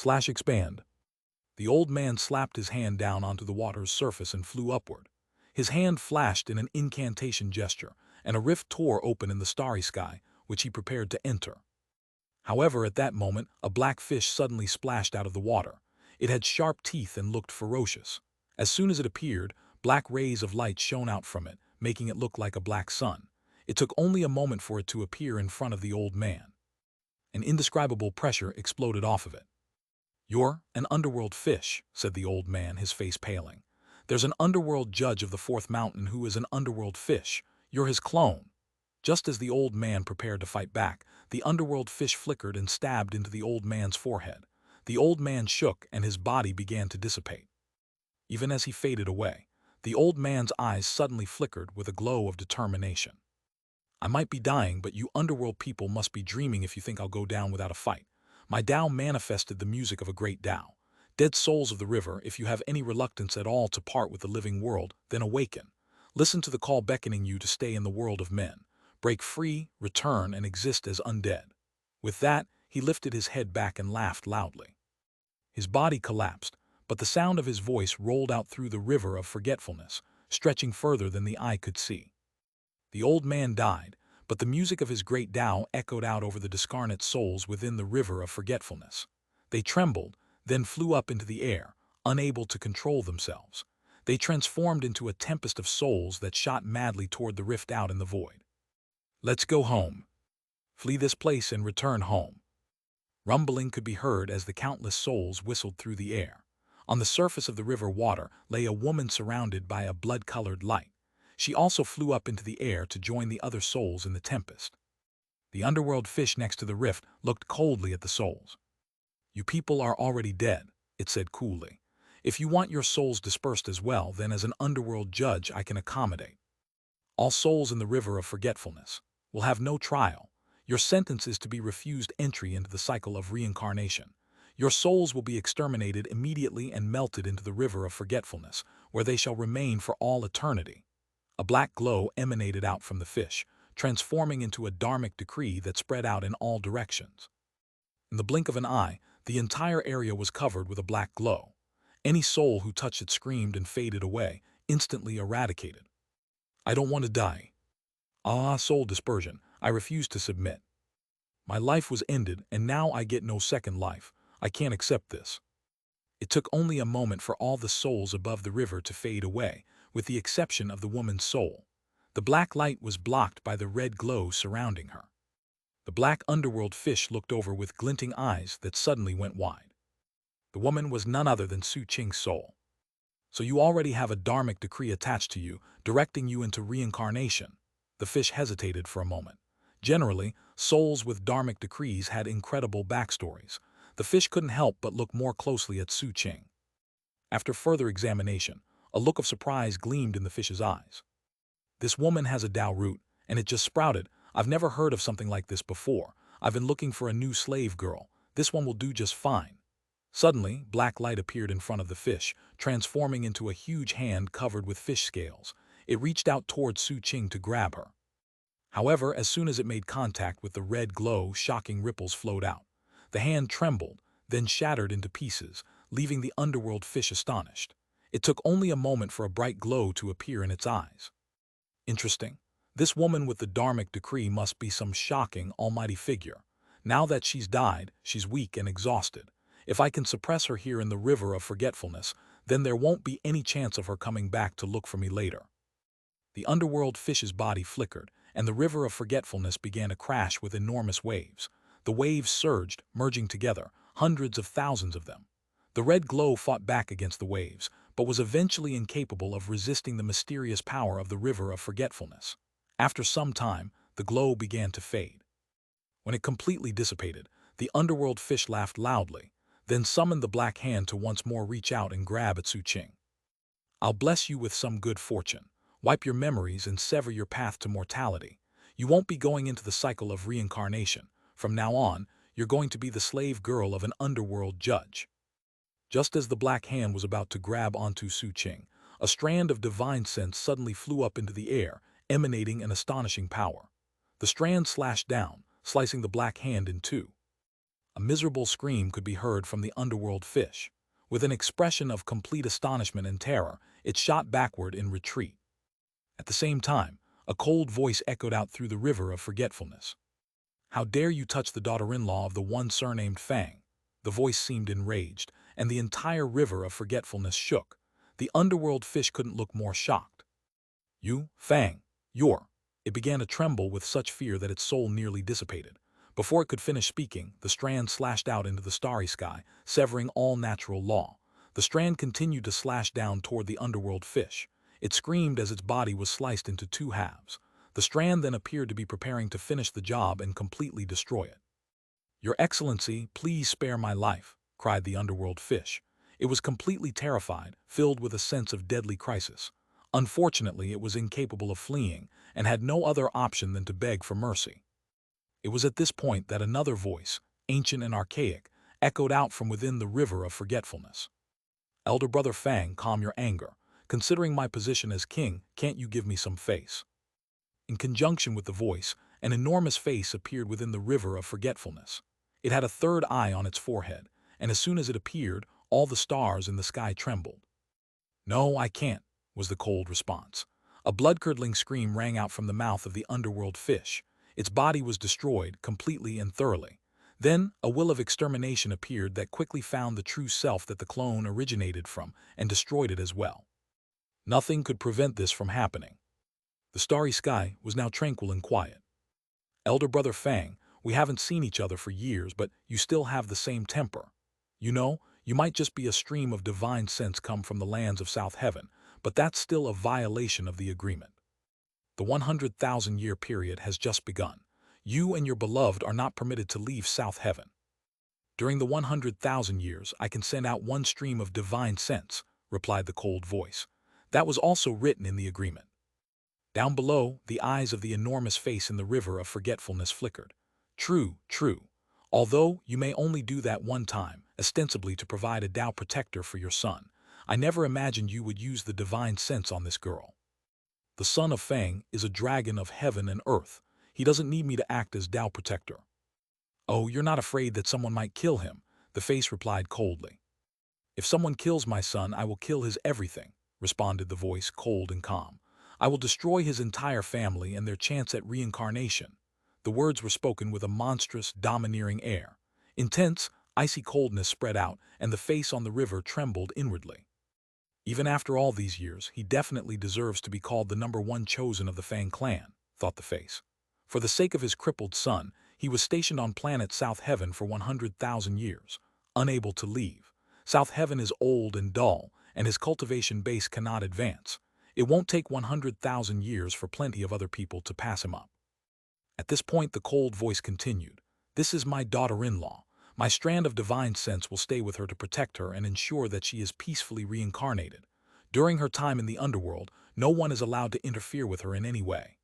Expand. The old man slapped his hand down onto the water's surface and flew upward. His hand flashed in an incantation gesture, and a rift tore open in the starry sky, which he prepared to enter. However, at that moment, a black fish suddenly splashed out of the water. It had sharp teeth and looked ferocious. As soon as it appeared, black rays of light shone out from it, making it look like a black sun. It took only a moment for it to appear in front of the old man. An indescribable pressure exploded off of it. "You're an underworld fish," said the old man, his face paling. "There's an underworld judge of the fourth mountain who is an underworld fish. You're his clone." Just as the old man prepared to fight back, the underworld fish flickered and stabbed into the old man's forehead. The old man shook and his body began to dissipate. Even as he faded away, the old man's eyes suddenly flickered with a glow of determination. "I might be dying, but you underworld people must be dreaming if you think I'll go down without a fight. My Tao manifested the music of a great Tao. Dead souls of the river, if you have any reluctance at all to part with the living world, then awaken. Listen to the call beckoning you to stay in the world of men. Break free, return, and exist as undead." With that, he lifted his head back and laughed loudly. His body collapsed, but the sound of his voice rolled out through the river of forgetfulness, stretching further than the eye could see. The old man died, but the music of his great Tao echoed out over the discarnate souls within the river of forgetfulness. They trembled, then flew up into the air, unable to control themselves. They transformed into a tempest of souls that shot madly toward the rift out in the void. "Let's go home. Flee this place and return home." Rumbling could be heard as the countless souls whistled through the air. On the surface of the river water lay a woman surrounded by a blood-colored light. She also flew up into the air to join the other souls in the tempest. The underworld fish next to the rift looked coldly at the souls. "You people are already dead," it said coolly. "If you want your souls dispersed as well, then as an underworld judge I can accommodate. All souls in the river of forgetfulness will have no trial. Your sentence is to be refused entry into the cycle of reincarnation. Your souls will be exterminated immediately and melted into the river of forgetfulness, where they shall remain for all eternity." A black glow emanated out from the fish, transforming into a dharmic decree that spread out in all directions. In the blink of an eye, the entire area was covered with a black glow. Any soul who touched it screamed and faded away, instantly eradicated. "I don't want to die. Soul dispersion. I refuse to submit. My life was ended, and now I get no second life. I can't accept this." It took only a moment for all the souls above the river to fade away, with the exception of the woman's soul. The black light was blocked by the red glow surrounding her. The black underworld fish looked over with glinting eyes that suddenly went wide. The woman was none other than Su Qing's soul. "So you already have a dharmic decree attached to you, directing you into reincarnation." The fish hesitated for a moment. Generally, souls with dharmic decrees had incredible backstories. The fish couldn't help but look more closely at Su Qing. After further examination, a look of surprise gleamed in the fish's eyes. "This woman has a Tao root, and it just sprouted. I've never heard of something like this before. I've been looking for a new slave girl. This one will do just fine." Suddenly, black light appeared in front of the fish, transforming into a huge hand covered with fish scales. It reached out toward Su Qing to grab her. However, as soon as it made contact with the red glow, shocking ripples flowed out. The hand trembled, then shattered into pieces, leaving the underworld fish astonished. It took only a moment for a bright glow to appear in its eyes. "Interesting. This woman with the dharmic decree must be some shocking, almighty figure. Now that she's died, she's weak and exhausted. If I can suppress her here in the river of forgetfulness, then there won't be any chance of her coming back to look for me later." The underworld fish's body flickered, and the river of forgetfulness began to crash with enormous waves. The waves surged, merging together, hundreds of thousands of them. The red glow fought back against the waves, but was eventually incapable of resisting the mysterious power of the river of forgetfulness. After some time, the glow began to fade. When it completely dissipated, the underworld fish laughed loudly, then summoned the black hand to once more reach out and grab at Su Qing. "I'll bless you with some good fortune. Wipe your memories and sever your path to mortality. You won't be going into the cycle of reincarnation. From now on, you're going to be the slave girl of an underworld judge." Just as the black hand was about to grab onto Su Qing, a strand of divine sense suddenly flew up into the air, emanating an astonishing power. The strand slashed down, slicing the black hand in two. A miserable scream could be heard from the underworld fish. With an expression of complete astonishment and terror, it shot backward in retreat. At the same time, a cold voice echoed out through the river of forgetfulness. "How dare you touch the daughter-in-law of the one surnamed Fang?" The voice seemed enraged, and the entire river of forgetfulness shook. The underworld fish couldn't look more shocked. "You, Fang, you're—" It began to tremble with such fear that its soul nearly dissipated. Before it could finish speaking, the strand slashed out into the starry sky, severing all natural law. The strand continued to slash down toward the underworld fish. It screamed as its body was sliced into two halves. The strand then appeared to be preparing to finish the job and completely destroy it. "Your Excellency, please spare my life," cried the underworld fish. It was completely terrified, filled with a sense of deadly crisis. Unfortunately, it was incapable of fleeing and had no other option than to beg for mercy. It was at this point that another voice, ancient and archaic, echoed out from within the river of forgetfulness. "Elder brother Fang, calm your anger. Considering my position as king, can't you give me some face?" In conjunction with the voice, an enormous face appeared within the river of forgetfulness. It had a third eye on its forehead, and as soon as it appeared, all the stars in the sky trembled. "No, I can't," was the cold response. A blood-curdling scream rang out from the mouth of the underworld fish. Its body was destroyed, completely and thoroughly. Then, a will of extermination appeared that quickly found the true self that the clone originated from and destroyed it as well. Nothing could prevent this from happening. The starry sky was now tranquil and quiet. "Elder brother Fang, we haven't seen each other for years, but you still have the same temper. You know, you might just be a stream of divine sense come from the lands of South Heaven, but that's still a violation of the agreement. The 100,000-year period has just begun. You and your beloved are not permitted to leave South Heaven. During the 100,000 years, I can send out one stream of divine sense," replied the cold voice. "That was also written in the agreement." Down below, the eyes of the enormous face in the river of forgetfulness flickered. "True, true. Although you may only do that one time, ostensibly to provide a Tao protector for your son, I never imagined you would use the divine sense on this girl. The son of Fang is a dragon of heaven and earth. He doesn't need me to act as Tao protector." "Oh, you're not afraid that someone might kill him?" the face replied coldly. "If someone kills my son, I will kill his everything," responded the voice, cold and calm. "I will destroy his entire family and their chance at reincarnation." The words were spoken with a monstrous, domineering air. Intense, icy coldness spread out, and the face on the river trembled inwardly. "Even after all these years, he definitely deserves to be called the #1 chosen of the Fang clan," thought the face. For the sake of his crippled son, he was stationed on planet South Heaven for 100,000 years, unable to leave. South Heaven is old and dull, and his cultivation base cannot advance. It won't take 100,000 years for plenty of other people to pass him up. At this point, the cold voice continued. "This is my daughter-in-law. My strand of divine sense will stay with her to protect her and ensure that she is peacefully reincarnated. During her time in the underworld, no one is allowed to interfere with her in any way."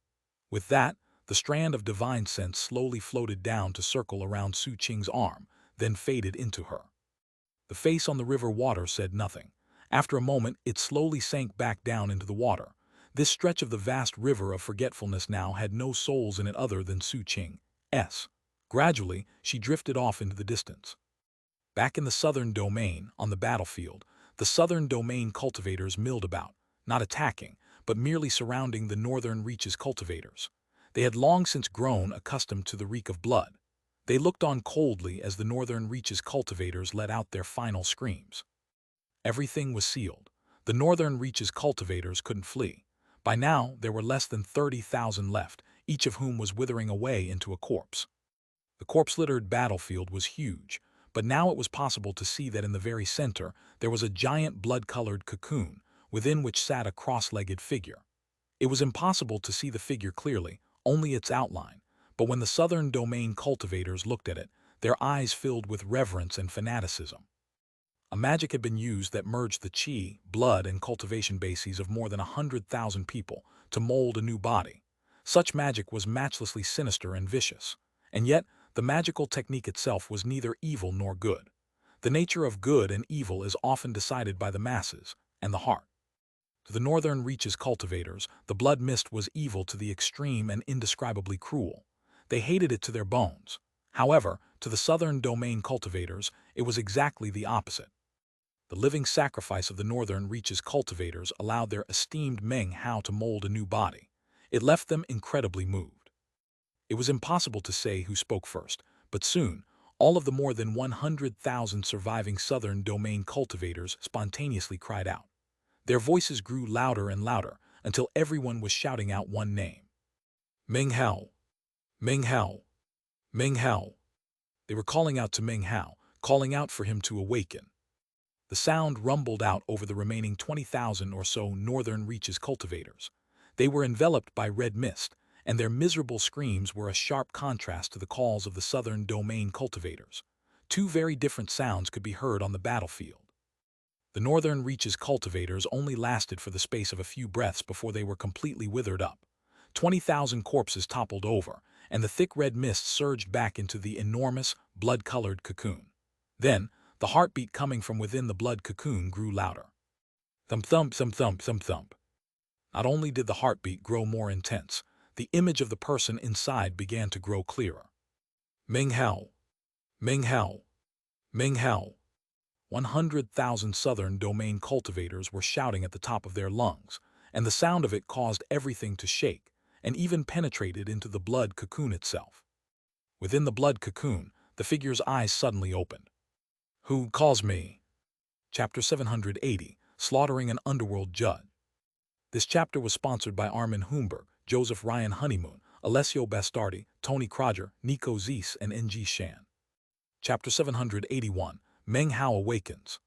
With that, the strand of divine sense slowly floated down to circle around Su Qing's arm, then faded into her. The face on the river water said nothing. After a moment, it slowly sank back down into the water. This stretch of the vast river of forgetfulness now had no souls in it other than Su Qing's. Gradually, she drifted off into the distance. Back in the southern domain, on the battlefield, the southern domain cultivators milled about, not attacking, but merely surrounding the northern reaches cultivators. They had long since grown accustomed to the reek of blood. They looked on coldly as the northern reaches cultivators let out their final screams. Everything was sealed. The northern reaches cultivators couldn't flee. By now, there were less than 30,000 left, each of whom was withering away into a corpse. The corpse-littered battlefield was huge, but now it was possible to see that in the very center there was a giant blood-colored cocoon, within which sat a cross-legged figure. It was impossible to see the figure clearly, only its outline, but when the southern domain cultivators looked at it, their eyes filled with reverence and fanaticism. A magic had been used that merged the chi, blood, and cultivation bases of more than 100,000 people to mold a new body. Such magic was matchlessly sinister and vicious. And yet, the magical technique itself was neither evil nor good. The nature of good and evil is often decided by the masses and the heart. To the northern reaches cultivators, the blood mist was evil to the extreme and indescribably cruel. They hated it to their bones. However, to the southern domain cultivators, it was exactly the opposite. The living sacrifice of the northern reaches cultivators allowed their esteemed Meng Hao to mold a new body. It left them incredibly moved. It was impossible to say who spoke first, but soon, all of the more than 100,000 surviving southern domain cultivators spontaneously cried out. Their voices grew louder and louder until everyone was shouting out one name. Meng Hao! Meng Hao! Meng Hao! They were calling out to Meng Hao, calling out for him to awaken. The sound rumbled out over the remaining 20,000 or so northern reaches cultivators. They were enveloped by red mist, and their miserable screams were a sharp contrast to the calls of the southern domain cultivators. Two very different sounds could be heard on the battlefield. The northern reaches cultivators only lasted for the space of a few breaths before they were completely withered up. 20,000 corpses toppled over, and the thick red mist surged back into the enormous, blood-colored cocoon. Then, the heartbeat coming from within the blood cocoon grew louder. Thump thump thump thump thump thump. Not only did the heartbeat grow more intense, the image of the person inside began to grow clearer. Meng Hao! Meng Hao! Meng Hao! 100,000 southern domain cultivators were shouting at the top of their lungs, and the sound of it caused everything to shake, and even penetrated into the blood cocoon itself. Within the blood cocoon, the figure's eyes suddenly opened. Who calls me? Chapter 780, Slaughtering an Underworld Judge. This chapter was sponsored by Armin Humberg, Joseph Ryan Honeymoon, Alessio Bastardi, Tony Croger, Nico Zeiss, and Ng Shan. Chapter 781, Meng Hao Awakens.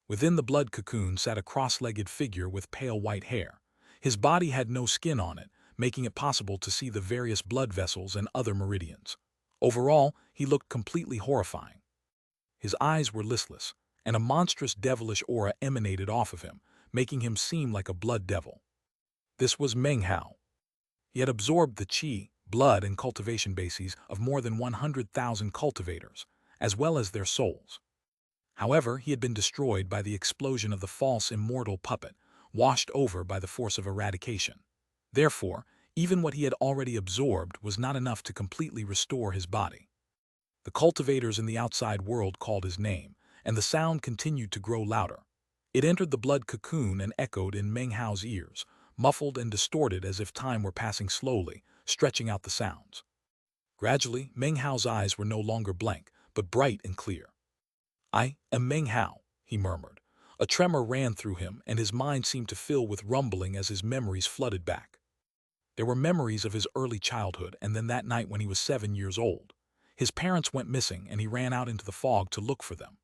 Within the blood cocoon sat a cross-legged figure with pale white hair. His body had no skin on it, making it possible to see the various blood vessels and other meridians. Overall, he looked completely horrifying. His eyes were listless, and a monstrous devilish aura emanated off of him, making him seem like a blood devil. This was Meng Hao. He had absorbed the qi, blood, and cultivation bases of more than 100,000 cultivators, as well as their souls. However, he had been destroyed by the explosion of the false immortal puppet, washed over by the force of eradication. Therefore, even what he had already absorbed was not enough to completely restore his body. The cultivators in the outside world called his name, and the sound continued to grow louder. It entered the blood cocoon and echoed in Meng Hao's ears, muffled and distorted as if time were passing slowly, stretching out the sounds. Gradually, Meng Hao's eyes were no longer blank, but bright and clear. I am Meng Hao, he murmured. A tremor ran through him, and his mind seemed to fill with rumbling as his memories flooded back. There were memories of his early childhood and then that night when he was 7 years old. His parents went missing, and he ran out into the fog to look for them.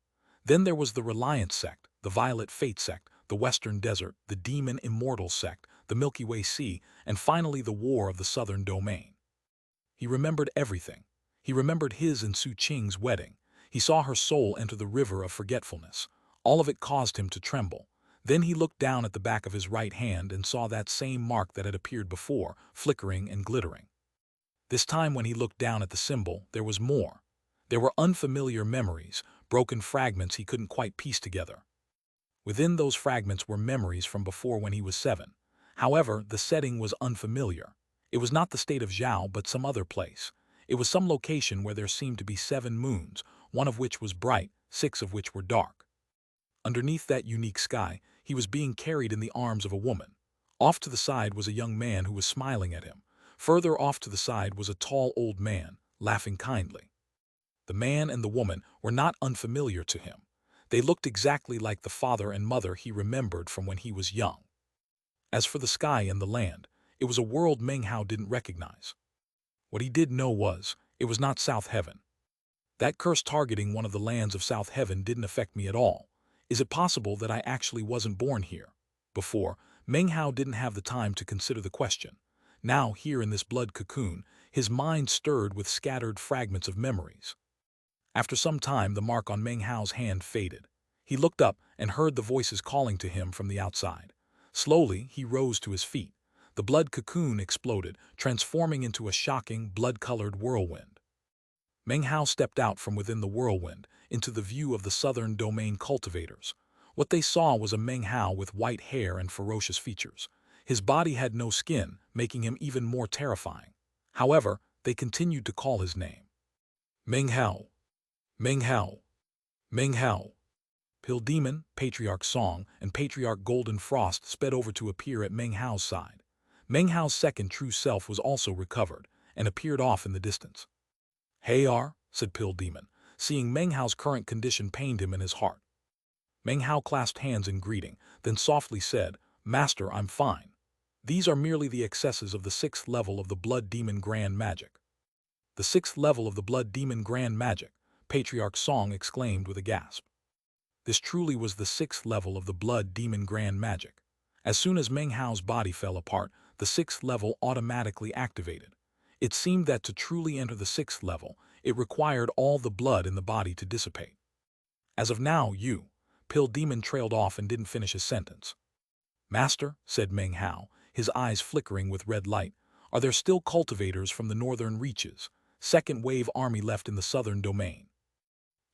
Then there was the Reliance sect, the Violet Fate sect, the Western Desert, the Demon Immortal sect, the Milky Way Sea, and finally the War of the Southern Domain. He remembered everything. He remembered his and Su Qing's wedding. He saw her soul enter the river of forgetfulness. All of it caused him to tremble. Then he looked down at the back of his right hand and saw that same mark that had appeared before, flickering and glittering. This time when he looked down at the symbol, there was more. There were unfamiliar memories, broken fragments he couldn't quite piece together. Within those fragments were memories from before when he was 7. However, the setting was unfamiliar. It was not the state of Zhao but some other place. It was some location where there seemed to be 7 moons, one of which was bright, 6 of which were dark. Underneath that unique sky, he was being carried in the arms of a woman. Off to the side was a young man who was smiling at him. Further off to the side was a tall old man, laughing kindly. The man and the woman were not unfamiliar to him. They looked exactly like the father and mother he remembered from when he was young. As for the sky and the land, it was a world Meng Hao didn't recognize. What he did know was, it was not South Heaven. That curse targeting one of the lands of South Heaven didn't affect me at all. Is it possible that I actually wasn't born here? Before, Meng Hao didn't have the time to consider the question. Now, here in this blood cocoon, his mind stirred with scattered fragments of memories. After some time, the mark on Meng Hao's hand faded. He looked up and heard the voices calling to him from the outside. Slowly, he rose to his feet. The blood cocoon exploded, transforming into a shocking, blood-colored whirlwind. Meng Hao stepped out from within the whirlwind, into the view of the southern domain cultivators. What they saw was a Meng Hao with white hair and ferocious features. His body had no skin, making him even more terrifying. However, they continued to call his name. Meng Hao, Meng Hao, Meng Hao. Pill Demon, Patriarch Song, and Patriarch Golden Frost sped over to appear at Meng Hao's side. Meng Hao's second true self was also recovered and appeared off in the distance. "Hey R," said Pill Demon, seeing Meng Hao's current condition pained him in his heart. Meng Hao clasped hands in greeting, then softly said, "Master, I'm fine. These are merely the excesses of the 6th level of the Blood Demon Grand Magic." "The 6th level of the Blood Demon Grand Magic," Patriarch Song exclaimed with a gasp. This truly was the 6th level of the Blood Demon Grand Magic. As soon as Meng Hao's body fell apart, the 6th level automatically activated. It seemed that to truly enter the 6th level, it required all the blood in the body to dissipate. "As of now, Pill Demon trailed off and didn't finish his sentence. "Master," said Meng Hao, his eyes flickering with red light, "are there still cultivators from the northern reaches, second wave army left in the southern domain?"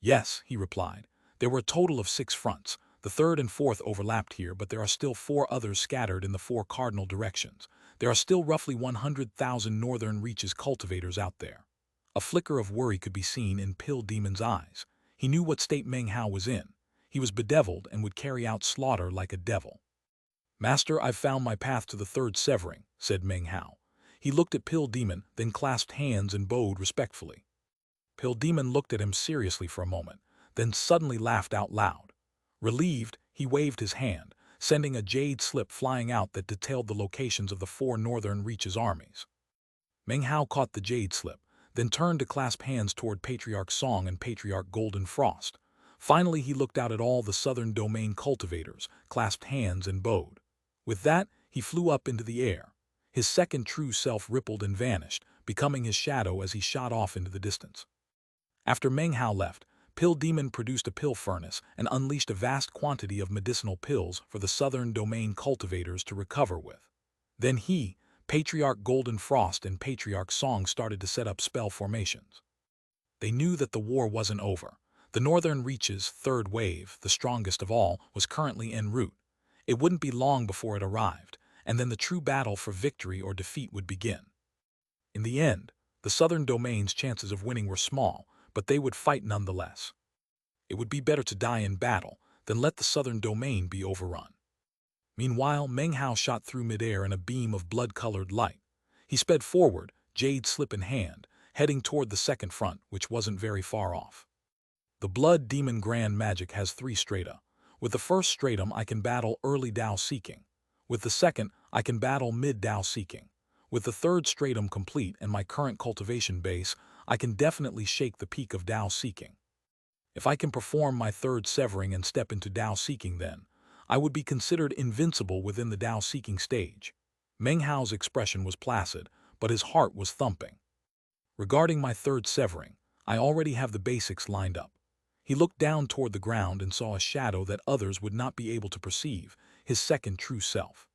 "Yes," he replied. "There were a total of 6 fronts. The 3rd and 4th overlapped here, but there are still 4 others scattered in the 4 cardinal directions. There are still roughly 100,000 northern reaches cultivators out there." A flicker of worry could be seen in Pill Demon's eyes. He knew what state Meng Hao was in. He was bedeviled and would carry out slaughter like a devil. "Master, I've found my path to the 3rd severing," said Meng Hao. He looked at Pill Demon, then clasped hands and bowed respectfully. Pill Demon looked at him seriously for a moment, then suddenly laughed out loud. Relieved, he waved his hand, sending a jade slip flying out that detailed the locations of the 4 northern reaches armies. Meng Hao caught the jade slip, then turned to clasp hands toward Patriarch Song and Patriarch Golden Frost. Finally, he looked out at all the southern domain cultivators, clasped hands and bowed. With that, he flew up into the air. His second true self rippled and vanished, becoming his shadow as he shot off into the distance. After Meng Hao left, Pill Demon produced a pill furnace and unleashed a vast quantity of medicinal pills for the southern domain cultivators to recover with. Then he, Patriarch Golden Frost and Patriarch Song started to set up spell formations. They knew that the war wasn't over. The northern reaches' 3rd wave, the strongest of all, was currently en route. It wouldn't be long before it arrived, and then the true battle for victory or defeat would begin. In the end, the southern domain's chances of winning were small, but they would fight nonetheless. It would be better to die in battle than let the southern domain be overrun. Meanwhile, Meng Hao shot through midair in a beam of blood-colored light. He sped forward, jade slip in hand, heading toward the 2nd front, which wasn't very far off. The Blood Demon Grand Magic has 3 strata. With the 1st stratum, I can battle early Dao Seeking. With the 2nd, I can battle mid-Dao Seeking. With the 3rd stratum complete and my current cultivation base, I can definitely shake the peak of Dao Seeking. If I can perform my 3rd severing and step into Dao Seeking then, I would be considered invincible within the Dao Seeking stage. Meng Hao's expression was placid, but his heart was thumping. Regarding my 3rd severing, I already have the basics lined up. He looked down toward the ground and saw a shadow that others would not be able to perceive, his second true self.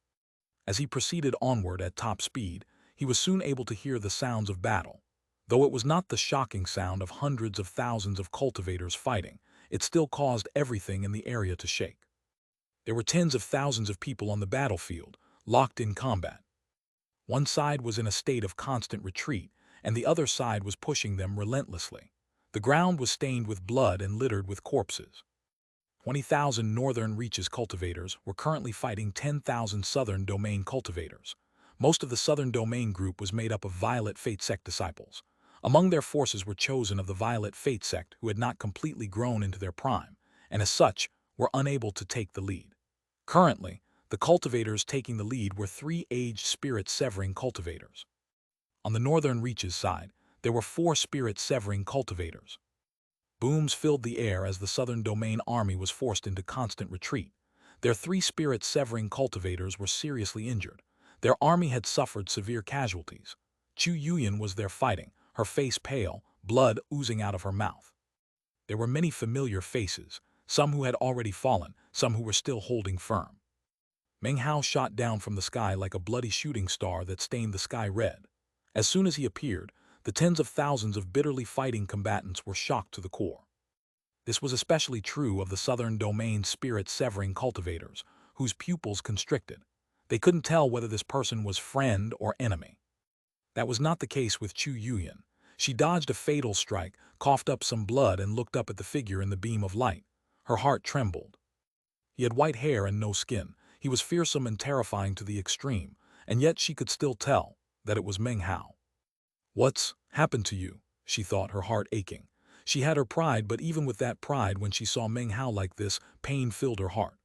As he proceeded onward at top speed, he was soon able to hear the sounds of battle. Though it was not the shocking sound of hundreds of thousands of cultivators fighting, it still caused everything in the area to shake. There were tens of thousands of people on the battlefield, locked in combat. One side was in a state of constant retreat, and the other side was pushing them relentlessly. The ground was stained with blood and littered with corpses. 20,000 northern reaches cultivators were currently fighting 10,000 southern domain cultivators. Most of the southern domain group was made up of Violet Fate Sect disciples. Among their forces were chosen of the Violet Fate Sect who had not completely grown into their prime, and as such, were unable to take the lead. Currently, the cultivators taking the lead were 3 aged spirit severing cultivators. On the northern reaches side, there were 4 spirit severing cultivators. Booms filled the air as the southern domain army was forced into constant retreat. Their 3 spirit severing cultivators were seriously injured. Their army had suffered severe casualties. Chu Yuyan was there fighting, her face pale, blood oozing out of her mouth. There were many familiar faces, some who had already fallen, some who were still holding firm. Meng Hao shot down from the sky like a bloody shooting star that stained the sky red. As soon as he appeared, the tens of thousands of bitterly fighting combatants were shocked to the core. This was especially true of the southern domain spirit-severing cultivators, whose pupils constricted. They couldn't tell whether this person was friend or enemy. That was not the case with Chu Yuyan. She dodged a fatal strike, coughed up some blood, and looked up at the figure in the beam of light. Her heart trembled. He had white hair and no skin. He was fearsome and terrifying to the extreme, and yet she could still tell that it was Meng Hao. "What's happened to you?" she thought, her heart aching. She had her pride, but even with that pride, when she saw Meng Hao like this, pain filled her heart.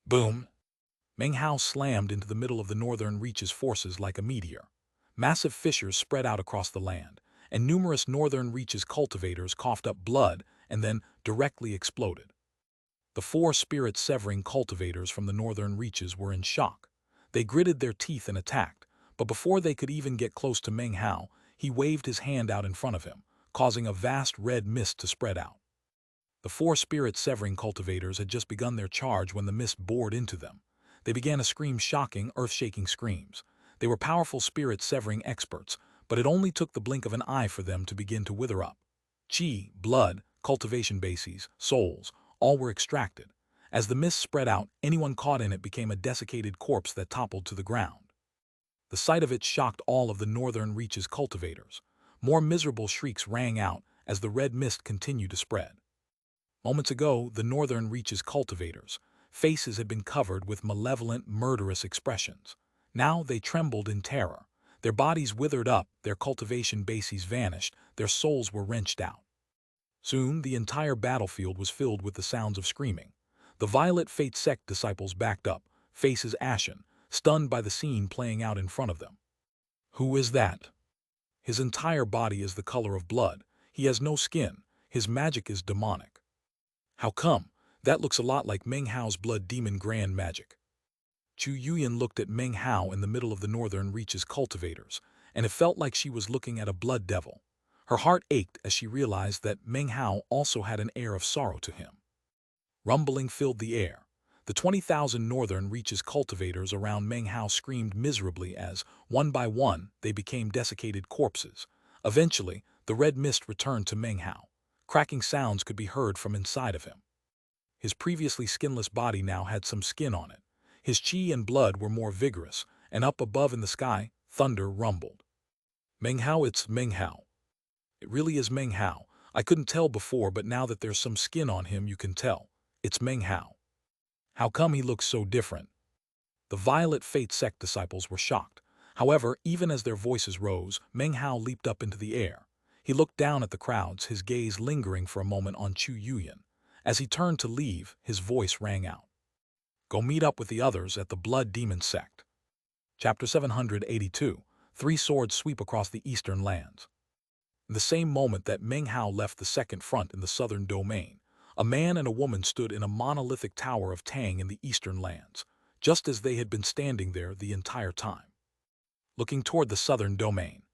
Boom! Meng Hao slammed into the middle of the northern reach's forces like a meteor. Massive fissures spread out across the land, and numerous northern reach's cultivators coughed up blood and then directly exploded. The 4 spirit-severing cultivators from the northern reaches were in shock. They gritted their teeth and attacked, but before they could even get close to Meng Hao, he waved his hand out in front of him, causing a vast red mist to spread out. The 4 spirit-severing cultivators had just begun their charge when the mist bored into them. They began to scream shocking, earth-shaking screams. They were powerful spirit-severing experts, but it only took the blink of an eye for them to begin to wither up. Qi, blood, cultivation bases, souls, all were extracted. As the mist spread out, anyone caught in it became a desiccated corpse that toppled to the ground. The sight of it shocked all of the northern reach's cultivators. More miserable shrieks rang out as the red mist continued to spread. Moments ago, the northern reach's cultivators' faces had been covered with malevolent, murderous expressions. Now they trembled in terror. Their bodies withered up, their cultivation bases vanished, their souls were wrenched out. Soon, the entire battlefield was filled with the sounds of screaming. The Violet Fate sect disciples backed up, faces ashen, stunned by the scene playing out in front of them. "Who is that? His entire body is the color of blood. He has no skin. His magic is demonic. How come? That looks a lot like Meng Hao's blood demon grand magic." Chu Yuyan looked at Meng Hao in the middle of the northern reach's cultivators, and it felt like she was looking at a blood devil. Her heart ached as she realized that Meng Hao also had an air of sorrow to him. Rumbling filled the air. The 20,000 northern reach's cultivators around Meng Hao screamed miserably as, one by one, they became desiccated corpses. Eventually, the red mist returned to Meng Hao. Cracking sounds could be heard from inside of him. His previously skinless body now had some skin on it. His qi and blood were more vigorous, and up above in the sky, thunder rumbled. "Meng Hao, it's Meng Hao. It really is Meng Hao. I couldn't tell before, but now that there's some skin on him, you can tell. It's Meng Hao. How come he looks so different?" The Violet Fate sect disciples were shocked. However, even as their voices rose, Meng Hao leaped up into the air. He looked down at the crowds, his gaze lingering for a moment on Chu Yuyan. As he turned to leave, his voice rang out. "Go meet up with the others at the Blood Demon Sect." Chapter 782. 3 swords sweep across the eastern lands. In the same moment that Meng Hao left the second front in the southern domain, a man and a woman stood in a monolithic tower of Tang in the eastern lands, just as they had been standing there the entire time, looking toward the southern domain.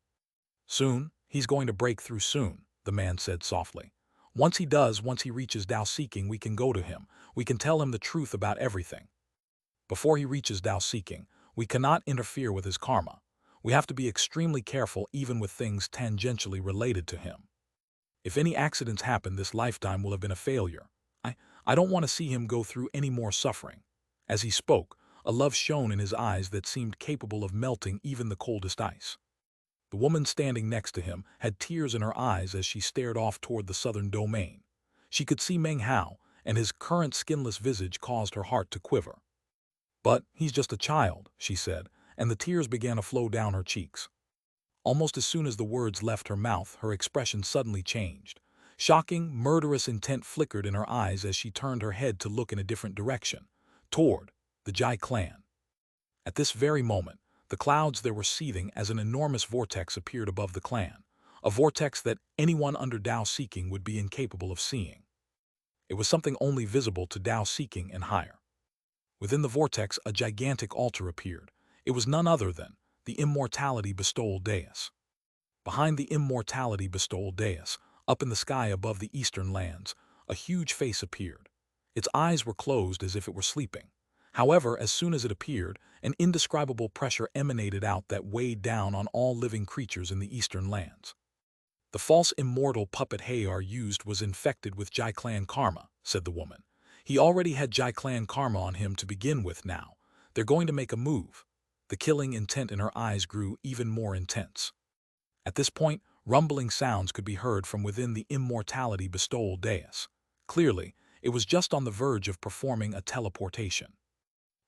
"Soon, he's going to break through soon," the man said softly. Once he reaches Dao Seeking, we can go to him. We can tell him the truth about everything. Before he reaches Dao Seeking, we cannot interfere with his karma. We have to be extremely careful even with things tangentially related to him. If any accidents happen, this lifetime will have been a failure. I don't want to see him go through any more suffering." As he spoke, a love shone in his eyes that seemed capable of melting even the coldest ice. The woman standing next to him had tears in her eyes as she stared off toward the southern domain. She could see Meng Hao, and his current skinless visage caused her heart to quiver. "But he's just a child," she said, and the tears began to flow down her cheeks. Almost as soon as the words left her mouth, her expression suddenly changed. Shocking, murderous intent flickered in her eyes as she turned her head to look in a different direction, toward the Jai clan. At this very moment, the clouds there were seething as an enormous vortex appeared above the clan, a vortex that anyone under Dao Seeking would be incapable of seeing. It was something only visible to Dao Seeking and higher. Within the vortex, a gigantic altar appeared. It was none other than the Immortality Bestowal Dais. Behind the Immortality Bestowal Dais, up in the sky above the eastern lands, a huge face appeared. Its eyes were closed as if it were sleeping. However, as soon as it appeared, an indescribable pressure emanated out that weighed down on all living creatures in the eastern lands. "The false immortal puppet Hayar used was infected with Jai clan karma," said the woman. "He already had Jai clan karma on him to begin with now. They're going to make a move." The killing intent in her eyes grew even more intense. At this point, Rumbling sounds could be heard from within the immortality bestowal dais. Clearly, it was just on the verge of performing a teleportation.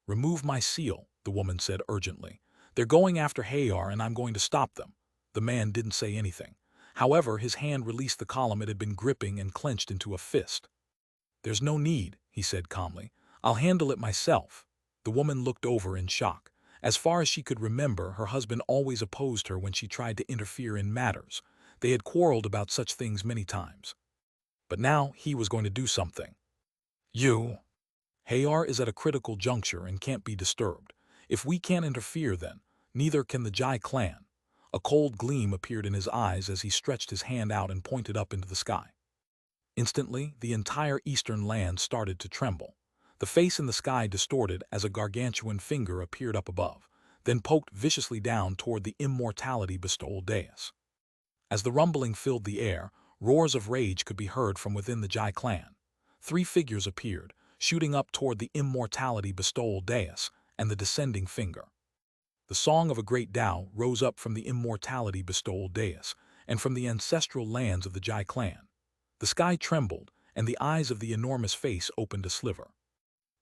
"Remove my seal," the woman said urgently. "They're going after Hayar and I'm going to stop them." The man didn't say anything. However, his hand released the column it had been gripping and clenched into a fist. "There's no need," he said calmly. "I'll handle it myself." The woman looked over in shock. As far as she could remember, her husband always opposed her when she tried to interfere in matters. They had quarreled about such things many times. But now he was going to do something. "You." "Hayar is at a critical juncture and can't be disturbed. If we can't interfere then, neither can the Jai clan." A cold gleam appeared in his eyes as he stretched his hand out and pointed up into the sky. Instantly, the entire eastern land started to tremble. The face in the sky distorted as a gargantuan finger appeared up above, then poked viciously down toward the immortality bestowal dais. As the rumbling filled the air, roars of rage could be heard from within the Jai clan. 3 figures appeared, shooting up toward the immortality bestowal dais and the descending finger. The song of a great Tao rose up from the immortality bestowal dais and from the ancestral lands of the Jai clan. The sky trembled, and the eyes of the enormous face opened a sliver.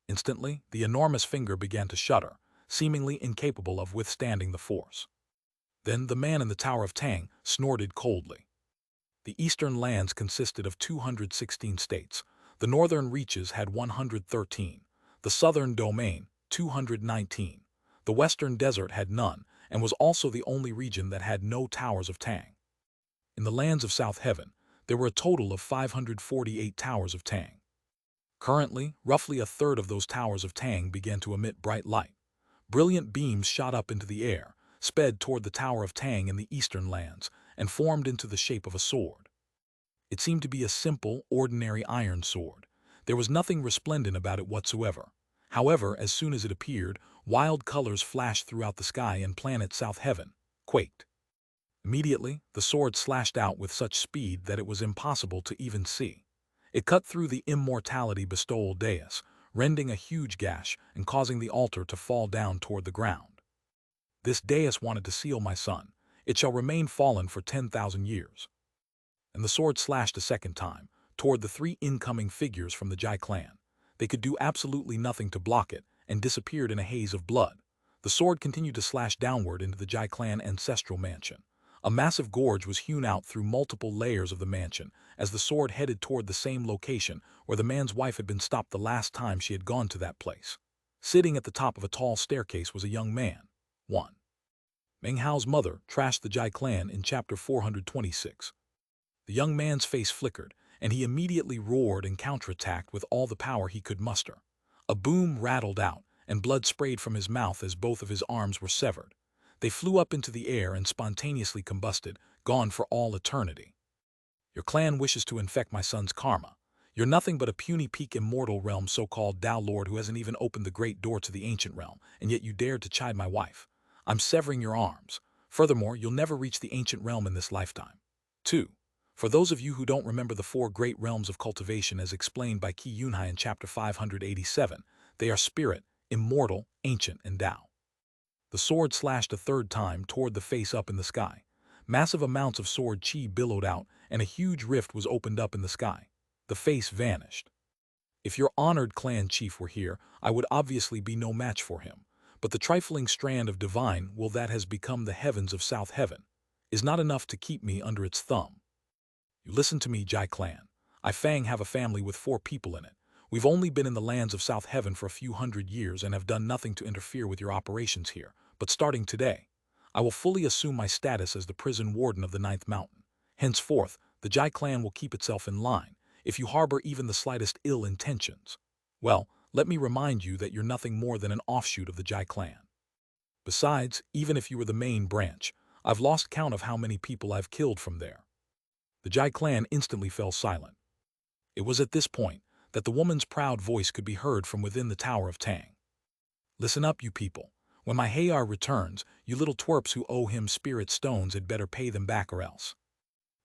Instantly, the enormous finger began to shudder, seemingly incapable of withstanding the force. Then the man in the Tower of Tang snorted coldly. The eastern lands consisted of 216 states. The northern reaches had 113. The southern domain, 219. The western desert had none, and was also the only region that had no towers of Tang. In the lands of South Heaven, there were a total of 548 towers of Tang. Currently, roughly a third of those towers of Tang began to emit bright light. Brilliant beams shot up into the air, sped toward the Tower of Tang in the eastern lands, and formed into the shape of a sword. It seemed to be a simple, ordinary iron sword. There was nothing resplendent about it whatsoever. However, as soon as it appeared, wild colors flashed throughout the sky and planet South Heaven quaked. Immediately, the sword slashed out with such speed that it was impossible to even see. It cut through the immortality bestowal dais, rending a huge gash and causing the altar to fall down toward the ground. "This dais wanted to seal my son. It shall remain fallen for 10,000 years." And the sword slashed a second time, toward the 3 incoming figures from the Jai clan. They could do absolutely nothing to block it, and disappeared in a haze of blood. The sword continued to slash downward into the Jai clan ancestral mansion. A massive gorge was hewn out through multiple layers of the mansion, as the sword headed toward the same location where the man's wife had been stopped the last time she had gone to that place. Sitting at the top of a tall staircase was a young man. 1. Meng Hao's mother trashed the Jai clan in chapter 426. The young man's face flickered, and he immediately roared and counterattacked with all the power he could muster. A boom rattled out, and blood sprayed from his mouth as both of his arms were severed. They flew up into the air and spontaneously combusted, gone for all eternity. "Your clan wishes to infect my son's karma. You're nothing but a puny peak immortal realm so-called Tao Lord who hasn't even opened the great door to the ancient realm, and yet you dared to chide my wife. I'm severing your arms. Furthermore, you'll never reach the ancient realm in this lifetime." 2. For those of you who don't remember the 4 great realms of cultivation as explained by Qi Yunhai in chapter 587, they are spirit, immortal, ancient, and Tao. The sword slashed a third time toward the face up in the sky. Massive amounts of sword chi billowed out, and a huge rift was opened up in the sky. The face vanished. If your honored clan chief were here, I would obviously be no match for him. But the trifling strand of divine will that has become the heavens of South Heaven is not enough to keep me under its thumb. You listen to me, Jai clan. I Fang have a family with 4 people in it. We've only been in the lands of South Heaven for a few hundred years and have done nothing to interfere with your operations here. But starting today, I will fully assume my status as the prison warden of the 9th mountain. Henceforth, the Jai clan will keep itself in line. If you harbor even the slightest ill intentions, well, let me remind you that you're nothing more than an offshoot of the Jai clan. Besides, even if you were the main branch, I've lost count of how many people I've killed from there. The Jai clan instantly fell silent. It was at this point that the woman's proud voice could be heard from within the Tower of Tang. "Listen up, you people. When my Hayar returns, you little twerps who owe him spirit stones had better pay them back or else."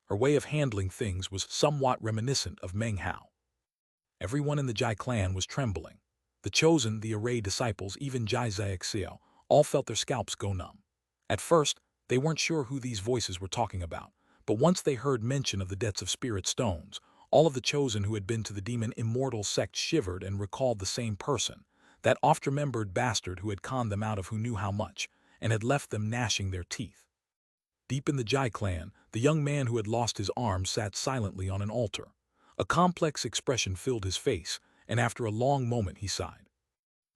Her way of handling things was somewhat reminiscent of Meng Hao. Everyone in the Jai clan was trembling. The chosen, the array disciples, even Jai Xianxia, all felt their scalps go numb. At first, they weren't sure who these voices were talking about, But once they heard mention of the debts of spirit stones, all of the chosen who had been to the demon immortal sect shivered and recalled the same person, that oft-remembered bastard who had conned them out of who knew how much, and had left them gnashing their teeth. Deep in the Jai clan, the young man who had lost his arm sat silently on an altar. A complex expression filled his face, and after a long moment he sighed.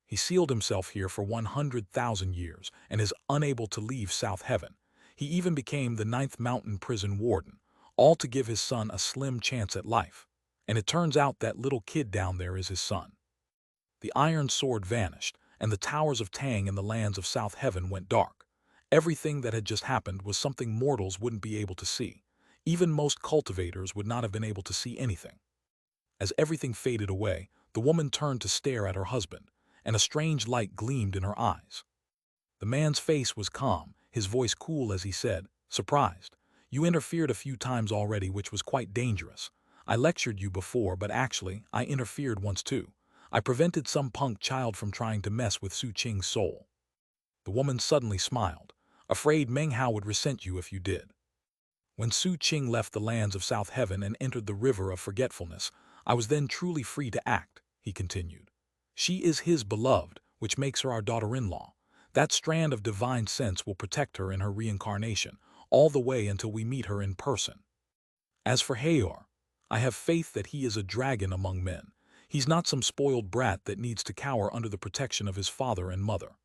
He sealed himself here for 100,000 years and is unable to leave South Heaven. He even became the 9th mountain prison warden, all to give his son a slim chance at life. And it turns out that little kid down there is his son. The iron sword vanished, and the towers of Tang and the lands of South Heaven went dark. Everything that had just happened was something mortals wouldn't be able to see. Even most cultivators would not have been able to see anything. As everything faded away, the woman turned to stare at her husband, and a strange light gleamed in her eyes. The man's face was calm, his voice cool as he said, surprised, "You interfered a few times already, which was quite dangerous. I lectured you before, but actually, I interfered once too. I prevented some punk child from trying to mess with Su Qing's soul." The woman suddenly smiled, "Afraid Meng Hao would resent you if you did. When Su Qing left the lands of South Heaven and entered the river of forgetfulness, I was then truly free to act," he continued. "She is his beloved, which makes her our daughter-in-law. That strand of divine sense will protect her in her reincarnation, all the way until we meet her in person. As for Hayor, I have faith that he is a dragon among men. He's not some spoiled brat that needs to cower under the protection of his father and mother.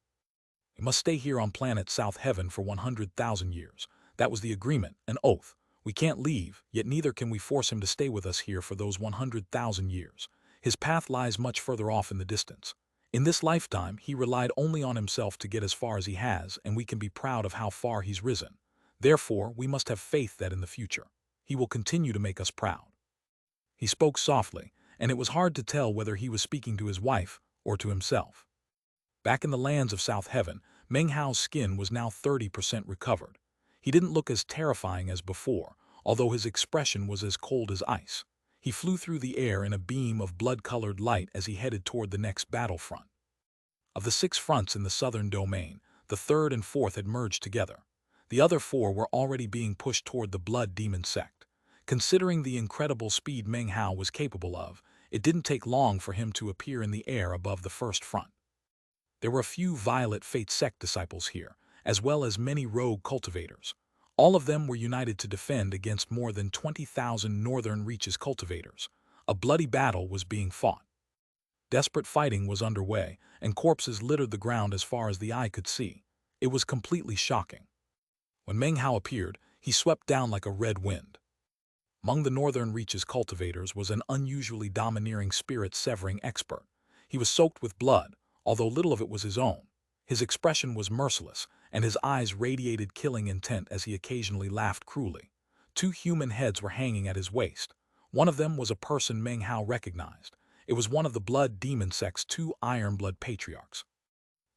He must stay here on planet South Heaven for 100,000 years. That was the agreement, an oath. We can't leave, yet neither can we force him to stay with us here for those 100,000 years. His path lies much further off in the distance. In this lifetime, he relied only on himself to get as far as he has, and we can be proud of how far he's risen. Therefore, we must have faith that in the future, he will continue to make us proud." He spoke softly, and it was hard to tell whether he was speaking to his wife or to himself. Back in the lands of South Heaven, Meng Hao's skin was now 30% recovered. He didn't look as terrifying as before, although his expression was as cold as ice. He flew through the air in a beam of blood-colored light as he headed toward the next battlefront. Of the 6 fronts in the southern domain, the 3rd and 4th had merged together. The other 4 were already being pushed toward the Blood Demon sect. Considering the incredible speed Meng Hao was capable of, it didn't take long for him to appear in the air above the first front. There were a few Violet Fate sect disciples here, as well as many rogue cultivators. All of them were united to defend against more than 20,000 Northern Reaches cultivators. A bloody battle was being fought. Desperate fighting was underway, and corpses littered the ground as far as the eye could see. It was completely shocking. When Meng Hao appeared, he swept down like a red wind. Among the Northern Reaches cultivators was an unusually domineering spirit-severing expert. He was soaked with blood, although little of it was his own. His expression was merciless, and his eyes radiated killing intent as he occasionally laughed cruelly. 2 human heads were hanging at his waist. One of them was a person Meng Hao recognized. It was one of the Blood Demon sect's 2 Iron-Blood patriarchs.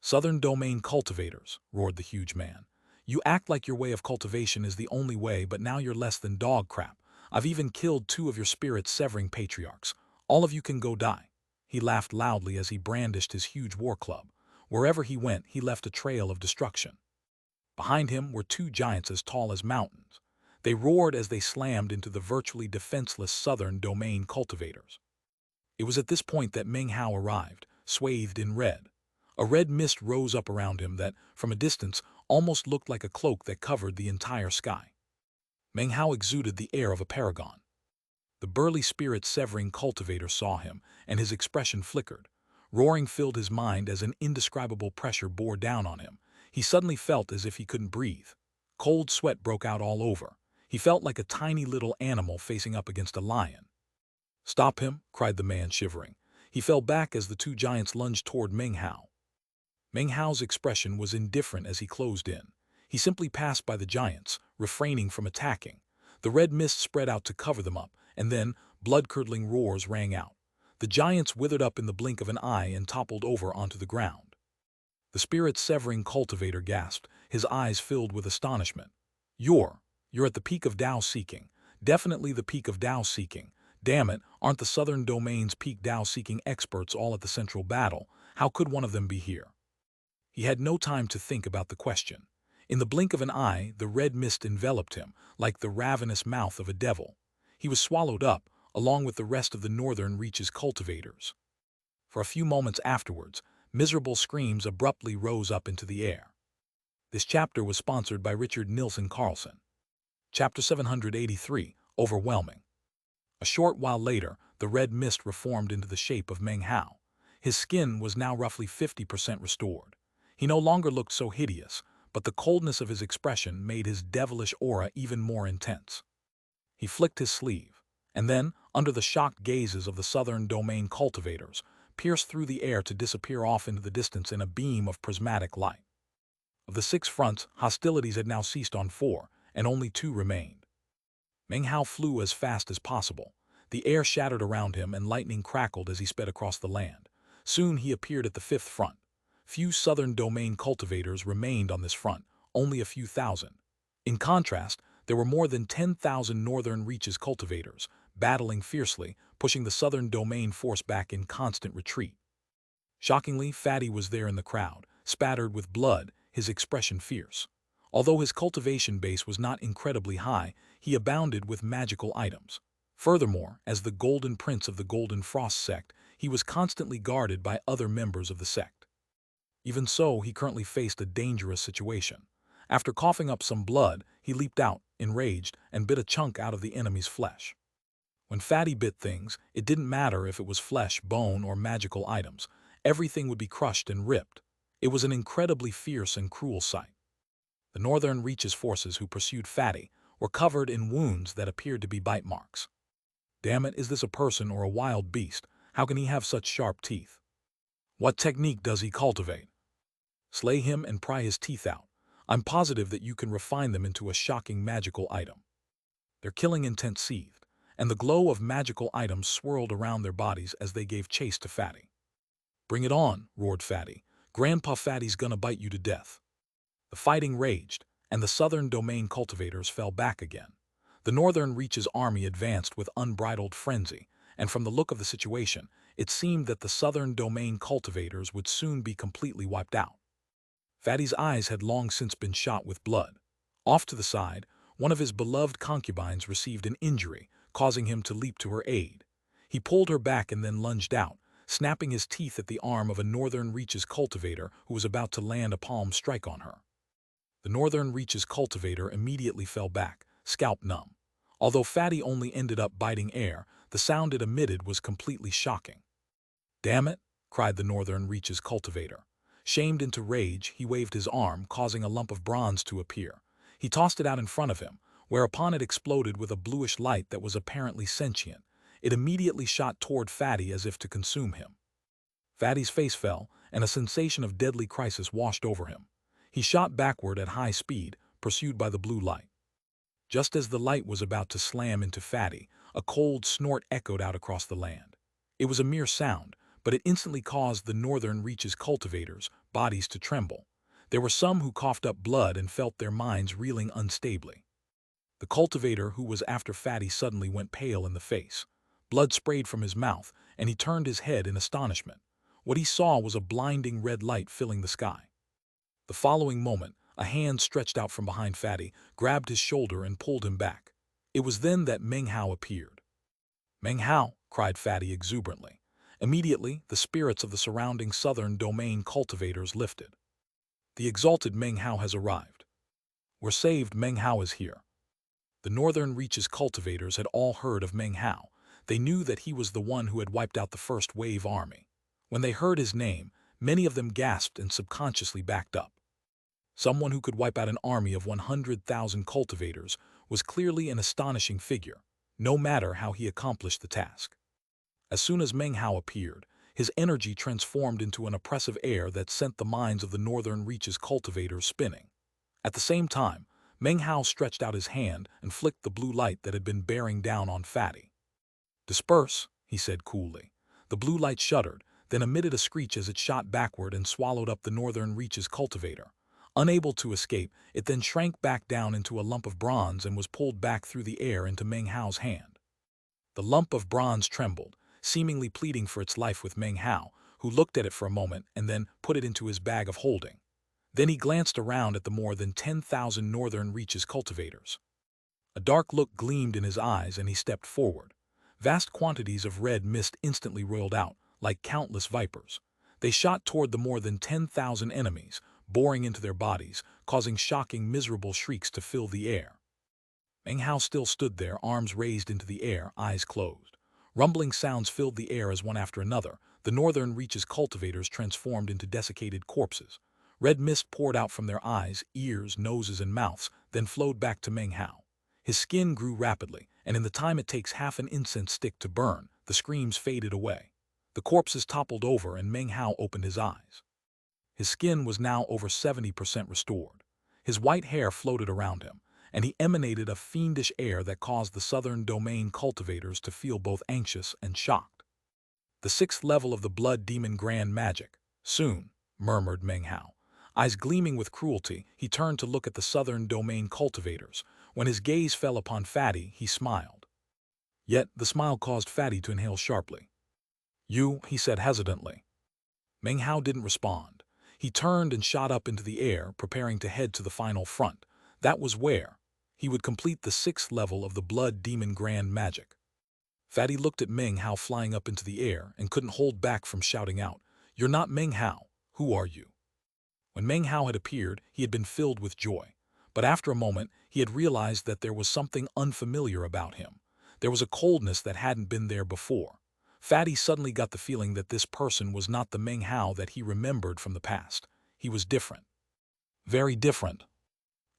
"Southern Domain cultivators," roared the huge man. "You act like your way of cultivation is the only way, but now you're less than dog crap. I've even killed 2 of your spirit-severing patriarchs. All of you can go die." He laughed loudly as he brandished his huge war club. Wherever he went, he left a trail of destruction. Behind him were 2 giants as tall as mountains. They roared as they slammed into the virtually defenseless Southern Domain cultivators. It was at this point that Meng Hao arrived, swathed in red. A red mist rose up around him that, from a distance, almost looked like a cloak that covered the entire sky. Meng Hao exuded the air of a paragon. The burly spirit-severing cultivator saw him, and his expression flickered. Roaring filled his mind as an indescribable pressure bore down on him. He suddenly felt as if he couldn't breathe. Cold sweat broke out all over. He felt like a tiny little animal facing up against a lion. "Stop him!" cried the man, shivering. He fell back as the 2 giants lunged toward Meng Hao. Meng Hao's expression was indifferent as he closed in. He simply passed by the giants, refraining from attacking. The red mist spread out to cover them up, and then blood-curdling roars rang out. The giants withered up in the blink of an eye and toppled over onto the ground. The spirit-severing cultivator gasped, his eyes filled with astonishment. You're at the peak of Dao Seeking. Definitely the peak of Dao Seeking. Damn it, aren't the Southern Domain's peak Dao Seeking experts all at the central battle? How could one of them be here?" He had no time to think about the question. In the blink of an eye, the red mist enveloped him, like the ravenous mouth of a devil. He was swallowed up, along with the rest of the northern reaches cultivators. For a few moments afterwards, miserable screams abruptly rose up into the air. This chapter was sponsored by Richard Nilsson Carlson. Chapter 783, Overwhelming. A short while later, the red mist reformed into the shape of Meng Hao. His skin was now roughly 50% restored. He no longer looked so hideous, but the coldness of his expression made his devilish aura even more intense. He flicked his sleeve, and then, under the shocked gazes of the southern domain cultivators, pierced through the air to disappear off into the distance in a beam of prismatic light. Of the 6 fronts, hostilities had now ceased on 4, and only 2 remained. Meng Hao flew as fast as possible. The air shattered around him and lightning crackled as he sped across the land. Soon he appeared at the 5th front. Few southern domain cultivators remained on this front, only a few thousand. In contrast, there were more than 10,000 northern reaches cultivators, battling fiercely, pushing the southern domain force back in constant retreat. Shockingly, Fatty was there in the crowd, spattered with blood, his expression fierce. Although his cultivation base was not incredibly high, he abounded with magical items. Furthermore, as the Golden Prince of the Golden Frost sect, he was constantly guarded by other members of the sect. Even so, he currently faced a dangerous situation. After coughing up some blood, he leaped out, enraged, and bit a chunk out of the enemy's flesh. When Fatty bit things, it didn't matter if it was flesh, bone, or magical items. Everything would be crushed and ripped. It was an incredibly fierce and cruel sight. The northern reaches forces who pursued Fatty were covered in wounds that appeared to be bite marks. Damn it, is this a person or a wild beast? How can he have such sharp teeth? What technique does he cultivate? Slay him and pry his teeth out. I'm positive that you can refine them into a shocking magical item. Their killing intent seethed, and the glow of magical items swirled around their bodies as they gave chase to Fatty. Bring it on, roared Fatty. Grandpa Fatty's gonna bite you to death. The fighting raged, and the southern domain cultivators fell back again. The northern reaches army advanced with unbridled frenzy, and from the look of the situation, it seemed that the southern domain cultivators would soon be completely wiped out. Fatty's eyes had long since been shot with blood. Off to the side, one of his beloved concubines received an injury, causing him to leap to her aid. He pulled her back and then lunged out, snapping his teeth at the arm of a northern reaches cultivator who was about to land a palm strike on her. The northern reaches cultivator immediately fell back, scalp numb. Although Fatty only ended up biting air, the sound it emitted was completely shocking. Damn it, cried the northern reaches cultivator. Shamed into rage, he waved his arm, causing a lump of bronze to appear. He tossed it out in front of him, whereupon it exploded with a bluish light that was apparently sentient. It immediately shot toward Fatty as if to consume him. Fatty's face fell, and a sensation of deadly crisis washed over him. He shot backward at high speed, pursued by the blue light. Just as the light was about to slam into Fatty, a cold snort echoed out across the land. It was a mere sound, but it instantly caused the northern reaches cultivators' bodies to tremble. There were some who coughed up blood and felt their minds reeling unstably. The cultivator who was after Fatty suddenly went pale in the face. Blood sprayed from his mouth, and he turned his head in astonishment. What he saw was a blinding red light filling the sky. The following moment, a hand stretched out from behind Fatty, grabbed his shoulder and pulled him back. It was then that Meng Hao appeared. Meng Hao, cried Fatty exuberantly. Immediately, the spirits of the surrounding southern domain cultivators lifted. The exalted Meng Hao has arrived. We're saved, Meng Hao is here. The northern reaches cultivators had all heard of Meng Hao. They knew that he was the one who had wiped out the first wave army. When they heard his name, many of them gasped and subconsciously backed up. Someone who could wipe out an army of 100,000 cultivators was clearly an astonishing figure, no matter how he accomplished the task. As soon as Meng Hao appeared, his energy transformed into an oppressive air that sent the minds of the northern reaches cultivators spinning. At the same time, Meng Hao stretched out his hand and flicked the blue light that had been bearing down on Fatty. Disperse, he said coolly. The blue light shuddered, then emitted a screech as it shot backward and swallowed up the northern reaches cultivator. Unable to escape, it then shrank back down into a lump of bronze and was pulled back through the air into Meng Hao's hand. The lump of bronze trembled, seemingly pleading for its life with Meng Hao, who looked at it for a moment and then put it into his bag of holding. Then he glanced around at the more than 10,000 northern reaches cultivators. A dark look gleamed in his eyes and he stepped forward. Vast quantities of red mist instantly roiled out, like countless vipers. They shot toward the more than 10,000 enemies, boring into their bodies, causing shocking, miserable shrieks to fill the air. Meng Hao still stood there, arms raised into the air, eyes closed. Rumbling sounds filled the air as one after another, the northern reaches cultivators transformed into desiccated corpses. Red mist poured out from their eyes, ears, noses, and mouths, then flowed back to Meng Hao. His skin grew rapidly, and in the time it takes half an incense stick to burn, the screams faded away. The corpses toppled over and Meng Hao opened his eyes. His skin was now over 70% restored. His white hair floated around him, and he emanated a fiendish air that caused the southern domain cultivators to feel both anxious and shocked. The 6th level of the blood demon grand magic. Soon, murmured Meng Hao. Eyes gleaming with cruelty, he turned to look at the southern domain cultivators. When his gaze fell upon Fatty, he smiled. Yet the smile caused Fatty to inhale sharply. "You," he said hesitantly. Meng Hao didn't respond. He turned and shot up into the air, preparing to head to the final front. That was where he would complete the 6th level of the blood demon grand magic. Fatty looked at Meng Hao flying up into the air and couldn't hold back from shouting out, "You're not Meng Hao. Who are you?" When Meng Hao had appeared, he had been filled with joy. But after a moment, he had realized that there was something unfamiliar about him. There was a coldness that hadn't been there before. Fatty suddenly got the feeling that this person was not the Meng Hao that he remembered from the past. He was different. Very different.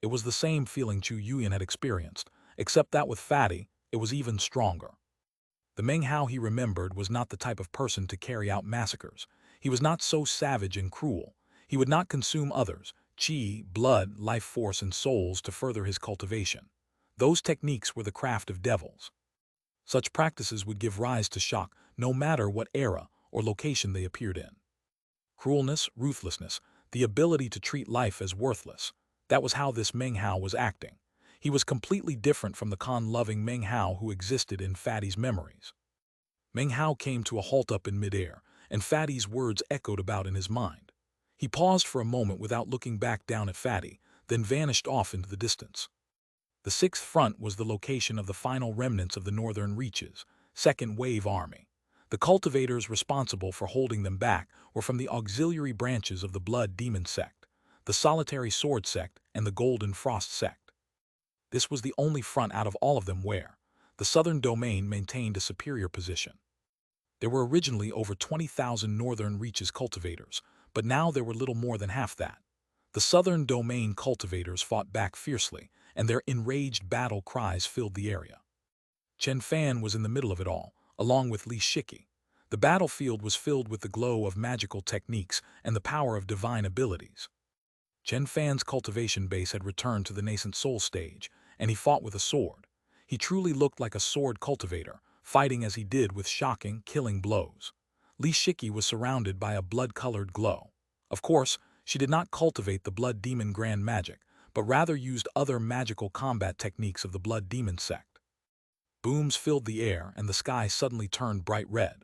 It was the same feeling Chu Yuyan had experienced, except that with Fatty, it was even stronger. The Meng Hao he remembered was not the type of person to carry out massacres. He was not so savage and cruel. He would not consume others, chi, blood, life force, and souls to further his cultivation. Those techniques were the craft of devils. Such practices would give rise to shock no matter what era or location they appeared in. Cruelness, ruthlessness, the ability to treat life as worthless. That was how this Meng Hao was acting. He was completely different from the con-loving Meng Hao who existed in Fatty's memories. Meng Hao came to a halt up in midair, and Fatty's words echoed about in his mind. He paused for a moment without looking back down at Fatty, then vanished off into the distance. The 6th front was the location of the final remnants of the northern reaches, second wave army. The cultivators responsible for holding them back were from the auxiliary branches of the blood demon sect, the solitary sword sect, and the golden frost sect. This was the only front out of all of them where the southern domain maintained a superior position. There were originally over 20,000 northern reaches cultivators, but now there were little more than half that. The southern domain cultivators fought back fiercely, and their enraged battle cries filled the area. Chen Fan was in the middle of it all, along with Li Shiki. The battlefield was filled with the glow of magical techniques and the power of divine abilities. Chen Fan's cultivation base had returned to the nascent soul stage, and he fought with a sword. He truly looked like a sword cultivator, fighting as he did with shocking, killing blows. Li Shiki was surrounded by a blood-colored glow. Of course, she did not cultivate the blood demon grand magic, but rather used other magical combat techniques of the blood demon sect. Booms filled the air, and the sky suddenly turned bright red.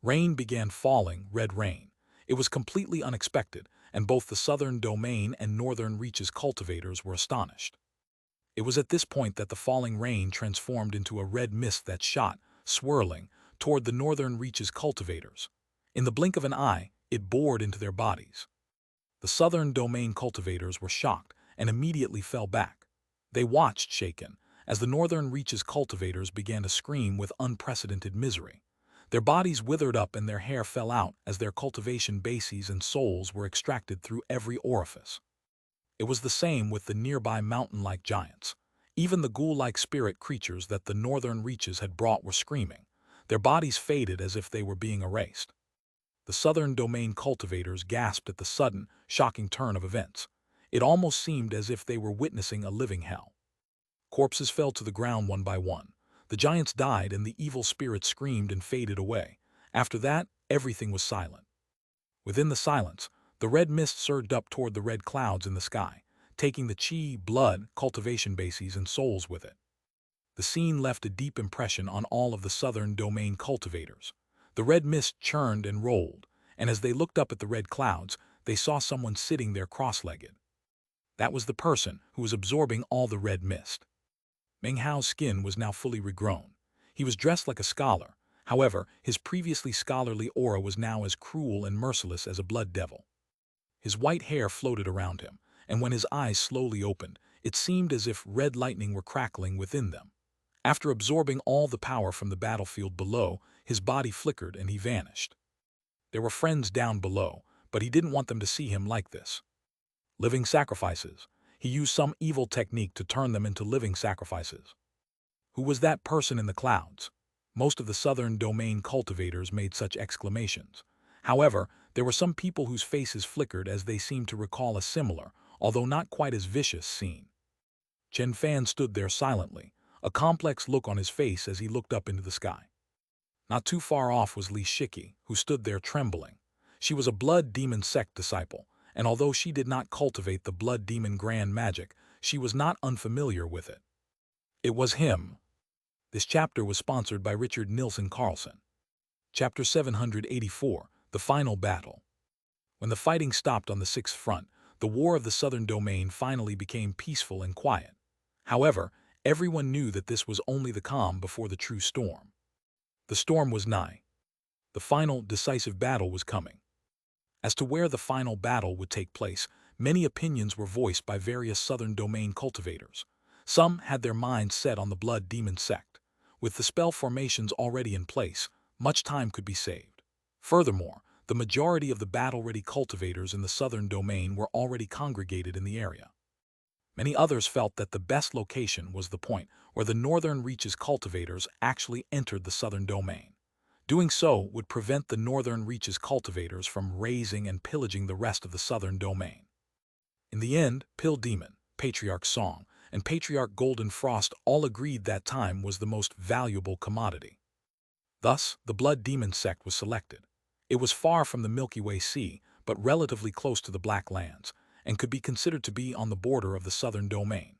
Rain began falling, red rain. It was completely unexpected, and both the southern domain and northern reaches cultivators were astonished. It was at this point that the falling rain transformed into a red mist that shot, swirling, toward the northern reaches cultivators. In the blink of an eye, it bored into their bodies. The southern domain cultivators were shocked and immediately fell back. They watched, shaken, as the northern reaches cultivators began to scream with unprecedented misery. Their bodies withered up and their hair fell out as their cultivation bases and souls were extracted through every orifice. It was the same with the nearby mountain-like giants. Even the ghoul-like spirit creatures that the northern reaches had brought were screaming. Their bodies faded as if they were being erased. The southern domain cultivators gasped at the sudden, shocking turn of events. It almost seemed as if they were witnessing a living hell. Corpses fell to the ground one by one. The giants died and the evil spirits screamed and faded away. After that, everything was silent. Within the silence, the red mist surged up toward the red clouds in the sky, taking the chi, blood, cultivation bases, and souls with it. The scene left a deep impression on all of the southern domain cultivators. The red mist churned and rolled, and as they looked up at the red clouds, they saw someone sitting there cross-legged. That was the person who was absorbing all the red mist. Meng Hao's skin was now fully regrown. He was dressed like a scholar. However, his previously scholarly aura was now as cruel and merciless as a blood devil. His white hair floated around him, and when his eyes slowly opened, it seemed as if red lightning were crackling within them. After absorbing all the power from the battlefield below, his body flickered and he vanished. There were friends down below, but he didn't want them to see him like this. Living sacrifices. He used some evil technique to turn them into living sacrifices. Who was that person in the clouds? Most of the southern domain cultivators made such exclamations. However, there were some people whose faces flickered as they seemed to recall a similar, although not quite as vicious, scene. Chen Fan stood there silently, a complex look on his face as he looked up into the sky. Not too far off was Li Shiki, who stood there trembling. She was a blood demon sect disciple, and although she did not cultivate the blood demon grand magic, she was not unfamiliar with it. It was him. This chapter was sponsored by Richard Nilsson Carlson. Chapter 784, The Final Battle. When the fighting stopped on the Sixth Front, the War of the Southern Domain finally became peaceful and quiet. However, everyone knew that this was only the calm before the true storm. The storm was nigh. The final, decisive battle was coming. As to where the final battle would take place, many opinions were voiced by various Southern Domain cultivators. Some had their minds set on the Blood Demon sect. With the spell formations already in place, much time could be saved. Furthermore, the majority of the battle-ready cultivators in the Southern Domain were already congregated in the area. Many others felt that the best location was the point where the Northern Reaches cultivators actually entered the Southern Domain. Doing so would prevent the Northern Reaches cultivators from razing and pillaging the rest of the Southern Domain. In the end, Pill Demon, Patriarch Song, and Patriarch Golden Frost all agreed that time was the most valuable commodity. Thus, the Blood Demon sect was selected. It was far from the Milky Way Sea, but relatively close to the Black Lands, and could be considered to be on the border of the Southern Domain.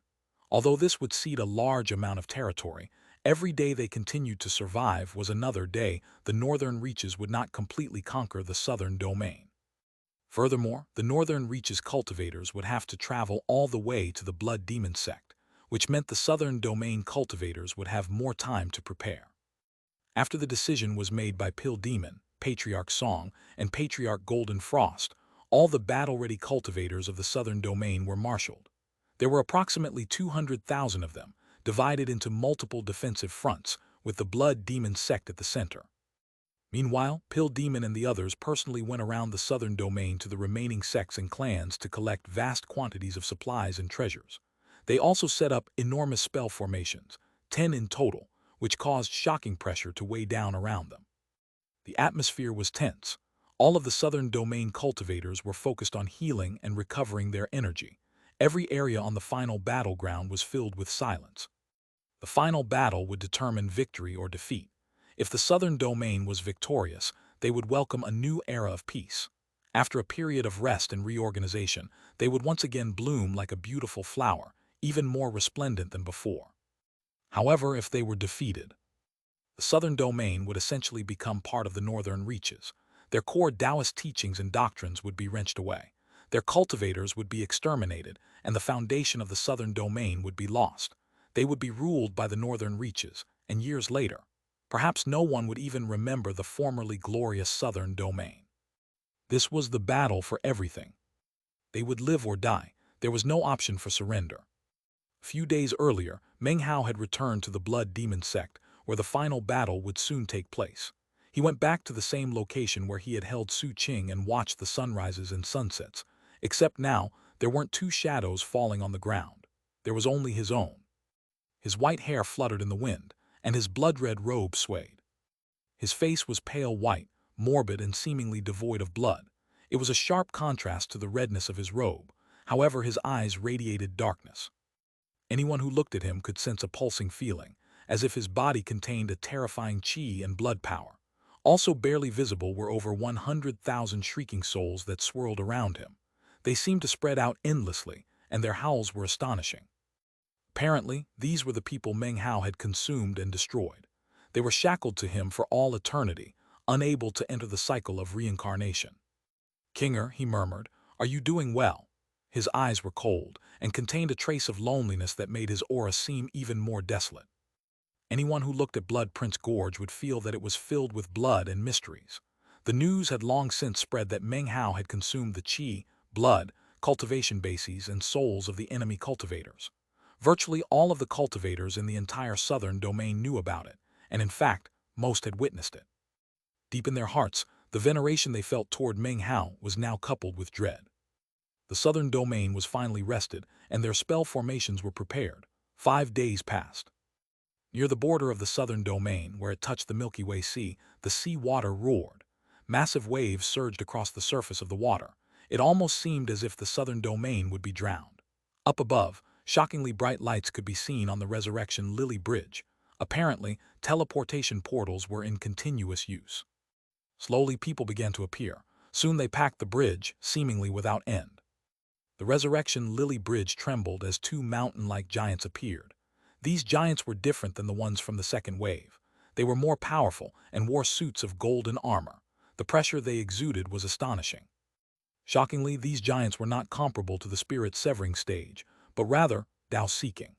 Although this would cede a large amount of territory, every day they continued to survive was another day the Northern Reaches would not completely conquer the Southern Domain. Furthermore, the Northern Reaches cultivators would have to travel all the way to the Blood Demon sect, which meant the Southern Domain cultivators would have more time to prepare. After the decision was made by Pill Demon, Patriarch Song, and Patriarch Golden Frost, all the battle-ready cultivators of the Southern Domain were marshaled. There were approximately 200,000 of them, divided into multiple defensive fronts, with the Blood Demon sect at the center. Meanwhile, Pill Demon and the others personally went around the Southern Domain to the remaining sects and clans to collect vast quantities of supplies and treasures. They also set up enormous spell formations, 10 in total, which caused shocking pressure to weigh down around them. The atmosphere was tense. All of the Southern Domain cultivators were focused on healing and recovering their energy. Every area on the final battleground was filled with silence. The final battle would determine victory or defeat. If the Southern Domain was victorious, they would welcome a new era of peace. After a period of rest and reorganization, they would once again bloom like a beautiful flower, even more resplendent than before. However, if they were defeated, the Southern Domain would essentially become part of the Northern Reaches. Their core Taoist teachings and doctrines would be wrenched away. Their cultivators would be exterminated, and the foundation of the Southern Domain would be lost. They would be ruled by the Northern Reaches, and years later, perhaps no one would even remember the formerly glorious Southern Domain. This was the battle for everything. They would live or die. There was no option for surrender. A few days earlier, Meng Hao had returned to the Blood Demon sect, where the final battle would soon take place. He went back to the same location where he had held Su Qing and watched the sunrises and sunsets, except now there weren't two shadows falling on the ground. There was only his own. His white hair fluttered in the wind, and his blood-red robe swayed. His face was pale white, morbid and seemingly devoid of blood. It was a sharp contrast to the redness of his robe. However, his eyes radiated darkness. Anyone who looked at him could sense a pulsing feeling, as if his body contained a terrifying qi and blood power. Also barely visible were over 100,000 shrieking souls that swirled around him. They seemed to spread out endlessly, and their howls were astonishing. Apparently, these were the people Meng Hao had consumed and destroyed. They were shackled to him for all eternity, unable to enter the cycle of reincarnation. "Kinger," he murmured, "Are you doing well?" His eyes were cold and contained a trace of loneliness that made his aura seem even more desolate. Anyone who looked at Blood Prince Gorge would feel that it was filled with blood and mysteries. The news had long since spread that Meng Hao had consumed the qi, blood, cultivation bases, and souls of the enemy cultivators. Virtually all of the cultivators in the entire southern domain knew about it, and in fact, most had witnessed it. Deep in their hearts, the veneration they felt toward Meng Hao was now coupled with dread. The southern domain was finally rested, and their spell formations were prepared. 5 days passed. Near the border of the southern domain, where it touched the Milky Way Sea, the sea water roared. Massive waves surged across the surface of the water. It almost seemed as if the southern domain would be drowned. Up above, shockingly bright lights could be seen on the Resurrection Lily Bridge. Apparently, teleportation portals were in continuous use. Slowly, people began to appear. Soon they packed the bridge, seemingly without end. The Resurrection Lily Bridge trembled as two mountain-like giants appeared. These giants were different than the ones from the second wave. They were more powerful and wore suits of golden armor. The pressure they exuded was astonishing. Shockingly, these giants were not comparable to the spirit-severing stage, but rather Dao-seeking.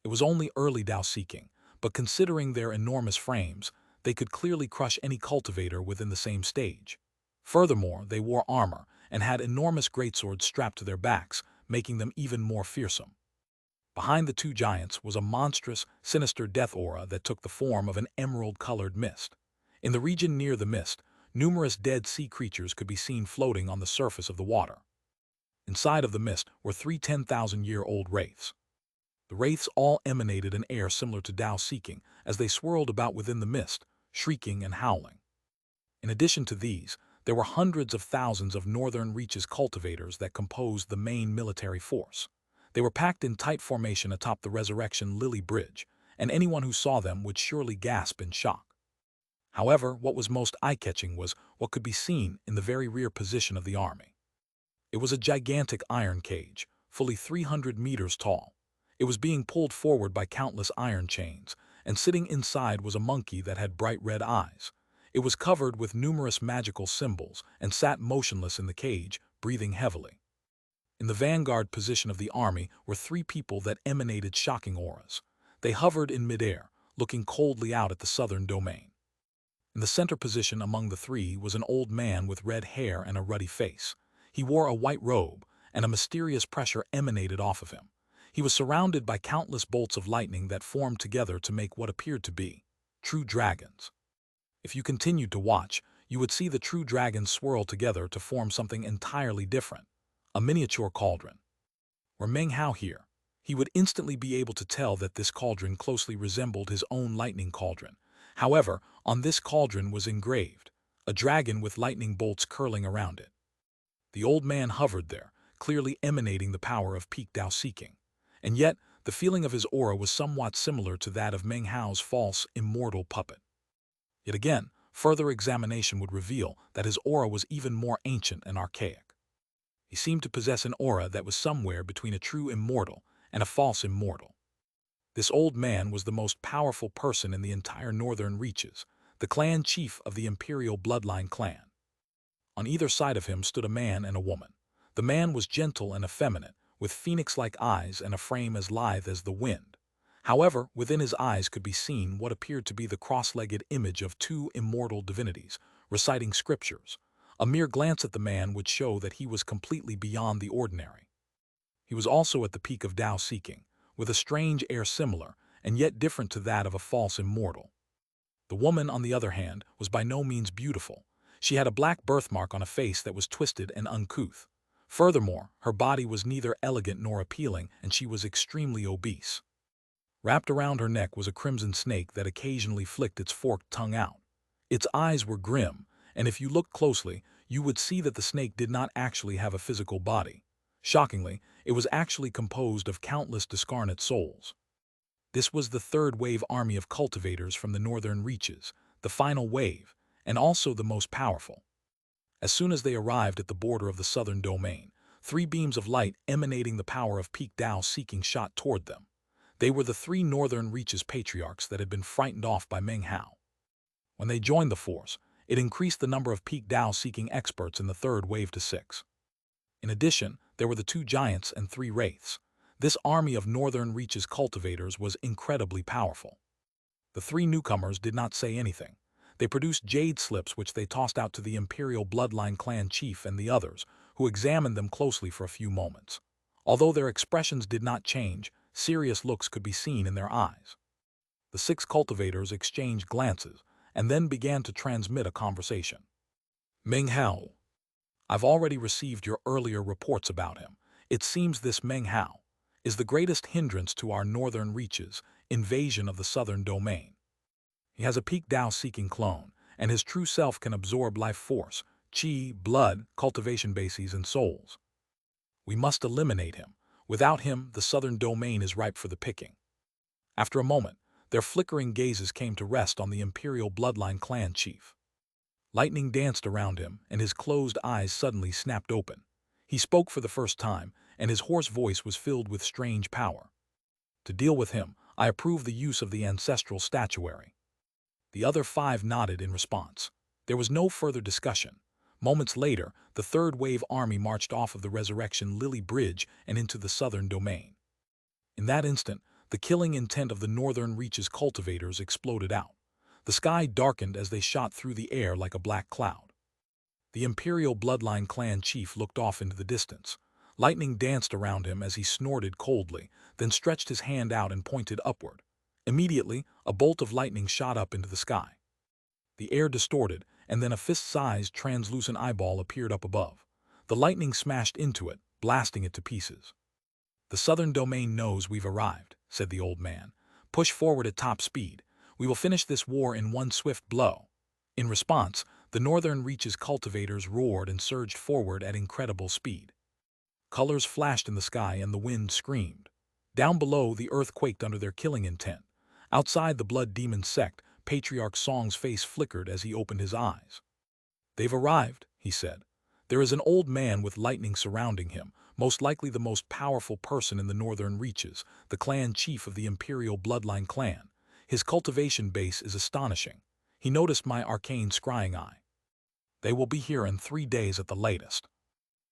It was only early Dao-seeking, but considering their enormous frames, they could clearly crush any cultivator within the same stage. Furthermore, they wore armor and had enormous greatswords strapped to their backs, making them even more fearsome. Behind the two giants was a monstrous, sinister death aura that took the form of an emerald-colored mist. In the region near the mist, numerous dead sea creatures could be seen floating on the surface of the water. Inside of the mist were three 10,000-year-old wraiths. The wraiths all emanated an air similar to Dao-seeking as they swirled about within the mist, shrieking and howling. In addition to these, there were hundreds of thousands of Northern Reaches cultivators that composed the main military force. They were packed in tight formation atop the Resurrection Lily Bridge, and anyone who saw them would surely gasp in shock. However, what was most eye-catching was what could be seen in the very rear position of the army. It was a gigantic iron cage, fully 300 meters tall. It was being pulled forward by countless iron chains, and sitting inside was a monkey that had bright red eyes. It was covered with numerous magical symbols and sat motionless in the cage, breathing heavily. In the vanguard position of the army were three people that emanated shocking auras. They hovered in midair, looking coldly out at the southern domain. In the center position among the three was an old man with red hair and a ruddy face. He wore a white robe, and a mysterious pressure emanated off of him. He was surrounded by countless bolts of lightning that formed together to make what appeared to be true dragons. If you continued to watch, you would see the true dragons swirl together to form something entirely different, a miniature cauldron. Were Meng Hao here, he would instantly be able to tell that this cauldron closely resembled his own lightning cauldron. However, on this cauldron was engraved a dragon with lightning bolts curling around it. The old man hovered there, clearly emanating the power of peak Dao-seeking. And yet, the feeling of his aura was somewhat similar to that of Meng Hao's false, immortal puppet. Yet again, further examination would reveal that his aura was even more ancient and archaic. He seemed to possess an aura that was somewhere between a true immortal and a false immortal. This old man was the most powerful person in the entire Northern Reaches, the clan chief of the imperial bloodline clan. On either side of him stood a man and a woman. The man was gentle and effeminate, with phoenix-like eyes and a frame as lithe as the wind. However, within his eyes could be seen what appeared to be the cross-legged image of two immortal divinities, reciting scriptures. A mere glance at the man would show that he was completely beyond the ordinary. He was also at the peak of Dao-seeking, with a strange air similar, and yet different to that of a false immortal. The woman, on the other hand, was by no means beautiful. She had a black birthmark on a face that was twisted and uncouth. Furthermore, her body was neither elegant nor appealing, and she was extremely obese. Wrapped around her neck was a crimson snake that occasionally flicked its forked tongue out. Its eyes were grim, and if you looked closely, you would see that the snake did not actually have a physical body. Shockingly, it was actually composed of countless discarnate souls. This was the third wave army of cultivators from the Northern Reaches, the final wave, and also the most powerful. As soon as they arrived at the border of the southern domain, three beams of light emanating the power of peak Dao-seeking shot toward them. They were the three Northern Reaches patriarchs that had been frightened off by Meng Hao. When they joined the force, it increased the number of peak Dao-seeking experts in the third wave to 6. In addition, there were the two giants and three wraiths. This army of Northern Reaches cultivators was incredibly powerful. The three newcomers did not say anything. They produced jade slips which they tossed out to the imperial bloodline clan chief and the others, who examined them closely for a few moments. Although their expressions did not change, serious looks could be seen in their eyes. The six cultivators exchanged glances, and then began to transmit a conversation. Meng Hao. I've already received your earlier reports about him. It seems this Meng Hao is the greatest hindrance to our Northern Reaches invasion of the Southern Domain. He has a peak Tao-seeking clone, and his true self can absorb life force, chi, blood, cultivation bases, and souls. We must eliminate him. Without him, the Southern Domain is ripe for the picking. After a moment, their flickering gazes came to rest on the imperial bloodline clan chief. Lightning danced around him, and his closed eyes suddenly snapped open. He spoke for the first time, and his hoarse voice was filled with strange power. To deal with him, I approve the use of the ancestral statuary. The other five nodded in response. There was no further discussion. Moments later, the Third Wave Army marched off of the Resurrection Lily Bridge and into the Southern Domain. In that instant, the killing intent of the Northern Reaches cultivators exploded out. The sky darkened as they shot through the air like a black cloud. The Imperial Bloodline clan chief looked off into the distance. Lightning danced around him as he snorted coldly, then stretched his hand out and pointed upward. Immediately, a bolt of lightning shot up into the sky. The air distorted, and then a fist-sized, translucent eyeball appeared up above. The lightning smashed into it, blasting it to pieces. "The Southern Domain knows we've arrived," said the old man. "Push forward at top speed. We will finish this war in one swift blow." In response, the Northern Reaches cultivators roared and surged forward at incredible speed. Colors flashed in the sky and the wind screamed. Down below, the earth quaked under their killing intent. Outside the Blood Demon sect, Patriarch Song's face flickered as he opened his eyes. "They've arrived," he said. "There is an old man with lightning surrounding him, most likely the most powerful person in the Northern Reaches, the clan chief of the Imperial Bloodline clan. His cultivation base is astonishing. He noticed my arcane scrying eye. They will be here in 3 days at the latest."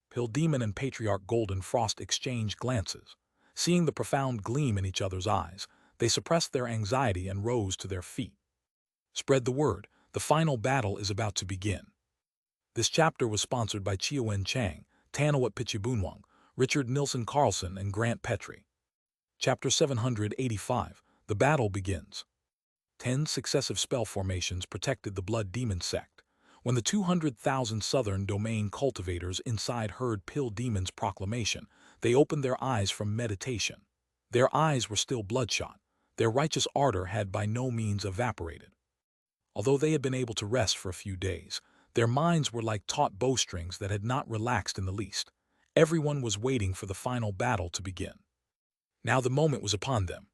Pill Demon and Patriarch Golden Frost exchanged glances. Seeing the profound gleam in each other's eyes, they suppressed their anxiety and rose to their feet. Spread the word. The final battle is about to begin. This chapter was sponsored by Chiawen Chang, Tanawat Pichibunwang, Richard Nilsson Carlson, and Grant Petrie. Chapter 785. The battle begins. 10 successive spell formations protected the Blood Demon sect. When the 200,000 Southern Domain cultivators inside heard Pill Demon's proclamation, they opened their eyes from meditation. Their eyes were still bloodshot. Their righteous ardor had by no means evaporated. Although they had been able to rest for a few days, their minds were like taut bowstrings that had not relaxed in the least. Everyone was waiting for the final battle to begin. Now the moment was upon them.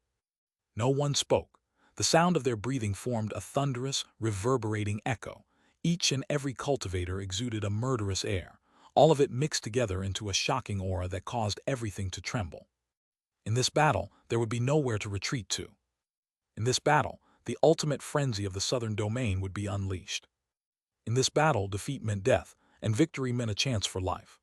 No one spoke. The sound of their breathing formed a thunderous, reverberating echo. Each and every cultivator exuded a murderous air, all of it mixed together into a shocking aura that caused everything to tremble. In this battle, there would be nowhere to retreat to. In this battle, the ultimate frenzy of the Southern Domain would be unleashed. In this battle, defeat meant death, and victory meant a chance for life.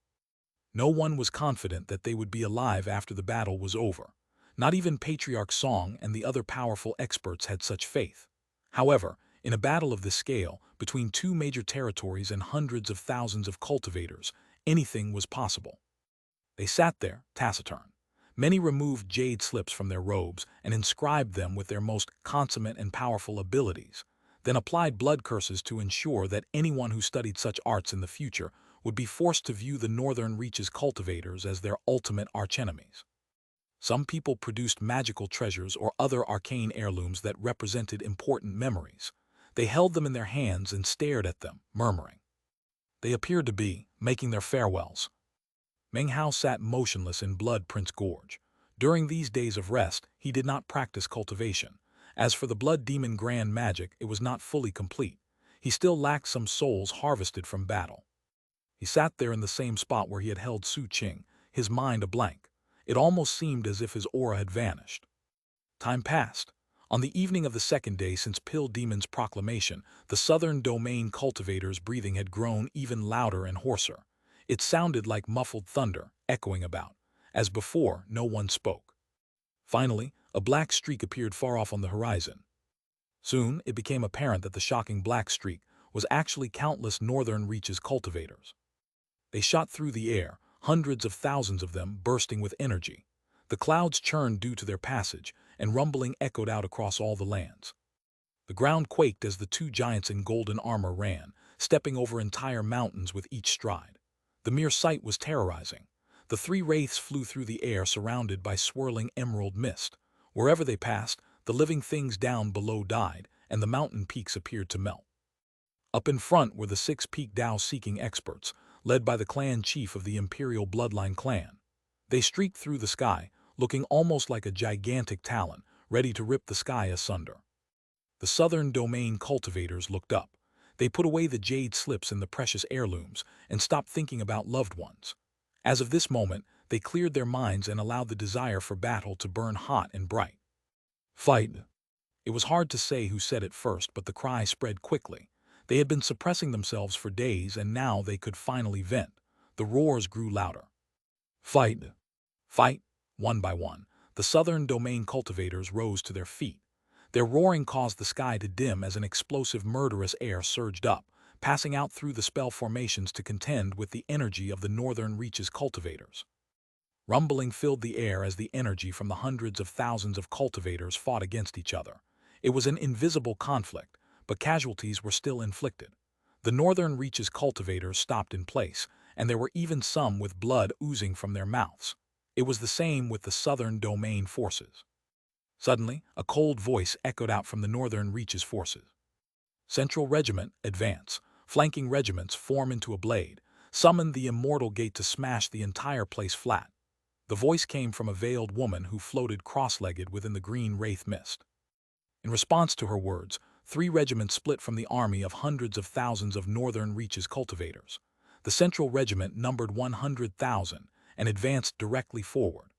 No one was confident that they would be alive after the battle was over. Not even Patriarch Song and the other powerful experts had such faith. However, in a battle of this scale, between two major territories and hundreds of thousands of cultivators, anything was possible. They sat there, taciturn. Many removed jade slips from their robes and inscribed them with their most consummate and powerful abilities, then applied blood curses to ensure that anyone who studied such arts in the future would be forced to view the Northern Reaches cultivators as their ultimate archenemies. Some people produced magical treasures or other arcane heirlooms that represented important memories. They held them in their hands and stared at them, murmuring. They appeared to be making their farewells. Meng Hao sat motionless in Blood Prince Gorge. During these days of rest, he did not practice cultivation. As for the Blood Demon grand magic, it was not fully complete. He still lacked some souls harvested from battle. He sat there in the same spot where he had held Su Qing, his mind a blank. It almost seemed as if his aura had vanished. Time passed. On the evening of the second day since Pill Demon's proclamation, the Southern Domain cultivators' breathing had grown even louder and hoarser. It sounded like muffled thunder, echoing about. As before, no one spoke. Finally, a black streak appeared far off on the horizon. Soon, it became apparent that the shocking black streak was actually countless northern reaches cultivators. They shot through the air, hundreds of thousands of them bursting with energy. The clouds churned due to their passage, and rumbling echoed out across all the lands. The ground quaked as the two giants in golden armor ran, stepping over entire mountains with each stride. The mere sight was terrorizing. The three wraiths flew through the air surrounded by swirling emerald mist. Wherever they passed, the living things down below died, and the mountain peaks appeared to melt. Up in front were the six-peak Tao-seeking experts, led by the clan chief of the imperial bloodline clan. They streaked through the sky, looking almost like a gigantic talon, ready to rip the sky asunder. The southern domain cultivators looked up. They put away the jade slips and the precious heirlooms and stopped thinking about loved ones. As of this moment, they cleared their minds and allowed the desire for battle to burn hot and bright. Fight! It was hard to say who said it first, but the cry spread quickly. They had been suppressing themselves for days, and now they could finally vent. The roars grew louder. Fight! Fight! One by one, the southern domain cultivators rose to their feet. Their roaring caused the sky to dim as an explosive murderous air surged up, passing out through the spell formations to contend with the energy of the northern reaches cultivators. Rumbling filled the air as the energy from the hundreds of thousands of cultivators fought against each other. It was an invisible conflict, but casualties were still inflicted. The northern reaches cultivators stopped in place, and there were even some with blood oozing from their mouths. It was the same with the southern domain forces. Suddenly, a cold voice echoed out from the northern reaches forces. Central Regiment, advance. Flanking regiments, form into a blade. Summon the immortal gate to smash the entire place flat. The voice came from a veiled woman who floated cross-legged within the green wraith mist. In response to her words, 3 regiments split from the army of hundreds of thousands of northern reaches cultivators. The Central Regiment numbered 100,000 and advanced directly forward.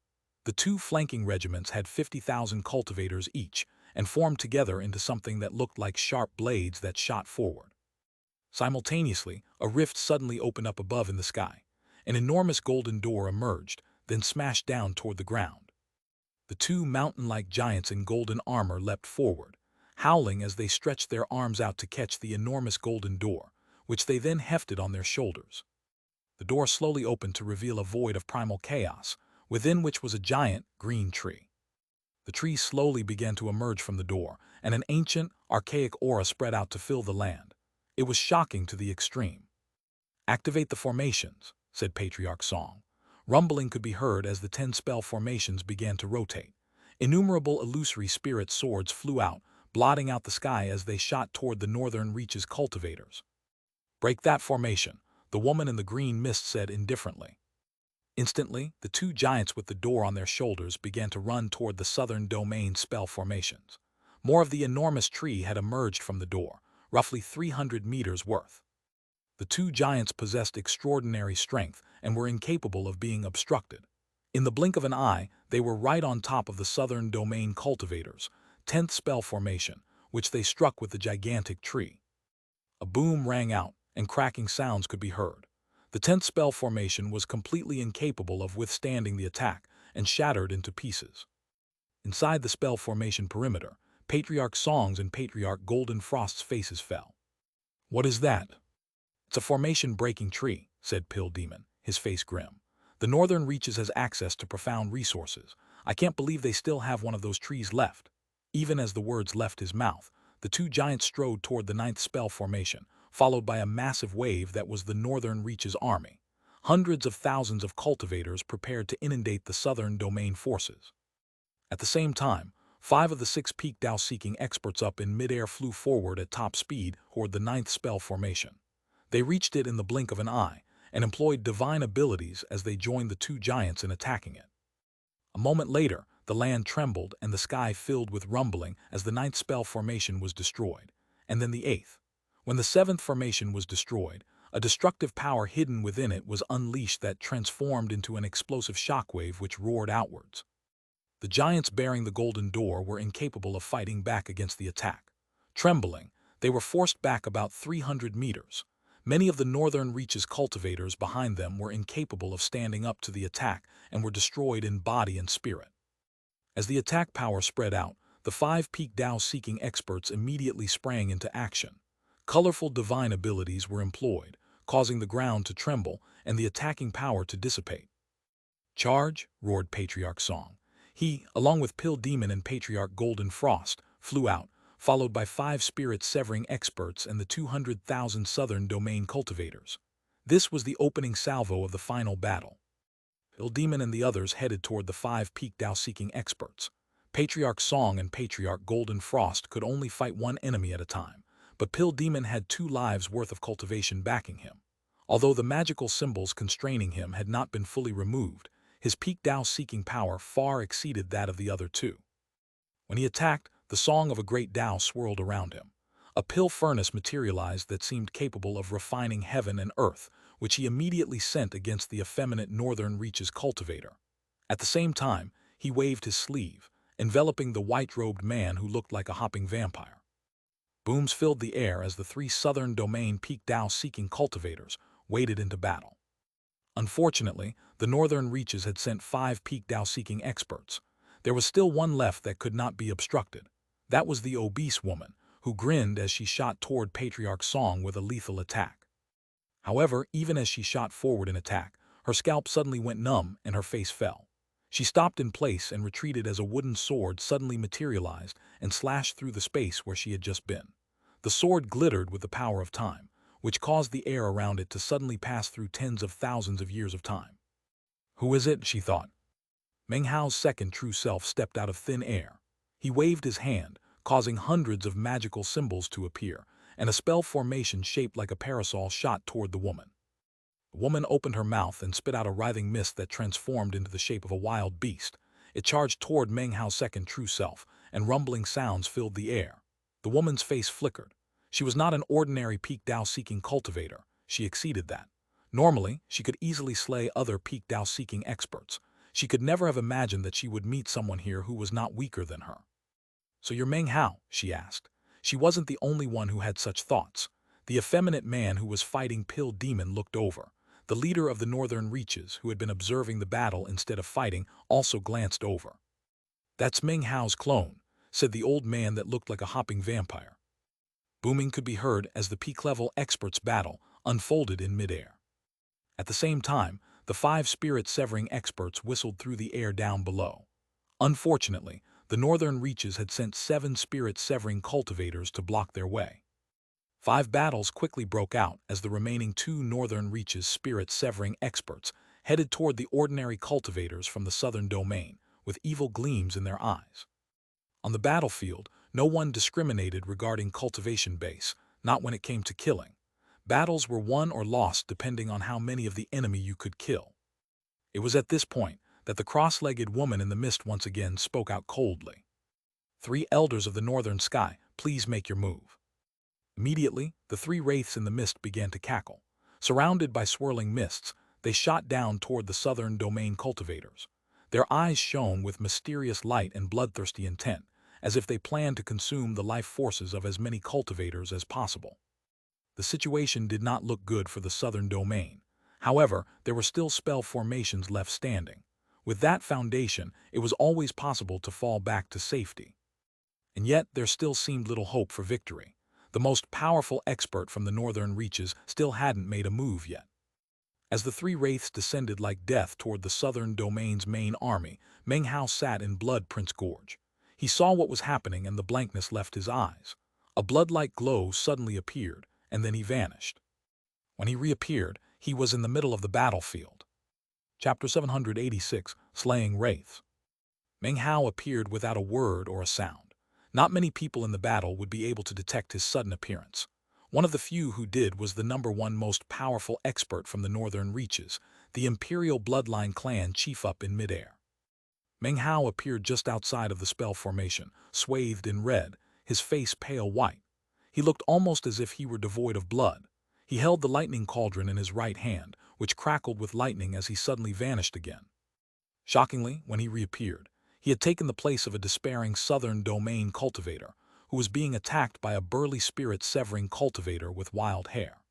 The 2 flanking regiments had 50,000 cultivators each and formed together into something that looked like sharp blades that shot forward. Simultaneously, a rift suddenly opened up above in the sky. An enormous golden door emerged, then smashed down toward the ground. The 2 mountain-like giants in golden armor leapt forward, howling as they stretched their arms out to catch the enormous golden door, which they then hefted on their shoulders. The door slowly opened to reveal a void of primal chaos, within which was a giant, green tree. The tree slowly began to emerge from the door, and an ancient, archaic aura spread out to fill the land. It was shocking to the extreme. "Activate the formations," said Patriarch Song. Rumbling could be heard as the 10 spell formations began to rotate. Innumerable illusory spirit swords flew out, blotting out the sky as they shot toward the northern reaches cultivators. "Break that formation," the woman in the green mist said indifferently. Instantly, the 2 giants with the door on their shoulders began to run toward the southern domain spell formations. More of the enormous tree had emerged from the door, roughly 300 meters worth. The 2 giants possessed extraordinary strength and were incapable of being obstructed. In the blink of an eye, they were right on top of the southern domain cultivators, 10th spell formation, which they struck with the gigantic tree. A boom rang out, and cracking sounds could be heard. The 10th spell formation was completely incapable of withstanding the attack and shattered into pieces. Inside the spell formation perimeter, Patriarch Song's and Patriarch Golden Frost's faces fell. "What is that?" "It's a formation-breaking tree," said Pill Demon, his face grim. "The northern reaches has access to profound resources. I can't believe they still have one of those trees left." Even as the words left his mouth, the 2 giants strode toward the 9th spell formation, followed by a massive wave that was the northern reaches army. Hundreds of thousands of cultivators prepared to inundate the southern domain forces. At the same time, 5 of the 6 peak Tao-seeking experts up in midair flew forward at top speed toward the 9th spell formation. They reached it in the blink of an eye and employed divine abilities as they joined the 2 giants in attacking it. A moment later, the land trembled and the sky filled with rumbling as the 9th spell formation was destroyed, and then the 8th. When the 7th formation was destroyed, a destructive power hidden within it was unleashed that transformed into an explosive shockwave which roared outwards. The giants bearing the golden door were incapable of fighting back against the attack. Trembling, they were forced back about 300 meters. Many of the northern reaches cultivators behind them were incapable of standing up to the attack and were destroyed in body and spirit. As the attack power spread out, the 5 peak Dao-seeking experts immediately sprang into action. Colorful divine abilities were employed, causing the ground to tremble and the attacking power to dissipate. "Charge!" roared Patriarch Song. He, along with Pill Demon and Patriarch Golden Frost, flew out, followed by 5 spirit-severing experts and the 200,000 southern domain cultivators. This was the opening salvo of the final battle. Pill Demon and the others headed toward the 5 peak Dao-seeking experts. Patriarch Song and Patriarch Golden Frost could only fight one enemy at a time, but Pill Demon had 2 lives worth of cultivation backing him. Although the magical symbols constraining him had not been fully removed, his peak Dao-seeking power far exceeded that of the other 2. When he attacked, the song of a great Dao swirled around him. A pill furnace materialized that seemed capable of refining heaven and earth, which he immediately sent against the effeminate northern reaches cultivator. At the same time, he waved his sleeve, enveloping the white-robed man who looked like a hopping vampire. Booms filled the air as the 3 southern domain peak Dao-seeking cultivators waded into battle. Unfortunately, the northern reaches had sent 5 peak Dao-seeking experts. There was still one left that could not be obstructed. That was the obese woman, who grinned as she shot toward Patriarch Song with a lethal attack. However, even as she shot forward in attack, her scalp suddenly went numb and her face fell. She stopped in place and retreated as a wooden sword suddenly materialized and slashed through the space where she had just been. The sword glittered with the power of time, which caused the air around it to suddenly pass through tens of thousands of years of time. "Who is it?" she thought. Meng Hao's second true self stepped out of thin air. He waved his hand, causing hundreds of magical symbols to appear, and a spell formation shaped like a parasol shot toward the woman. The woman opened her mouth and spit out a writhing mist that transformed into the shape of a wild beast. It charged toward Meng Hao's second true self, and rumbling sounds filled the air. The woman's face flickered. She was not an ordinary peak Dao-seeking cultivator. She exceeded that. Normally, she could easily slay other peak Dao-seeking experts. She could never have imagined that she would meet someone here who was not weaker than her. "So you're Meng Hao?" she asked. She wasn't the only one who had such thoughts. The effeminate man who was fighting Pill Demon looked over. The leader of the northern reaches, who had been observing the battle instead of fighting, also glanced over. "That's Meng Hao's clone," said the old man that looked like a hopping vampire. Booming could be heard as the peak-level experts' battle unfolded in midair. At the same time, the 5 spirit-severing experts whistled through the air down below. Unfortunately, the northern reaches had sent 7 spirit-severing cultivators to block their way. 5 battles quickly broke out as the remaining 2 northern reaches spirit-severing experts headed toward the ordinary cultivators from the southern domain, with evil gleams in their eyes. On the battlefield, no one discriminated regarding cultivation base, not when it came to killing. Battles were won or lost depending on how many of the enemy you could kill. It was at this point that the cross-legged woman in the mist once again spoke out coldly. "3 elders of the northern sky, please make your move." Immediately, the 3 wraiths in the mist began to cackle. Surrounded by swirling mists, they shot down toward the southern domain cultivators. Their eyes shone with mysterious light and bloodthirsty intent, as if they planned to consume the life forces of as many cultivators as possible. The situation did not look good for the southern domain. However, there were still spell formations left standing. With that foundation, it was always possible to fall back to safety. And yet, there still seemed little hope for victory. The most powerful expert from the northern reaches still hadn't made a move yet. As the 3 wraiths descended like death toward the southern domain's main army, Meng Hao sat in Blood Prince Gorge. He saw what was happening and the blankness left his eyes. A blood-like glow suddenly appeared, and then he vanished. When he reappeared, he was in the middle of the battlefield. Chapter 786, Slaying Wraiths. Meng Hao appeared without a word or a sound. Not many people in the battle would be able to detect his sudden appearance. One of the few who did was the #1 most powerful expert from the northern reaches, the imperial bloodline clan chief up in midair. Meng Hao appeared just outside of the spell formation, swathed in red, his face pale white. He looked almost as if he were devoid of blood. He held the lightning cauldron in his right hand, which crackled with lightning as he suddenly vanished again. Shockingly, when he reappeared, he had taken the place of a despairing southern domain cultivator, who was being attacked by a burly spirit-severing cultivator with wild hair.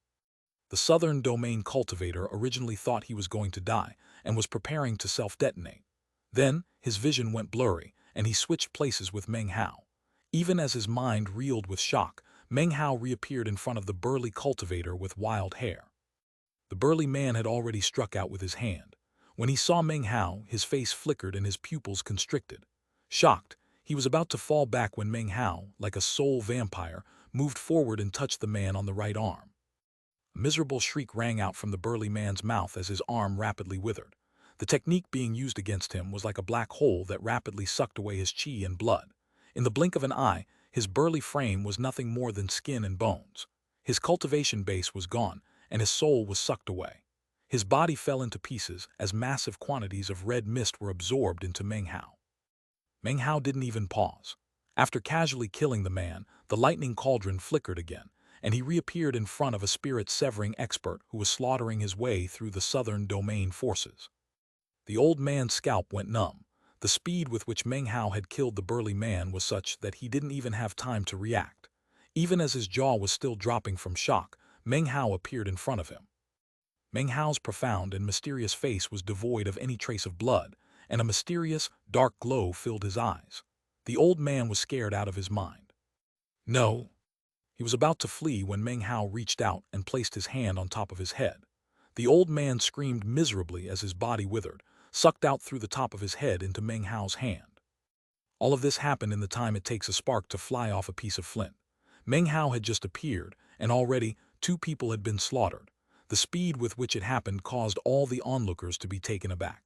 The southern domain cultivator originally thought he was going to die and was preparing to self-detonate. Then, his vision went blurry, and he switched places with Meng Hao. Even as his mind reeled with shock, Meng Hao reappeared in front of the burly cultivator with wild hair. The burly man had already struck out with his hand. When he saw Meng Hao, his face flickered and his pupils constricted. Shocked, he was about to fall back when Meng Hao, like a soul vampire, moved forward and touched the man on the right arm. A miserable shriek rang out from the burly man's mouth as his arm rapidly withered. The technique being used against him was like a black hole that rapidly sucked away his chi and blood. In the blink of an eye, his burly frame was nothing more than skin and bones. His cultivation base was gone, and his soul was sucked away. His body fell into pieces as massive quantities of red mist were absorbed into Meng Hao. Meng Hao didn't even pause. After casually killing the man, the lightning cauldron flickered again, and he reappeared in front of a spirit-severing expert who was slaughtering his way through the southern domain forces. The old man's scalp went numb. The speed with which Meng Hao had killed the burly man was such that he didn't even have time to react. Even as his jaw was still dropping from shock, Meng Hao appeared in front of him. Meng Hao's profound and mysterious face was devoid of any trace of blood, and a mysterious, dark glow filled his eyes. The old man was scared out of his mind. No! He was about to flee when Meng Hao reached out and placed his hand on top of his head. The old man screamed miserably as his body withered, sucked out through the top of his head into Meng Hao's hand. All of this happened in the time it takes a spark to fly off a piece of flint. Meng Hao had just appeared, and already 2 people had been slaughtered. The speed with which it happened caused all the onlookers to be taken aback.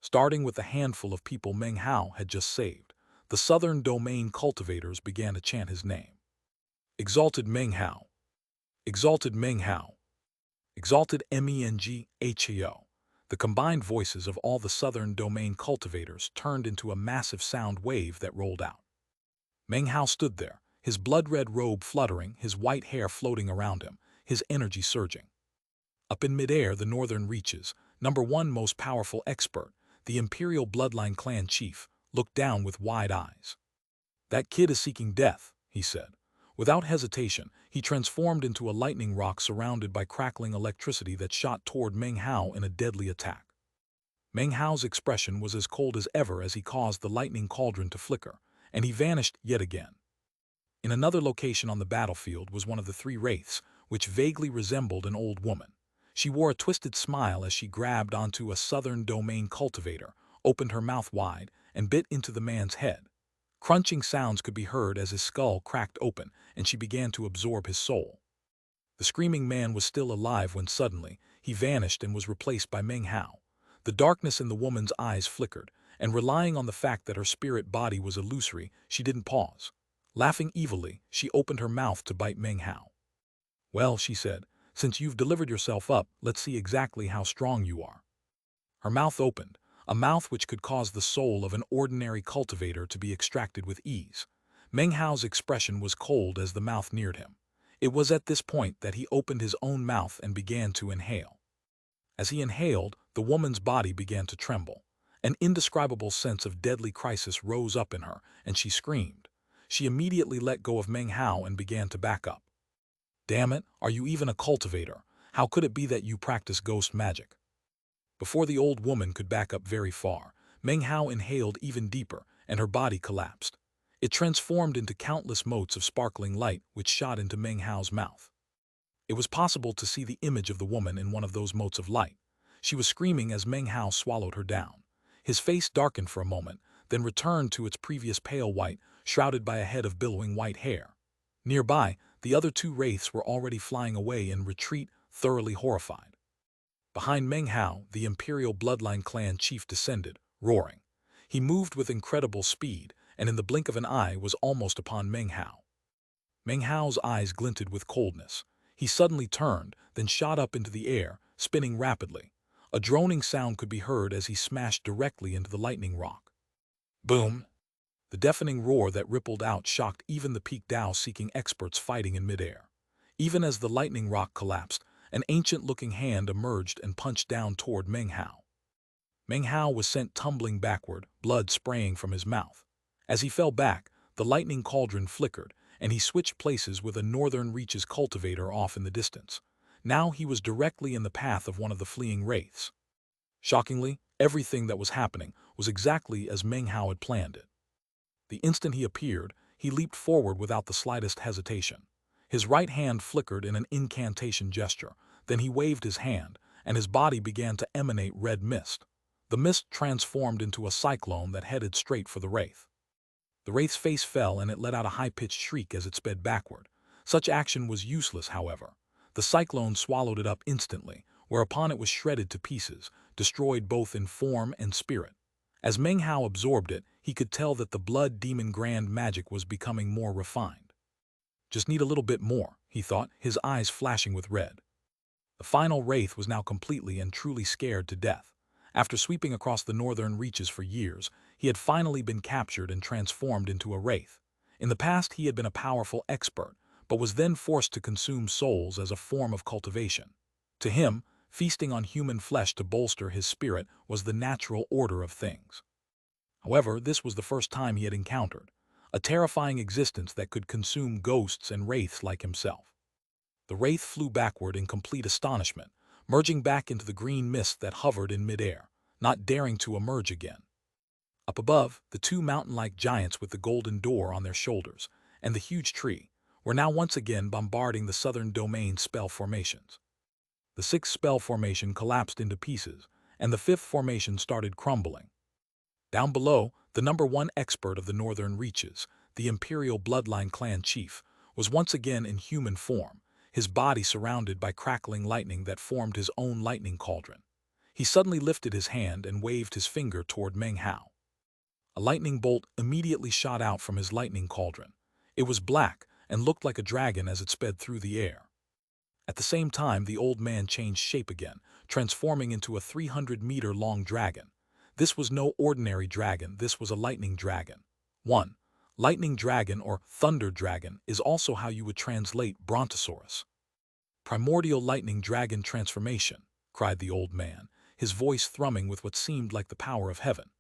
Starting with the handful of people Meng Hao had just saved, the southern domain cultivators began to chant his name. Exalted Meng Hao! Exalted Meng Hao! Exalted Menghao! The combined voices of all the southern domain cultivators turned into a massive sound wave that rolled out. Meng Hao stood there, his blood-red robe fluttering, his white hair floating around him, his energy surging. Up in midair, the northern reaches, #1 most powerful expert, the imperial bloodline clan chief, looked down with wide eyes. That kid is seeking death, he said. Without hesitation, he transformed into a lightning rock surrounded by crackling electricity that shot toward Meng Hao in a deadly attack. Meng Hao's expression was as cold as ever as he caused the lightning cauldron to flicker, and he vanished yet again. In another location on the battlefield was one of the 3 wraiths, which vaguely resembled an old woman. She wore a twisted smile as she grabbed onto a southern domain cultivator, opened her mouth wide, and bit into the man's head. Crunching sounds could be heard as his skull cracked open, and she began to absorb his soul. The screaming man was still alive when suddenly, he vanished and was replaced by Meng Hao. The darkness in the woman's eyes flickered, and relying on the fact that her spirit body was illusory, she didn't pause. Laughing evilly, she opened her mouth to bite Meng Hao. Well, she said, since you've delivered yourself up, let's see exactly how strong you are. Her mouth opened, a mouth which could cause the soul of an ordinary cultivator to be extracted with ease. Meng Hao's expression was cold as the mouth neared him. It was at this point that he opened his own mouth and began to inhale. As he inhaled, the woman's body began to tremble. An indescribable sense of deadly crisis rose up in her, and she screamed. She immediately let go of Meng Hao and began to back up. Damn it, are you even a cultivator? How could it be that you practice ghost magic? Before the old woman could back up very far, Meng Hao inhaled even deeper, and her body collapsed. It transformed into countless motes of sparkling light which shot into Meng Hao's mouth. It was possible to see the image of the woman in one of those motes of light. She was screaming as Meng Hao swallowed her down. His face darkened for a moment, then returned to its previous pale white, shrouded by a head of billowing white hair. Nearby, the other 2 wraiths were already flying away in retreat, thoroughly horrified. Behind Meng Hao, the imperial bloodline clan chief descended, roaring. He moved with incredible speed, and in the blink of an eye was almost upon Meng Hao. Meng Hao's eyes glinted with coldness. He suddenly turned, then shot up into the air, spinning rapidly. A droning sound could be heard as he smashed directly into the lightning rock. Boom! The deafening roar that rippled out shocked even the peak Dao-seeking experts fighting in midair. Even as the lightning rock collapsed, an ancient-looking hand emerged and punched down toward Meng Hao. Meng Hao was sent tumbling backward, blood spraying from his mouth. As he fell back, the lightning cauldron flickered, and he switched places with a northern reaches cultivator off in the distance. Now he was directly in the path of one of the fleeing wraiths. Shockingly, everything that was happening was exactly as Meng Hao had planned it. The instant he appeared, he leaped forward without the slightest hesitation. His right hand flickered in an incantation gesture, then he waved his hand, and his body began to emanate red mist. The mist transformed into a cyclone that headed straight for the wraith. The wraith's face fell and it let out a high-pitched shriek as it sped backward. Such action was useless, however. The cyclone swallowed it up instantly, whereupon it was shredded to pieces, destroyed both in form and spirit. As Meng Hao absorbed it, he could tell that the blood demon grand magic was becoming more refined. Just need a little bit more, he thought, his eyes flashing with red. The final wraith was now completely and truly scared to death. After sweeping across the northern reaches for years, he had finally been captured and transformed into a wraith. In the past, he had been a powerful expert, but was then forced to consume souls as a form of cultivation. To him, feasting on human flesh to bolster his spirit was the natural order of things. However, this was the first time he had encountered a terrifying existence that could consume ghosts and wraiths like himself. The wraith flew backward in complete astonishment, merging back into the green mist that hovered in midair, not daring to emerge again. Up above, the two mountain-like giants with the golden door on their shoulders and the huge tree were now once again bombarding the southern domain spell formations. The sixth spell formation collapsed into pieces, and the fifth formation started crumbling. Down below, the #1 expert of the northern reaches, the imperial bloodline clan chief, was once again in human form, his body surrounded by crackling lightning that formed his own lightning cauldron. He suddenly lifted his hand and waved his finger toward Meng Hao. A lightning bolt immediately shot out from his lightning cauldron. It was black and looked like a dragon as it sped through the air. At the same time, the old man changed shape again, transforming into a 300-meter-long dragon. This was no ordinary dragon, this was a lightning dragon. 1. Lightning dragon or thunder dragon is also how you would translate brontosaurus. Primordial lightning dragon transformation, cried the old man, his voice thrumming with what seemed like the power of heaven.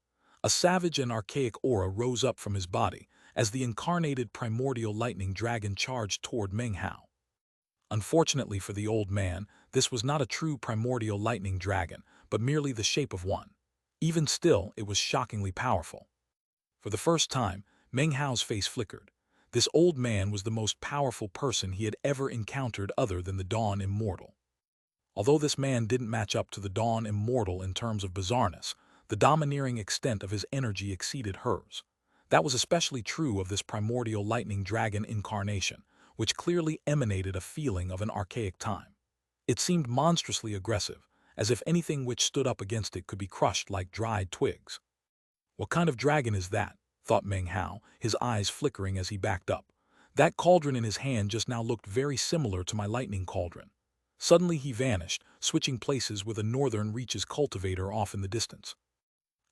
A savage and archaic aura rose up from his body as the incarnated primordial lightning dragon charged toward Meng Hao. Unfortunately for the old man, this was not a true primordial lightning dragon, but merely the shape of one. Even still, it was shockingly powerful. For the first time, Meng Hao's face flickered. This old man was the most powerful person he had ever encountered other than the Dawn Immortal. Although this man didn't match up to the Dawn Immortal in terms of bizarreness, the domineering extent of his energy exceeded hers. That was especially true of this primordial lightning dragon incarnation, which clearly emanated a feeling of an archaic time. It seemed monstrously aggressive, as if anything which stood up against it could be crushed like dried twigs. What kind of dragon is that? Thought Meng Hao, his eyes flickering as he backed up. That cauldron in his hand just now looked very similar to my lightning cauldron. Suddenly he vanished, switching places with a northern reaches cultivator off in the distance.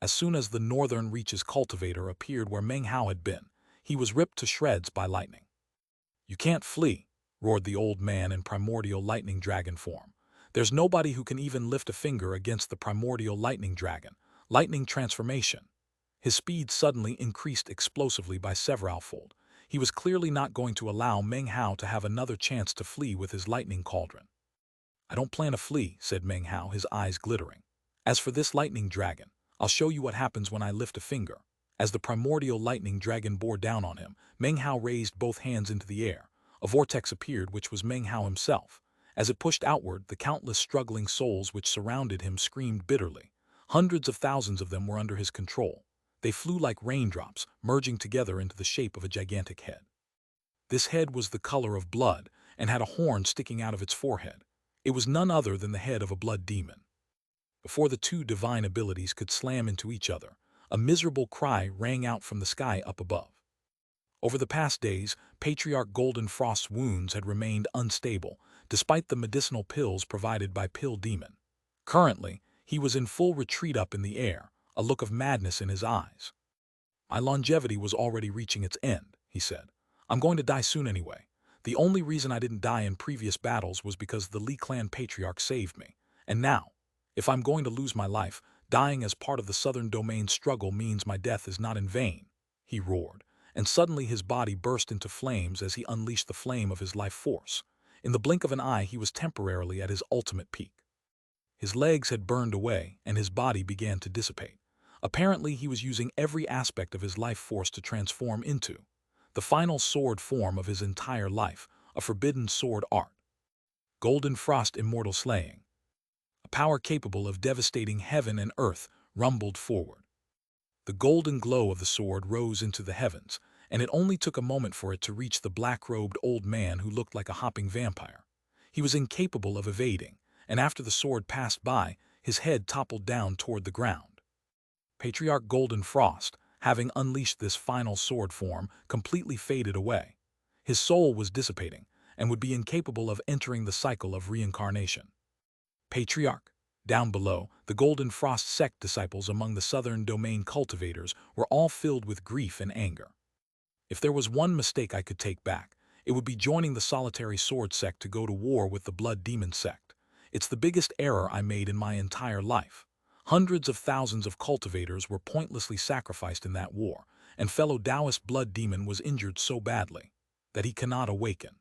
As soon as the northern reaches cultivator appeared where Meng Hao had been, he was ripped to shreds by lightning. "You can't flee," roared the old man in primordial lightning dragon form. "There's nobody who can even lift a finger against the primordial lightning dragon, lightning transformation." His speed suddenly increased explosively by severalfold. He was clearly not going to allow Meng Hao to have another chance to flee with his lightning cauldron. "I don't plan to flee," said Meng Hao, his eyes glittering. "As for this lightning dragon, I'll show you what happens when I lift a finger." As the primordial lightning dragon bore down on him, Meng Hao raised both hands into the air. A vortex appeared, which was Meng Hao himself. As it pushed outward, the countless struggling souls which surrounded him screamed bitterly. Hundreds of thousands of them were under his control. They flew like raindrops, merging together into the shape of a gigantic head. This head was the color of blood and had a horn sticking out of its forehead. It was none other than the head of a blood demon. Before the two divine abilities could slam into each other, a miserable cry rang out from the sky up above. Over the past days, Patriarch Golden Frost's wounds had remained unstable, despite the medicinal pills provided by Pill Demon. Currently, he was in full retreat up in the air, a look of madness in his eyes. "My longevity was already reaching its end," he said. "I'm going to die soon anyway. The only reason I didn't die in previous battles was because the Li Clan Patriarch saved me. And now, if I'm going to lose my life, dying as part of the Southern Domain struggle means my death is not in vain," he roared. And suddenly his body burst into flames as he unleashed the flame of his life force. In the blink of an eye, he was temporarily at his ultimate peak. His legs had burned away, and his body began to dissipate. Apparently, he was using every aspect of his life force to transform into the final sword form of his entire life, a forbidden sword art. Golden Frost Immortal Slaying. A power capable of devastating heaven and earth rumbled forward. The golden glow of the sword rose into the heavens, and it only took a moment for it to reach the black-robed old man who looked like a hopping vampire. He was incapable of evading, and after the sword passed by, his head toppled down toward the ground. Patriarch Golden Frost, having unleashed this final sword form, completely faded away. His soul was dissipating, and would be incapable of entering the cycle of reincarnation. Patriarch. Down below, the Golden Frost sect disciples among the southern domain cultivators were all filled with grief and anger. If there was one mistake I could take back, it would be joining the solitary sword sect to go to war with the blood demon sect. It's the biggest error I made in my entire life. Hundreds of thousands of cultivators were pointlessly sacrificed in that war, and fellow Taoist blood demon was injured so badly that he cannot awaken.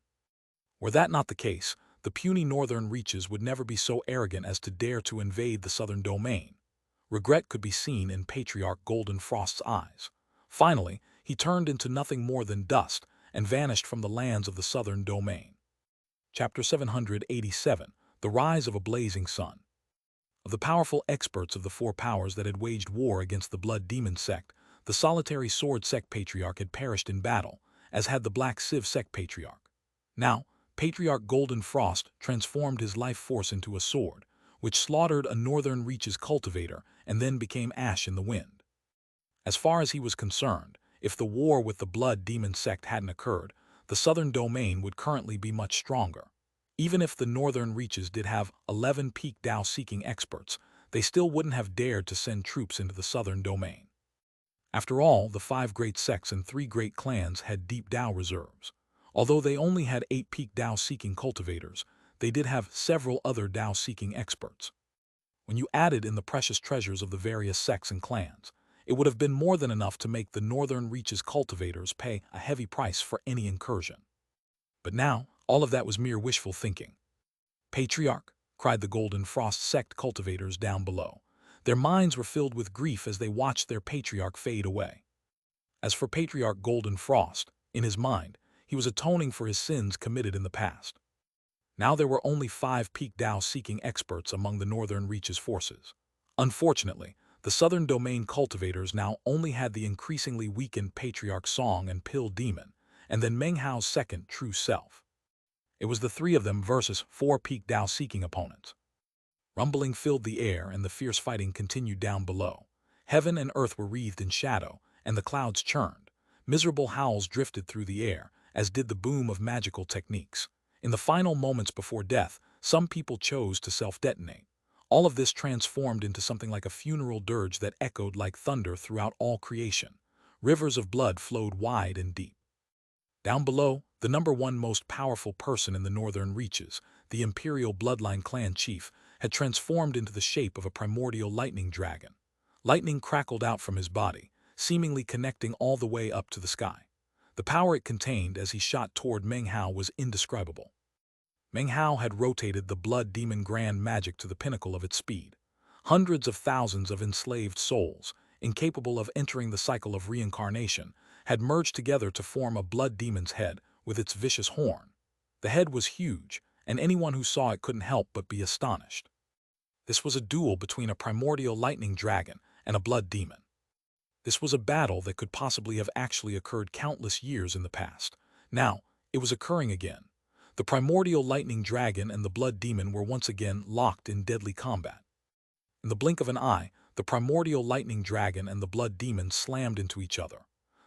Were that not the case, the puny northern reaches would never be so arrogant as to dare to invade the southern domain. Regret could be seen in Patriarch Golden Frost's eyes. Finally, he turned into nothing more than dust and vanished from the lands of the southern domain. Chapter 787, The Rise of a Blazing Sun. Of the powerful experts of the four powers that had waged war against the blood demon sect, the solitary sword sect patriarch had perished in battle, as had the black sieve sect patriarch. Now, Patriarch Golden Frost transformed his life force into a sword, which slaughtered a northern reaches cultivator and then became ash in the wind. As far as he was concerned, if the war with the blood demon sect hadn't occurred, the southern domain would currently be much stronger. Even if the northern reaches did have 11 peak Dao-seeking experts, they still wouldn't have dared to send troops into the southern domain. After all, the 5 great sects and 3 great clans had deep Dao reserves. Although they only had 8 peak Dao-seeking cultivators, they did have several other Dao-seeking experts. When you added in the precious treasures of the various sects and clans, it would have been more than enough to make the northern reaches cultivators pay a heavy price for any incursion. But now, all of that was mere wishful thinking. Patriarch, cried the Golden Frost sect cultivators down below. Their minds were filled with grief as they watched their patriarch fade away. As for Patriarch Golden Frost, in his mind, he was atoning for his sins committed in the past. Now there were only 5 peak Dao-seeking experts among the northern reaches forces. Unfortunately, the southern domain cultivators now only had the increasingly weakened Patriarch Song and Pill Demon, and then Meng Hao's second true self. It was the 3 of them versus 4 peak Dao-seeking opponents. Rumbling filled the air and the fierce fighting continued down below. Heaven and earth were wreathed in shadow, and the clouds churned. Miserable howls drifted through the air, as did the boom of magical techniques. In the final moments before death, some people chose to self-detonate. All of this transformed into something like a funeral dirge that echoed like thunder throughout all creation. Rivers of blood flowed wide and deep. Down below, the #1 most powerful person in the northern reaches, the imperial bloodline clan chief, had transformed into the shape of a primordial lightning dragon. Lightning crackled out from his body, seemingly connecting all the way up to the sky. The power it contained as he shot toward Meng Hao was indescribable. Meng Hao had rotated the blood demon grand magic to the pinnacle of its speed. Hundreds of thousands of enslaved souls, incapable of entering the cycle of reincarnation, had merged together to form a blood demon's head with its vicious horn. The head was huge, and anyone who saw it couldn't help but be astonished. This was a duel between a primordial lightning dragon and a blood demon. This was a battle that could possibly have actually occurred countless years in the past. Now, it was occurring again. The primordial lightning dragon and the blood demon were once again locked in deadly combat. In the blink of an eye, the primordial lightning dragon and the blood demon slammed into each other.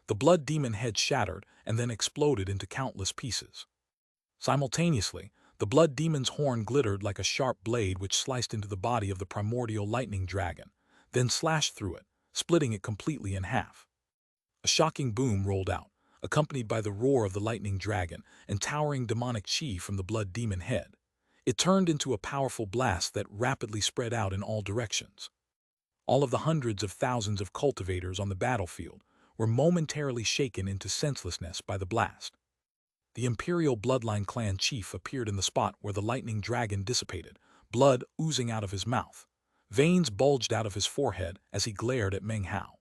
The blood demon head shattered and then exploded into countless pieces. Simultaneously, the blood demon's horn glittered like a sharp blade which sliced into the body of the primordial lightning dragon, then slashed through it, splitting it completely in half. A shocking boom rolled out, accompanied by the roar of the lightning dragon and towering demonic chi from the blood demon head. It turned into a powerful blast that rapidly spread out in all directions. All of the hundreds of thousands of cultivators on the battlefield were momentarily shaken into senselessness by the blast. The imperial bloodline clan chief appeared in the spot where the lightning dragon dissipated, blood oozing out of his mouth. Veins bulged out of his forehead as he glared at Meng Hao.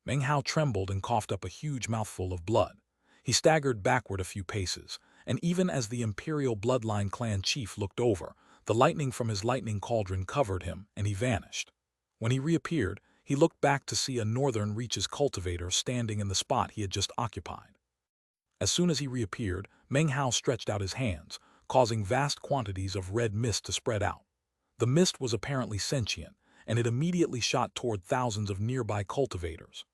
Meng Hao trembled and coughed up a huge mouthful of blood. He staggered backward a few paces, and even as the imperial bloodline clan chief looked over, the lightning from his lightning cauldron covered him and he vanished. When he reappeared, he looked back to see a northern reaches cultivator standing in the spot he had just occupied. As soon as he reappeared, Meng Hao stretched out his hands, causing vast quantities of red mist to spread out. The mist was apparently sentient, and it immediately shot toward thousands of nearby cultivators.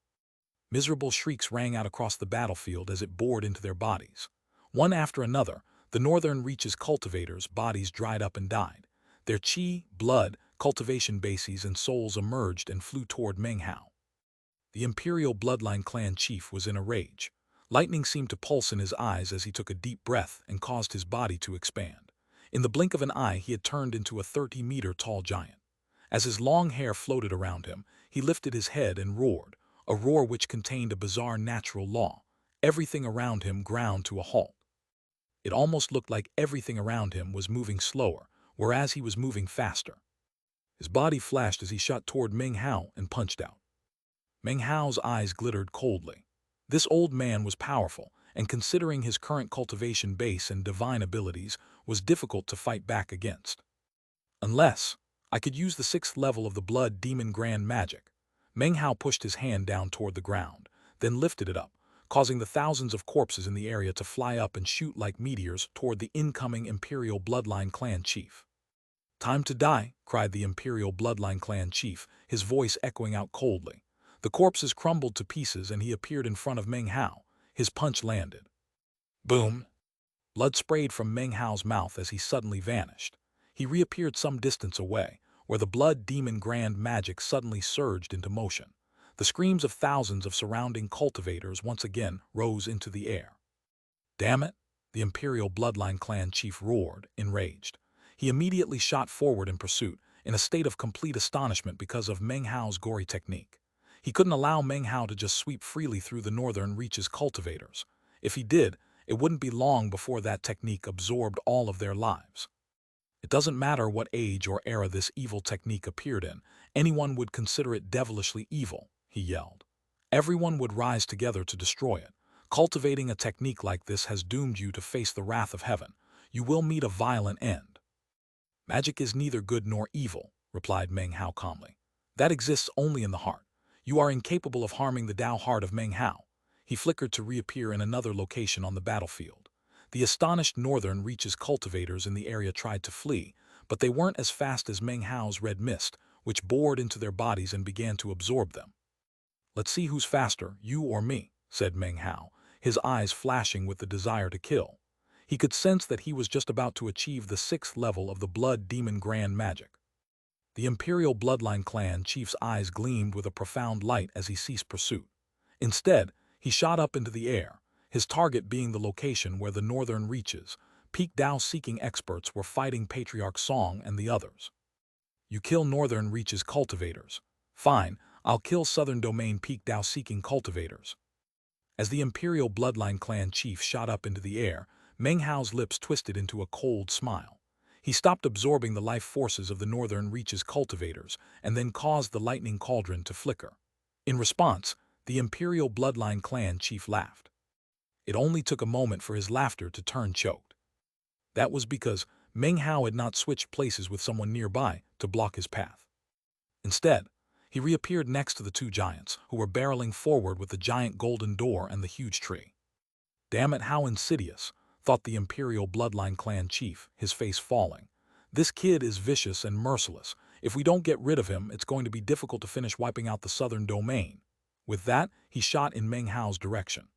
Miserable shrieks rang out across the battlefield as it bored into their bodies. One after another, the northern reaches cultivators' bodies dried up and died. Their chi, blood, cultivation bases and souls emerged and flew toward Meng Hao. The imperial bloodline clan chief was in a rage. Lightning seemed to pulse in his eyes as he took a deep breath and caused his body to expand. In the blink of an eye, he had turned into a 30-meter-tall giant. As his long hair floated around him, he lifted his head and roared, a roar which contained a bizarre natural law. Everything around him ground to a halt. It almost looked like everything around him was moving slower, whereas he was moving faster. His body flashed as he shot toward Meng Hao and punched out. Meng Hao's eyes glittered coldly. This old man was powerful, and considering his current cultivation base and divine abilities, was difficult to fight back against. Unless I could use the 6th level of the Blood Demon Grand Magic. Meng Hao pushed his hand down toward the ground, then lifted it up, causing the thousands of corpses in the area to fly up and shoot like meteors toward the incoming Imperial Bloodline Clan chief. "Time to die," cried the Imperial Bloodline Clan chief, his voice echoing out coldly. The corpses crumbled to pieces and he appeared in front of Meng Hao. His punch landed. Boom! Blood sprayed from Meng Hao's mouth as he suddenly vanished. He reappeared some distance away, where the Blood Demon Grand Magic suddenly surged into motion. The screams of thousands of surrounding cultivators once again rose into the air. "Damn it!" the Imperial Bloodline Clan chief roared, enraged. He immediately shot forward in pursuit, in a state of complete astonishment because of Meng Hao's gory technique. He couldn't allow Meng Hao to just sweep freely through the northern reaches cultivators. If he did, it wouldn't be long before that technique absorbed all of their lives. It doesn't matter what age or era this evil technique appeared in, anyone would consider it devilishly evil, he yelled. Everyone would rise together to destroy it. Cultivating a technique like this has doomed you to face the wrath of heaven. You will meet a violent end. Magic is neither good nor evil, replied Meng Hao calmly. That exists only in the heart. You are incapable of harming the Tao heart of Meng Hao. He flickered to reappear in another location on the battlefield. The astonished northern reaches cultivators in the area tried to flee, but they weren't as fast as Meng Hao's red mist, which bored into their bodies and began to absorb them. "Let's see who's faster, you or me," said Meng Hao, his eyes flashing with the desire to kill. He could sense that he was just about to achieve the 6th level of the Blood Demon Grand Magic. The Imperial Bloodline Clan chief's eyes gleamed with a profound light as he ceased pursuit. Instead, he shot up into the air, his target being the location where the northern reaches, peak Tao-seeking experts were fighting Patriarch Song and the others. "You kill northern reaches cultivators. Fine, I'll kill southern domain peak Tao-seeking cultivators." As the Imperial Bloodline Clan chief shot up into the air, Meng Hao's lips twisted into a cold smile. He stopped absorbing the life forces of the northern reaches cultivators and then caused the lightning cauldron to flicker. In response, the Imperial Bloodline Clan chief laughed. It only took a moment for his laughter to turn choked. That was because Meng Hao had not switched places with someone nearby to block his path. Instead, he reappeared next to the two giants, who were barreling forward with the giant golden door and the huge tree. "Damn it, how insidious," thought the Imperial Bloodline Clan chief, his face falling. "This kid is vicious and merciless. If we don't get rid of him, it's going to be difficult to finish wiping out the southern domain." With that, he shot in Meng Hao's direction.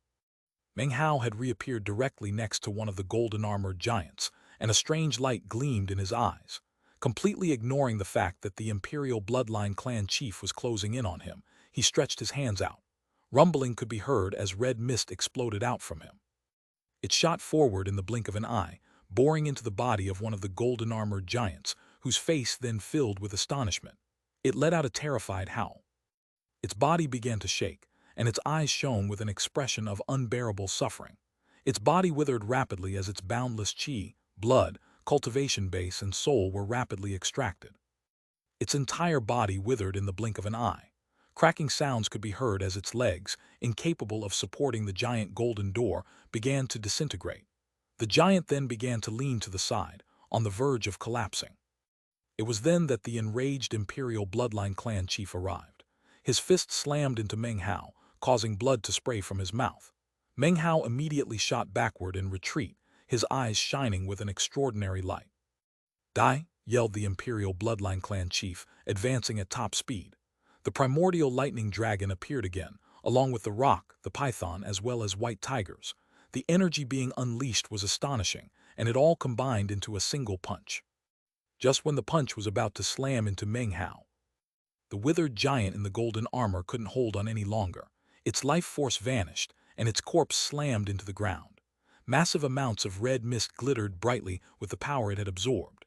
Meng Hao had reappeared directly next to one of the golden-armored giants, and a strange light gleamed in his eyes. Completely ignoring the fact that the Imperial Bloodline Clan chief was closing in on him, he stretched his hands out. Rumbling could be heard as red mist exploded out from him. It shot forward in the blink of an eye, boring into the body of one of the golden-armored giants, whose face then filled with astonishment. It let out a terrified howl. Its body began to shake, and its eyes shone with an expression of unbearable suffering. Its body withered rapidly as its boundless chi, blood, cultivation base, and soul were rapidly extracted. Its entire body withered in the blink of an eye. Cracking sounds could be heard as its legs, incapable of supporting the giant golden door, began to disintegrate. The giant then began to lean to the side, on the verge of collapsing. It was then that the enraged imperial bloodline clan chief arrived. His fist slammed into Meng Hao, causing blood to spray from his mouth. Meng Hao immediately shot backward in retreat, his eyes shining with an extraordinary light. "Die!" yelled the imperial bloodline clan chief, advancing at top speed. The primordial lightning dragon appeared again, along with the roc, the python, as well as white tigers. The energy being unleashed was astonishing, and it all combined into a single punch. Just when the punch was about to slam into Meng Hao, the withered giant in the golden armor couldn't hold on any longer. Its life force vanished, and its corpse slammed into the ground. Massive amounts of red mist glittered brightly with the power it had absorbed.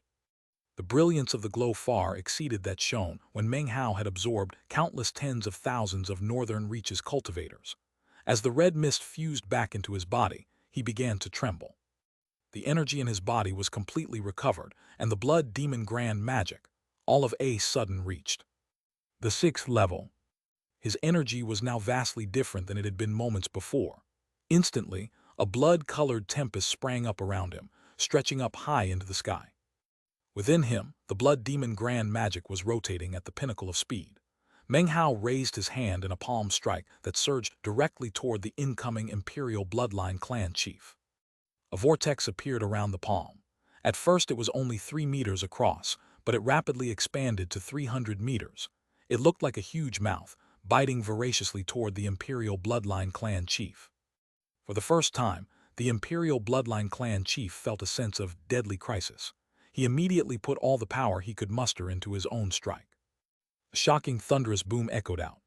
The brilliance of the glow far exceeded that shown when Meng Hao had absorbed countless tens of thousands of Northern Reach's cultivators. As the red mist fused back into his body, he began to tremble. The energy in his body was completely recovered, and the blood demon grand magic, all of a sudden reached the 6th level. His energy was now vastly different than it had been moments before. Instantly, a blood-colored tempest sprang up around him, stretching up high into the sky. Within him, the blood demon grand magic was rotating at the pinnacle of speed. Meng Hao raised his hand in a palm strike that surged directly toward the incoming imperial bloodline clan chief. A vortex appeared around the palm. At first it was only 3 meters across, but it rapidly expanded to 300 meters. It looked like a huge mouth, biting voraciously toward the imperial bloodline clan chief. For the first time, the imperial bloodline clan chief felt a sense of deadly crisis. He immediately put all the power he could muster into his own strike. A shocking thunderous boom echoed out.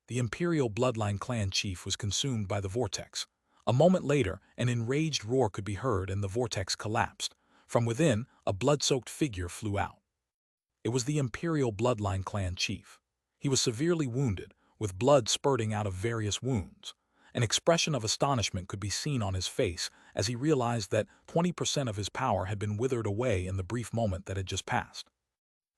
The imperial bloodline clan chief was consumed by the vortex. A moment later, an enraged roar could be heard and the vortex collapsed. From within, a blood-soaked figure flew out. It was the imperial bloodline clan chief. He was severely wounded, with blood spurting out of various wounds. An expression of astonishment could be seen on his face as he realized that 20% of his power had been withered away in the brief moment that had just passed.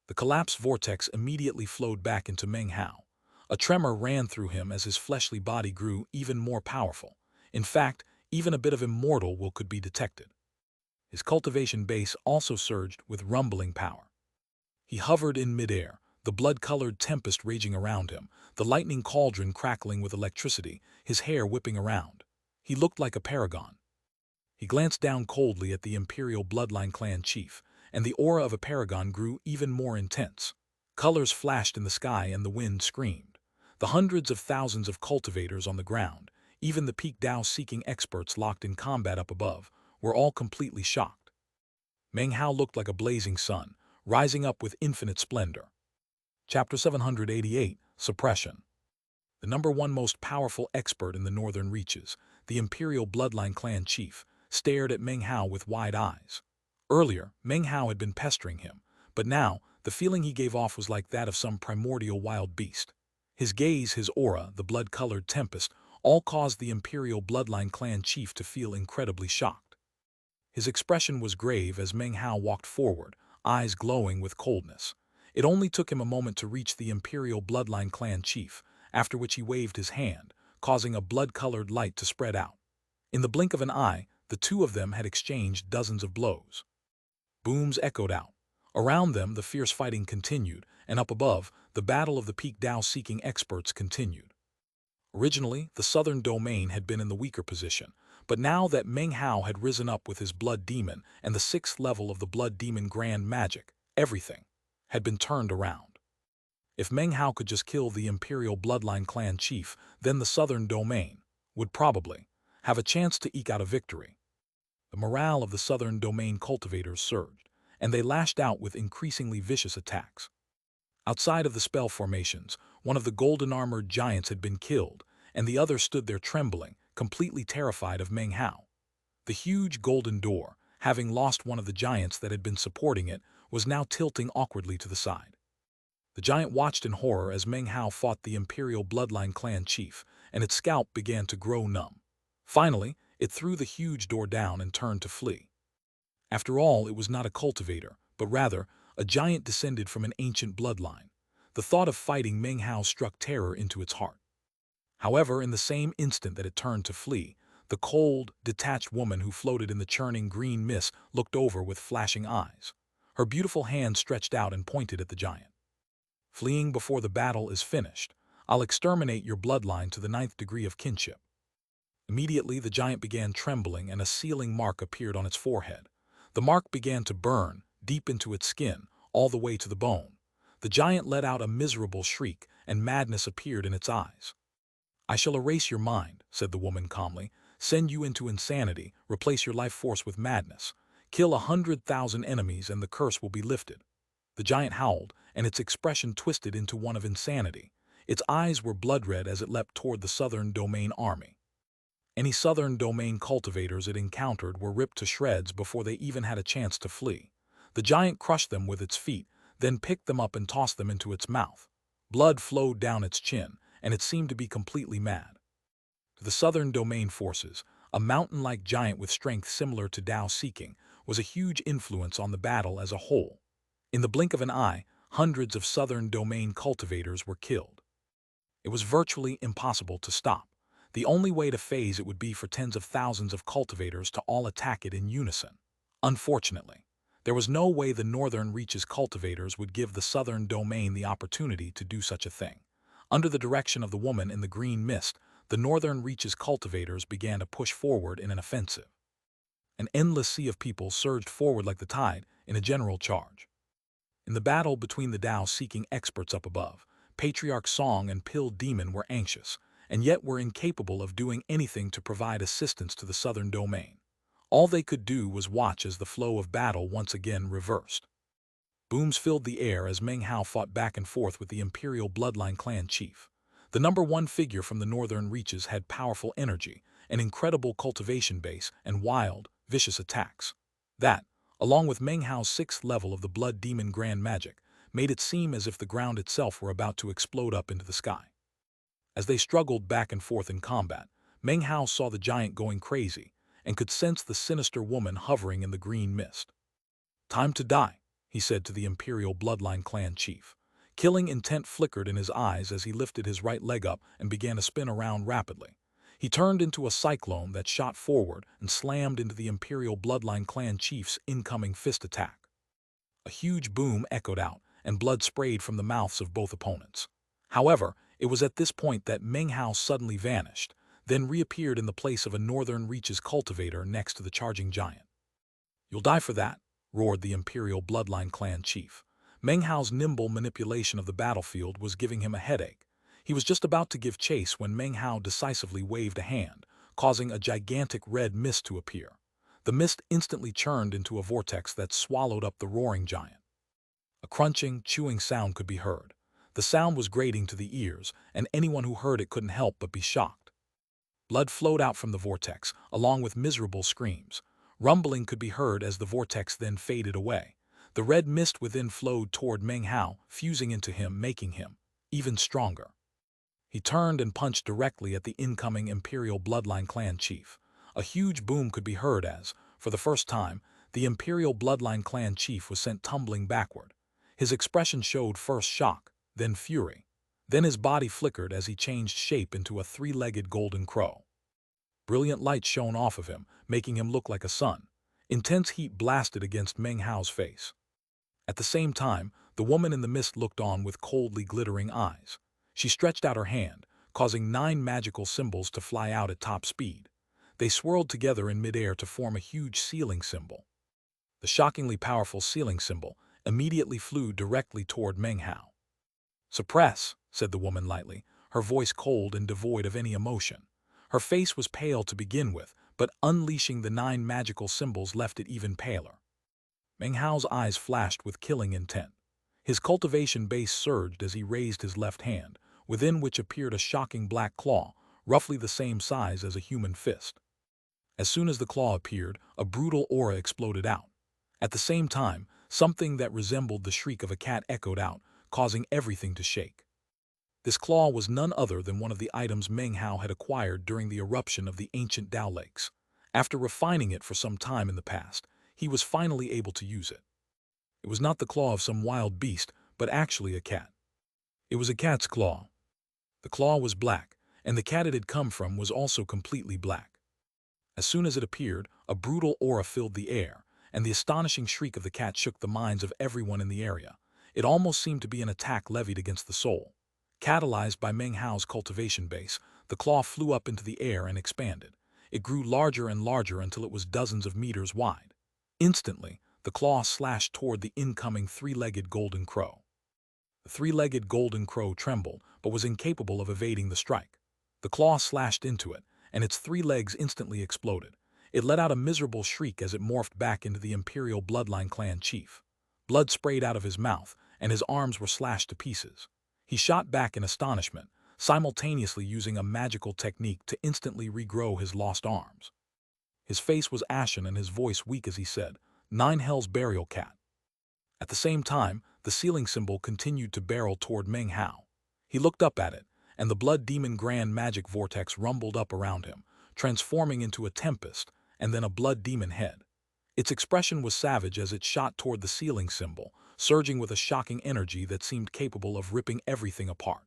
The collapsed vortex immediately flowed back into Meng Hao. A tremor ran through him as his fleshly body grew even more powerful. In fact, even a bit of immortal will could be detected. His cultivation base also surged with rumbling power. He hovered in midair, the blood-colored tempest raging around him, the lightning cauldron crackling with electricity, his hair whipping around. He looked like a paragon. He glanced down coldly at the imperial bloodline clan chief, and the aura of a paragon grew even more intense. Colors flashed in the sky and the wind screamed. The hundreds of thousands of cultivators on the ground, even the peak Dao-seeking experts locked in combat up above, were all completely shocked. Meng Hao looked like a blazing sun, rising up with infinite splendor. Chapter 788, Suppression. The #1 most powerful expert in the Northern Reaches, the imperial bloodline clan chief, stared at Meng Hao with wide eyes. Earlier, Meng Hao had been pestering him, but now, the feeling he gave off was like that of some primordial wild beast. His gaze, his aura, the blood-colored tempest, all caused the imperial bloodline clan chief to feel incredibly shocked. His expression was grave as Meng Hao walked forward, eyes glowing with coldness. It only took him a moment to reach the imperial bloodline clan chief, after which he waved his hand, causing a blood-colored light to spread out. In the blink of an eye, the two of them had exchanged dozens of blows. Booms echoed out. Around them, the fierce fighting continued, and up above, the battle of the peak Dao-seeking experts continued. Originally, the southern domain had been in the weaker position, but now that Meng Hao had risen up with his blood demon and the 6th level of the blood demon grand magic, everything had been turned around. If Meng Hao could just kill the imperial bloodline clan chief, then the southern domain would probably have a chance to eke out a victory. The morale of the southern domain cultivators surged, and they lashed out with increasingly vicious attacks. Outside of the spell formations, one of the golden-armored giants had been killed, and the other stood there trembling, completely terrified of Meng Hao. The huge golden door, having lost one of the giants that had been supporting it, was now tilting awkwardly to the side. The giant watched in horror as Meng Hao fought the imperial bloodline clan chief, and its scalp began to grow numb. Finally, It threw the huge door down and turned to flee. After all, it was not a cultivator, but rather a giant descended from an ancient bloodline. The thought of fighting Meng Hao struck terror into its heart. However, in the same instant that it turned to flee, the cold, detached woman who floated in the churning green mist looked over with flashing eyes. Her beautiful hand stretched out and pointed at the giant. Fleeing before the battle is finished, I'll exterminate your bloodline to the 9th degree of kinship. Immediately, the giant began trembling and a sealing mark appeared on its forehead. The mark began to burn, deep into its skin, all the way to the bone. The giant let out a miserable shriek, and madness appeared in its eyes. I shall erase your mind, said the woman calmly, send you into insanity, replace your life force with madness. Kill 100,000 enemies and the curse will be lifted. The giant howled, and its expression twisted into one of insanity. Its eyes were blood-red as it leapt toward the Southern Domain army. Any Southern Domain cultivators it encountered were ripped to shreds before they even had a chance to flee. The giant crushed them with its feet, then picked them up and tossed them into its mouth. Blood flowed down its chin, and it seemed to be completely mad. To the Southern Domain forces, a mountain-like giant with strength similar to Dao Seeking was a huge influence on the battle as a whole. In the blink of an eye, hundreds of Southern Domain cultivators were killed. It was virtually impossible to stop. The only way to phase it would be for tens of thousands of cultivators to all attack it in unison. Unfortunately, there was no way the Northern Reaches cultivators would give the Southern Domain the opportunity to do such a thing. Under the direction of the woman in the green mist, the Northern Reaches cultivators began to push forward in an offensive. An endless sea of people surged forward like the tide in a general charge. In the battle between the Dao-seeking experts up above, Patriarch Song and Pill Demon were anxious, and yet were incapable of doing anything to provide assistance to the Southern Domain. All they could do was watch as the flow of battle once again reversed. Booms filled the air as Meng Hao fought back and forth with the Imperial Bloodline clan chief. The #1 figure from the Northern Reaches had powerful energy, an incredible cultivation base, and wild, vicious attacks. That, along with Meng Hao's 6th level of the Blood Demon Grand Magic, made it seem as if the ground itself were about to explode up into the sky. As they struggled back and forth in combat, Meng Hao saw the giant going crazy and could sense the sinister woman hovering in the green mist. Time to die, he said to the Imperial Bloodline clan chief. Killing intent flickered in his eyes as he lifted his right leg up and began to spin around rapidly. He turned into a cyclone that shot forward and slammed into the Imperial Bloodline clan chief's incoming fist attack. A huge boom echoed out, and blood sprayed from the mouths of both opponents. However, it was at this point that Meng Hao suddenly vanished, then reappeared in the place of a Northern Reaches cultivator next to the charging giant. "You'll die for that," roared the Imperial Bloodline clan chief. Meng Hao's nimble manipulation of the battlefield was giving him a headache. He was just about to give chase when Meng Hao decisively waved a hand, causing a gigantic red mist to appear. The mist instantly churned into a vortex that swallowed up the roaring giant. A crunching, chewing sound could be heard. The sound was grating to the ears, and anyone who heard it couldn't help but be shocked. Blood flowed out from the vortex, along with miserable screams. Rumbling could be heard as the vortex then faded away. The red mist within flowed toward Meng Hao, fusing into him, making him even stronger. He turned and punched directly at the incoming Imperial Bloodline clan chief. A huge boom could be heard as, for the first time, the Imperial Bloodline clan chief was sent tumbling backward. His expression showed first shock, then fury. Then his body flickered as he changed shape into a 3-legged golden crow. Brilliant light shone off of him, making him look like a sun. Intense heat blasted against Meng Hao's face. At the same time, the woman in the mist looked on with coldly glittering eyes. She stretched out her hand, causing 9 magical symbols to fly out at top speed. They swirled together in midair to form a huge sealing symbol. The shockingly powerful sealing symbol immediately flew directly toward Meng Hao. "Suppress," said the woman lightly, her voice cold and devoid of any emotion. Her face was pale to begin with, but unleashing the 9 magical symbols left it even paler. Meng Hao's eyes flashed with killing intent. His cultivation base surged as he raised his left hand, within which appeared a shocking black claw, roughly the same size as a human fist. As soon as the claw appeared, a brutal aura exploded out. At the same time, something that resembled the shriek of a cat echoed out, causing everything to shake. This claw was none other than one of the items Meng Hao had acquired during the eruption of the ancient Dao Lakes. After refining it for some time in the past, he was finally able to use it. It was not the claw of some wild beast, but actually a cat. It was a cat's claw. The claw was black, and the cat it had come from was also completely black. As soon as it appeared, a brutal aura filled the air, and the astonishing shriek of the cat shook the minds of everyone in the area. It almost seemed to be an attack levied against the soul. Catalyzed by Meng Hao's cultivation base, the claw flew up into the air and expanded. It grew larger and larger until it was dozens of meters wide. Instantly, the claw slashed toward the incoming three-legged golden crow. The three-legged golden crow trembled, but was incapable of evading the strike. The claw slashed into it, and its three legs instantly exploded. It let out a miserable shriek as it morphed back into the imperial bloodline clan chief. Blood sprayed out of his mouth, and his arms were slashed to pieces. He shot back in astonishment, simultaneously using a magical technique to instantly regrow his lost arms. His face was ashen and his voice weak as he said, "Nine Hells Burial Cat." At the same time, the ceiling symbol continued to barrel toward Meng Hao. He looked up at it, and the blood demon grand magic vortex rumbled up around him, transforming into a tempest and then a blood demon head. Its expression was savage as it shot toward the ceiling symbol, surging with a shocking energy that seemed capable of ripping everything apart.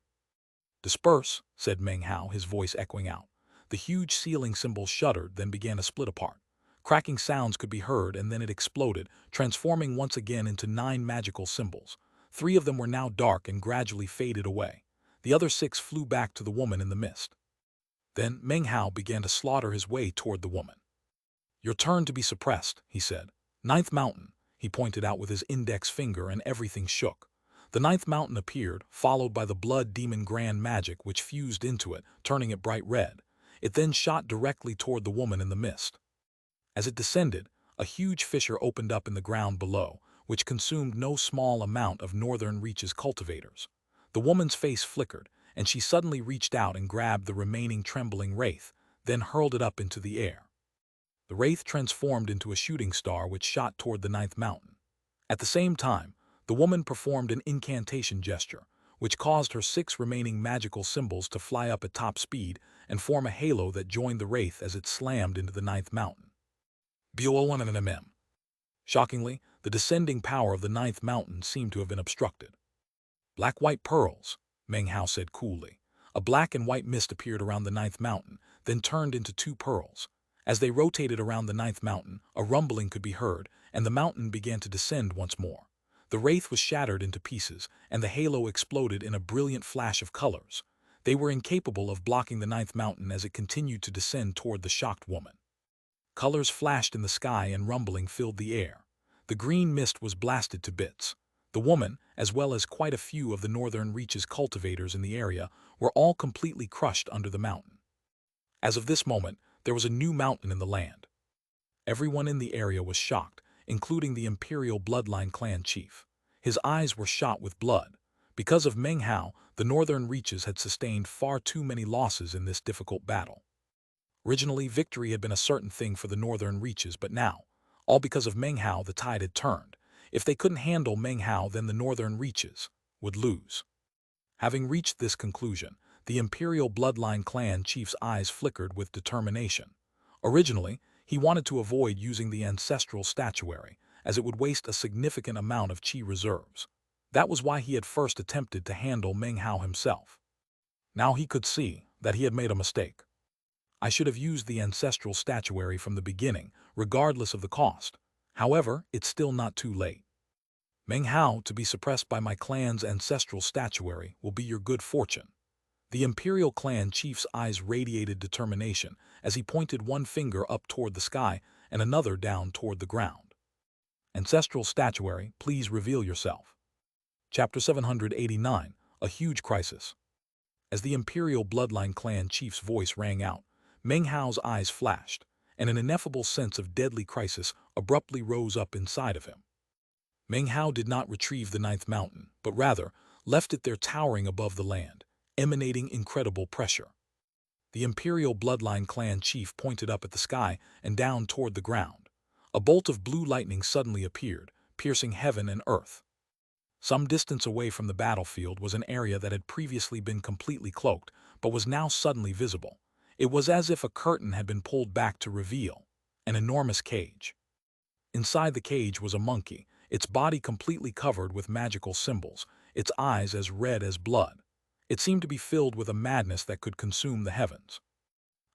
"Disperse," said Meng Hao, his voice echoing out. The huge ceiling symbol shuddered, then began to split apart. Cracking sounds could be heard, and then it exploded, transforming once again into 9 magical symbols. 3 of them were now dark and gradually faded away. The other 6 flew back to the woman in the mist. Then Meng Hao began to slaughter his way toward the woman. "Your turn to be suppressed," he said. "Ninth mountain," he pointed out with his index finger, and everything shook. The 9th mountain appeared, followed by the blood demon grand magic which fused into it, turning it bright red. It then shot directly toward the woman in the mist. As it descended, a huge fissure opened up in the ground below, which consumed no small amount of Northern Reach's cultivators. The woman's face flickered, and she suddenly reached out and grabbed the remaining trembling wraith, then hurled it up into the air. The wraith transformed into a shooting star which shot toward the 9th mountain. At the same time, the woman performed an incantation gesture, which caused her 6 remaining magical symbols to fly up at top speed and form a halo that joined the wraith as it slammed into the 9th mountain. BO1MM. Shockingly, the descending power of the 9th mountain seemed to have been obstructed. "Black-white pearls," Meng Hao said coolly. A black and white mist appeared around the 9th mountain, then turned into 2 pearls. As they rotated around the 9th mountain, a rumbling could be heard, and the mountain began to descend once more. The wraith was shattered into pieces, and the halo exploded in a brilliant flash of colors. They were incapable of blocking the 9th mountain as it continued to descend toward the shocked woman. Colors flashed in the sky and rumbling filled the air. The green mist was blasted to bits. The woman, as well as quite a few of the Northern Reach's cultivators in the area, were all completely crushed under the mountain. As of this moment, there was a new mountain in the land. Everyone in the area was shocked, including the imperial bloodline clan chief. His eyes were shot with blood. Because of Meng Hao, the Northern Reaches had sustained far too many losses in this difficult battle. Originally, victory had been a certain thing for the Northern Reaches, but now, all because of Meng Hao, the tide had turned. If they couldn't handle Meng Hao, then the Northern Reaches would lose. Having reached this conclusion, the imperial bloodline clan chief's eyes flickered with determination. Originally, he wanted to avoid using the ancestral statuary, as it would waste a significant amount of chi reserves. That was why he had first attempted to handle Meng Hao himself. Now he could see that he had made a mistake. "I should have used the ancestral statuary from the beginning, regardless of the cost. However, it's still not too late. Meng Hao, to be suppressed by my clan's ancestral statuary will be your good fortune." The imperial clan chief's eyes radiated determination as he pointed one finger up toward the sky and another down toward the ground. "Ancestral statuary, please reveal yourself." Chapter 789, A Huge Crisis. As the imperial bloodline clan chief's voice rang out, Meng Hao's eyes flashed, and an ineffable sense of deadly crisis abruptly rose up inside of him. Meng Hao did not retrieve the 9th mountain, but rather left it there towering above the land, emanating incredible pressure. The imperial bloodline clan chief pointed up at the sky and down toward the ground. A bolt of blue lightning suddenly appeared, piercing heaven and earth. Some distance away from the battlefield was an area that had previously been completely cloaked, but was now suddenly visible. It was as if a curtain had been pulled back to reveal An enormous cage. Inside the cage was a monkey, its body completely covered with magical symbols, its eyes as red as blood. It seemed to be filled with a madness that could consume the heavens.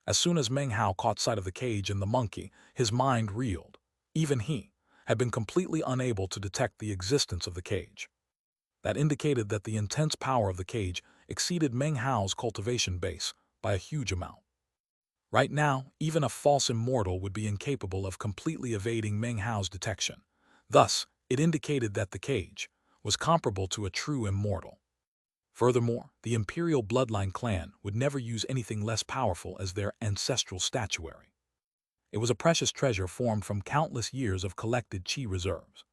As soon as Meng Hao caught sight of the cage and the monkey, his mind reeled. Even he had been completely unable to detect the existence of the cage. That indicated that the intense power of the cage exceeded Meng Hao's cultivation base by a huge amount. Right now, even a false immortal would be incapable of completely evading Meng Hao's detection. Thus, it indicated that the cage was comparable to a true immortal. Furthermore, the imperial bloodline clan would never use anything less powerful as their ancestral statuary. It was a precious treasure formed from countless years of collected qi reserves.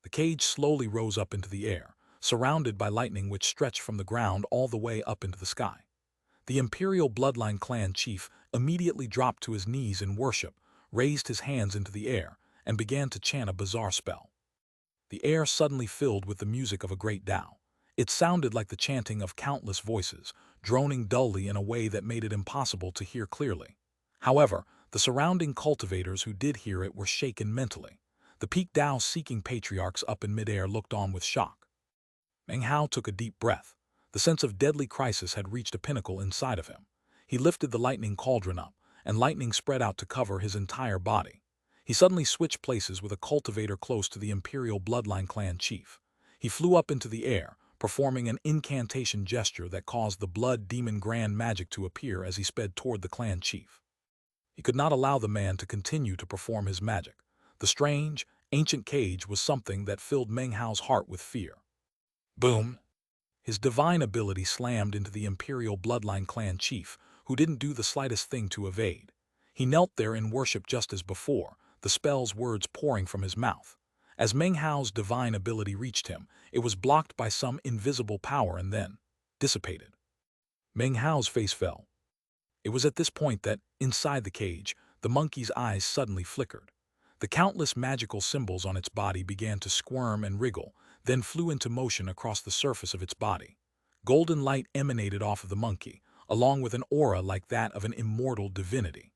The cage slowly rose up into the air, surrounded by lightning which stretched from the ground all the way up into the sky. The imperial bloodline clan chief immediately dropped to his knees in worship, raised his hands into the air, and began to chant a bizarre spell. The air suddenly filled with the music of a great Tao. It sounded like the chanting of countless voices, droning dully in a way that made it impossible to hear clearly. However, the surrounding cultivators who did hear it were shaken mentally. The peak Tao-seeking patriarchs up in midair looked on with shock. Meng Hao took a deep breath. The sense of deadly crisis had reached a pinnacle inside of him. He lifted the lightning cauldron up, and lightning spread out to cover his entire body. He suddenly switched places with a cultivator close to the imperial bloodline clan chief. He flew up into the air, performing an incantation gesture that caused the blood demon grand magic to appear as he sped toward the clan chief. He could not allow the man to continue to perform his magic. The strange, ancient cage was something that filled Meng Hao's heart with fear. Boom! His divine ability slammed into the imperial bloodline clan chief, who didn't do the slightest thing to evade. He knelt there in worship just as before, the spell's words pouring from his mouth. As Meng Hao's divine ability reached him, it was blocked by some invisible power and then dissipated. Meng Hao's face fell. It was at this point that, inside the cage, the monkey's eyes suddenly flickered. The countless magical symbols on its body began to squirm and wriggle, then flew into motion across the surface of its body. Golden light emanated off of the monkey, along with an aura like that of an immortal divinity.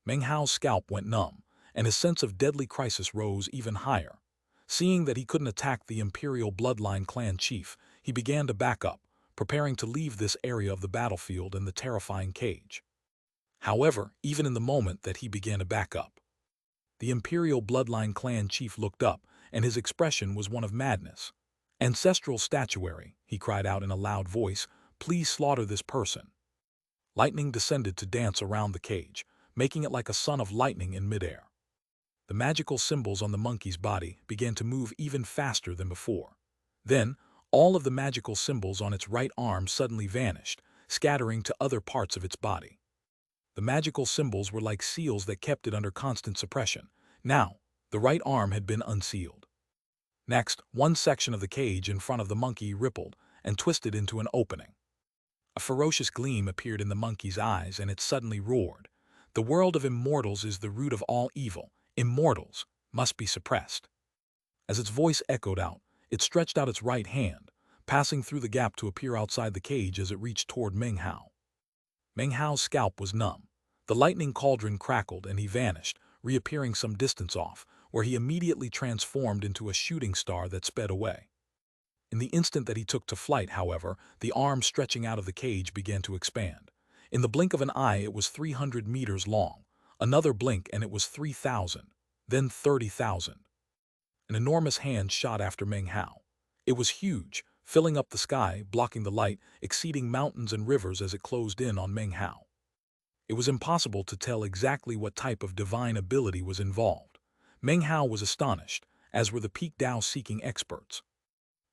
Meng Hao's scalp went numb, and his sense of deadly crisis rose even higher. Seeing that he couldn't attack the imperial bloodline clan chief, he began to back up, preparing to leave this area of the battlefield and the terrifying cage. However, even in the moment that he began to back up, the imperial bloodline clan chief looked up, and his expression was one of madness. "Ancestral statuary," he cried out in a loud voice, "please slaughter this person." Lightning descended to dance around the cage, making it like a son of lightning in midair. The magical symbols on the monkey's body began to move even faster than before. Then, all of the magical symbols on its right arm suddenly vanished, scattering to other parts of its body. The magical symbols were like seals that kept it under constant suppression. Now, the right arm had been unsealed. Next, one section of the cage in front of the monkey rippled and twisted into an opening. A ferocious gleam appeared in the monkey's eyes, and it suddenly roared. "The world of immortals is the root of all evil. Immortals must be suppressed." As its voice echoed out, it stretched out its right hand, passing through the gap to appear outside the cage as it reached toward Meng Hao. Meng Hao's scalp was numb. The lightning cauldron crackled and he vanished, reappearing some distance off, where he immediately transformed into a shooting star that sped away. In the instant that he took to flight, however, the arm stretching out of the cage began to expand. In the blink of an eye, it was 300 meters long. Another blink and it was 3,000, then 30,000. An enormous hand shot after Meng Hao. It was huge, filling up the sky, blocking the light, exceeding mountains and rivers as it closed in on Meng Hao. It was impossible to tell exactly what type of divine ability was involved. Meng Hao was astonished, as were the peak Tao-seeking experts.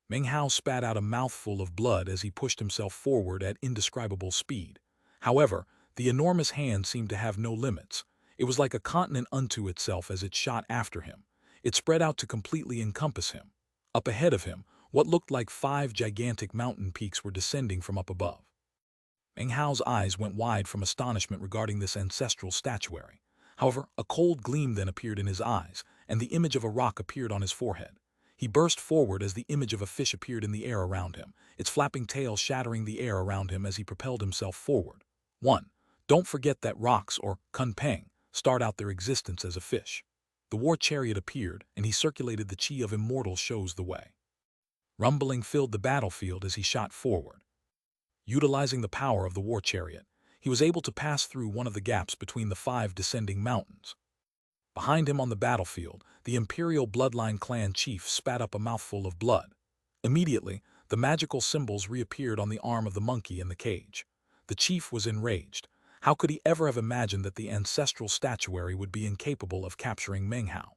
Meng Hao spat out a mouthful of blood as he pushed himself forward at indescribable speed. However, the enormous hand seemed to have no limits. It was like a continent unto itself as it shot after him. It spread out to completely encompass him. Up ahead of him, what looked like 5 gigantic mountain peaks were descending from up above. Meng Hao's eyes went wide from astonishment regarding this ancestral statuary. However, a cold gleam then appeared in his eyes, and the image of a rock appeared on his forehead. He burst forward as the image of a fish appeared in the air around him, its flapping tail shattering the air around him as he propelled himself forward. 1. Don't forget that rocks, or cunning, start out their existence as a fish. The war chariot appeared, and he circulated the chi of immortal shows the way. Rumbling filled the battlefield as he shot forward. Utilizing the power of the war chariot, he was able to pass through one of the gaps between the 5 descending mountains. Behind him on the battlefield, the imperial bloodline clan chief spat up a mouthful of blood. Immediately, the magical symbols reappeared on the arm of the monkey in the cage. The chief was enraged. How could he ever have imagined that the ancestral statuary would be incapable of capturing Meng Hao?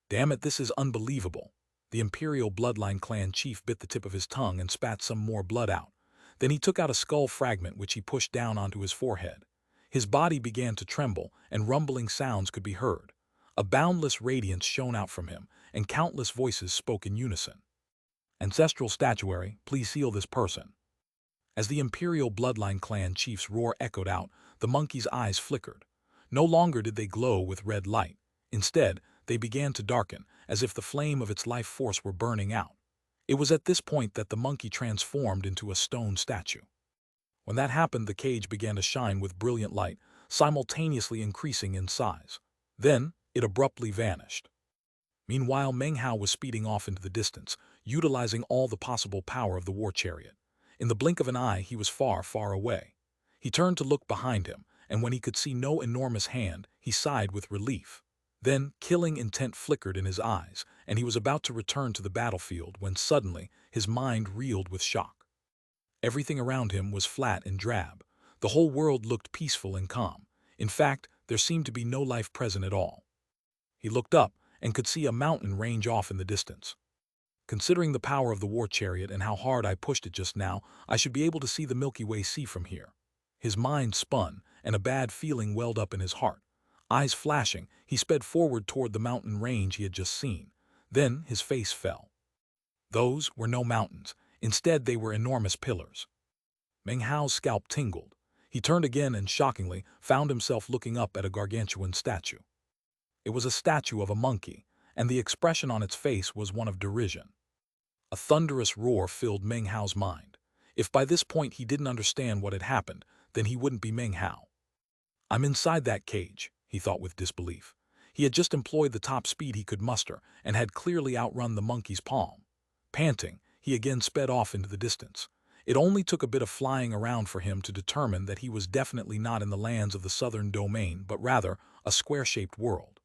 Damn it, this is unbelievable. The imperial bloodline clan chief bit the tip of his tongue and spat some more blood out. Then he took out a skull fragment which he pushed down onto his forehead. His body began to tremble, and rumbling sounds could be heard. A boundless radiance shone out from him, and countless voices spoke in unison. Ancestral statuary, please seal this person. As the imperial bloodline clan chief's roar echoed out, the monkey's eyes flickered. No longer did they glow with red light. Instead, they began to darken, as if the flame of its life force were burning out. It was at this point that the monkey transformed into a stone statue. When that happened, the cage began to shine with brilliant light, simultaneously increasing in size. Then, it abruptly vanished. Meanwhile, Meng Hao was speeding off into the distance, utilizing all the possible power of the war chariot. In the blink of an eye, he was far, far away. He turned to look behind him, and when he could see no enormous hand, he sighed with relief. Then, killing intent flickered in his eyes, and he was about to return to the battlefield when suddenly his mind reeled with shock. Everything around him was flat and drab. The whole world looked peaceful and calm. In fact, there seemed to be no life present at all. He looked up and could see a mountain range off in the distance. Considering the power of the war chariot and how hard I pushed it just now, I should be able to see the Milky Way Sea from here. His mind spun, and a bad feeling welled up in his heart. Eyes flashing, he sped forward toward the mountain range he had just seen. Then his face fell. Those were no mountains. Instead, they were enormous pillars. Meng Hao's scalp tingled. He turned again and, shockingly, found himself looking up at a gargantuan statue. It was a statue of a monkey, and the expression on its face was one of derision. A thunderous roar filled Meng Hao's mind. If by this point he didn't understand what had happened, then he wouldn't be Meng Hao. I'm inside that cage, he thought with disbelief. He had just employed the top speed he could muster and had clearly outrun the monkey's palm. Panting, he again sped off into the distance. It only took a bit of flying around for him to determine that he was definitely not in the lands of the southern domain, but rather a square-shaped world.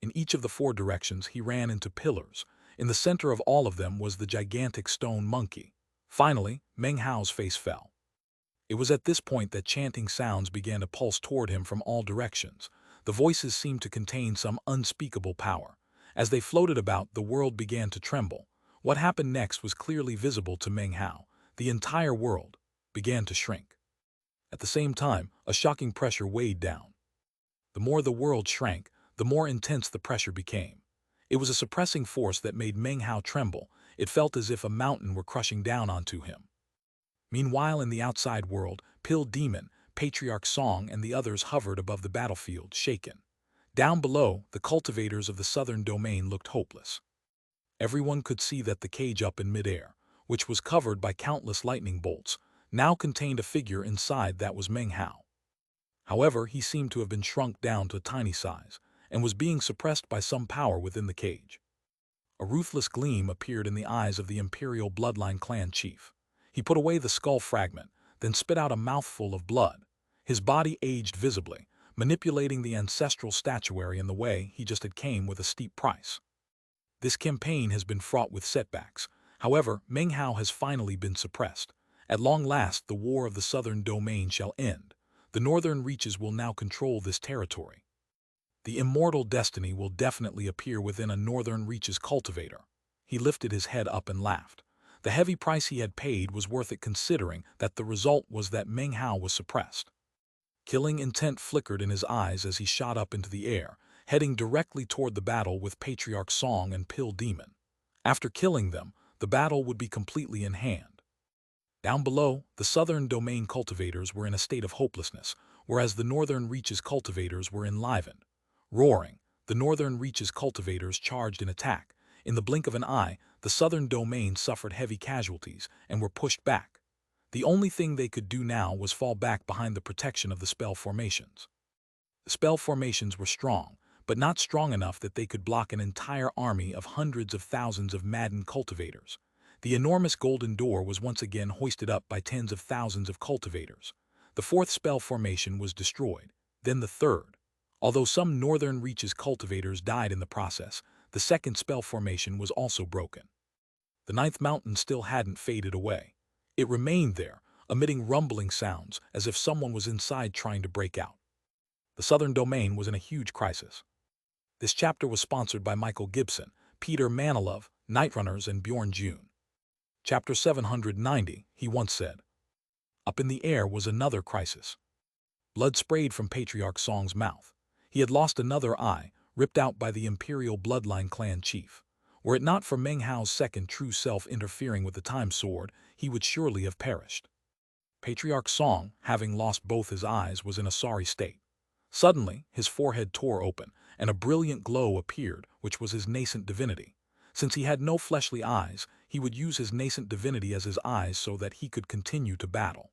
In each of the 4 directions he ran into pillars. In the center of all of them was the gigantic stone monkey. Finally, Meng Hao's face fell. It was at this point that chanting sounds began to pulse toward him from all directions. The voices seemed to contain some unspeakable power. As they floated about, the world began to tremble. What happened next was clearly visible to Meng Hao. The entire world began to shrink. At the same time, a shocking pressure weighed down. The more the world shrank, the more intense the pressure became. It was a suppressing force that made Meng Hao tremble. It felt as if a mountain were crushing down onto him. Meanwhile, in the outside world, Pill Demon, Patriarch Song, and the others hovered above the battlefield, shaken. Down below, the cultivators of the southern domain looked hopeless. Everyone could see that the cage up in midair, which was covered by countless lightning bolts, now contained a figure inside that was Meng Hao. However, he seemed to have been shrunk down to a tiny size, and was being suppressed by some power within the cage. A ruthless gleam appeared in the eyes of the imperial bloodline clan chief. He put away the skull fragment, then spit out a mouthful of blood. His body aged visibly, manipulating the ancestral statuary in the way he just had came with a steep price. This campaign has been fraught with setbacks. However, Meng Hao has finally been suppressed. At long last, the war of the southern domain shall end. The northern reaches will now control this territory. The immortal destiny will definitely appear within a northern reaches cultivator. He lifted his head up and laughed. The heavy price he had paid was worth it, considering that the result was that Meng Hao was suppressed. Killing intent flickered in his eyes as he shot up into the air, heading directly toward the battle with Patriarch Song and Pill Demon. After killing them, the battle would be completely in hand. Down below, the southern domain cultivators were in a state of hopelessness, whereas the northern reaches cultivators were enlivened. Roaring, the northern reaches cultivators charged in attack. In the blink of an eye, the southern domain suffered heavy casualties and were pushed back. The only thing they could do now was fall back behind the protection of the spell formations. The spell formations were strong, but not strong enough that they could block an entire army of hundreds of thousands of maddened cultivators. The enormous golden door was once again hoisted up by tens of thousands of cultivators. The fourth spell formation was destroyed, then the third. Although some northern reaches cultivators died in the process, the second spell formation was also broken. The ninth mountain still hadn't faded away. It remained there, emitting rumbling sounds as if someone was inside trying to break out. The southern domain was in a huge crisis. This chapter was sponsored by Michael Gibson, Peter Manilov, Nightrunners, and Bjorn June. Chapter 790, he once said. Up in the air was another crisis. Blood sprayed from Patriarch Song's mouth. He had lost another eye, ripped out by the imperial bloodline clan chief. Were it not for Meng Hao's second true self interfering with the time sword, he would surely have perished. Patriarch Song, having lost both his eyes, was in a sorry state. Suddenly, his forehead tore open, and a brilliant glow appeared, which was his nascent divinity. Since he had no fleshly eyes, he would use his nascent divinity as his eyes so that he could continue to battle.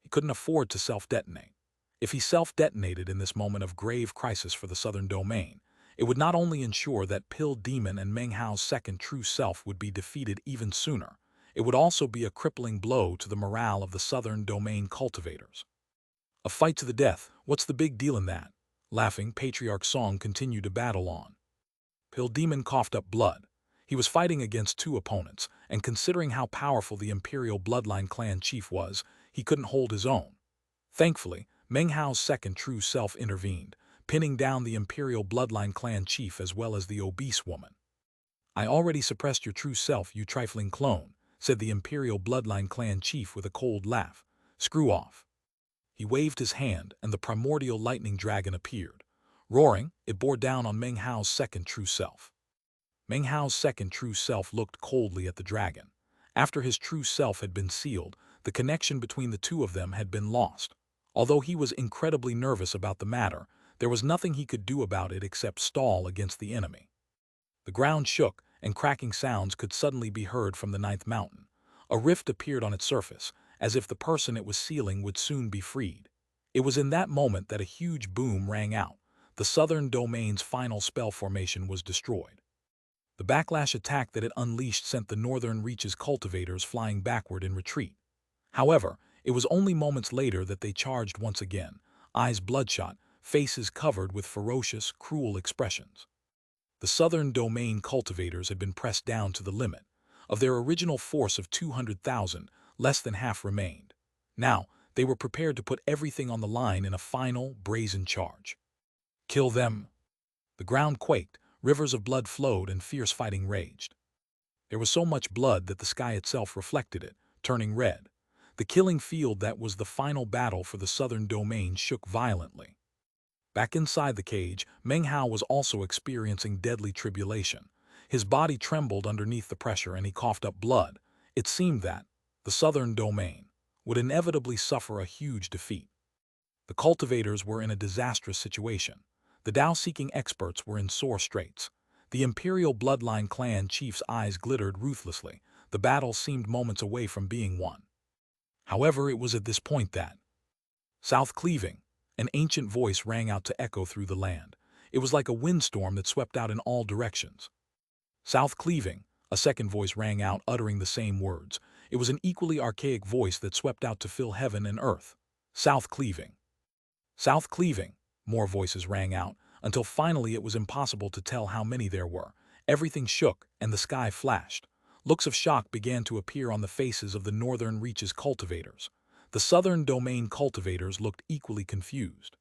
He couldn't afford to self-detonate. If he self-detonated in this moment of grave crisis for the southern domain, it would not only ensure that Pill Demon and Meng Hao's second true self would be defeated even sooner, it would also be a crippling blow to the morale of the southern domain cultivators. A fight to the death, what's the big deal in that? Laughing, Patriarch Song continued to battle on. Pill Demon coughed up blood. He was fighting against two opponents, and considering how powerful the imperial bloodline clan chief was, he couldn't hold his own. Thankfully, Meng Hao's second true self intervened, pinning down the imperial bloodline clan chief as well as the obese woman. I already suppressed your true self, you trifling clone, said the imperial bloodline clan chief with a cold laugh. Screw off. He waved his hand, and the primordial lightning dragon appeared. Roaring, it bore down on Meng Hao's second true self. Meng Hao's second true self looked coldly at the dragon. After his true self had been sealed, the connection between the two of them had been lost. Although he was incredibly nervous about the matter, there was nothing he could do about it except stall against the enemy. The ground shook, and cracking sounds could suddenly be heard from the ninth mountain. A rift appeared on its surface, as if the person it was sealing would soon be freed. It was in that moment that a huge boom rang out. The southern domain's final spell formation was destroyed. The backlash attack that it unleashed sent the northern reaches cultivators flying backward in retreat. However, it was only moments later that they charged once again, eyes bloodshot, faces covered with ferocious, cruel expressions. The southern domain cultivators had been pressed down to the limit. Of their original force of 200,000, less than half remained. Now, they were prepared to put everything on the line in a final, brazen charge. Kill them! The ground quaked, rivers of blood flowed, and fierce fighting raged. There was so much blood that the sky itself reflected it, turning red. The killing field that was the final battle for the southern domain shook violently. Back inside the cage, Meng Hao was also experiencing deadly tribulation. His body trembled underneath the pressure and he coughed up blood. It seemed that the southern domain would inevitably suffer a huge defeat. The cultivators were in a disastrous situation. The Tao-seeking experts were in sore straits. The imperial bloodline clan chief's eyes glittered ruthlessly. The battle seemed moments away from being won. However, it was at this point that South Cleaving, an ancient voice rang out to echo through the land. It was like a windstorm that swept out in all directions. South Cleaving, a second voice rang out, uttering the same words. It was an equally archaic voice that swept out to fill heaven and earth. South Cleaving. South Cleaving, more voices rang out, until finally it was impossible to tell how many there were. Everything shook, and the sky flashed. Looks of shock began to appear on the faces of the northern reaches cultivators. The southern domain cultivators looked equally confused.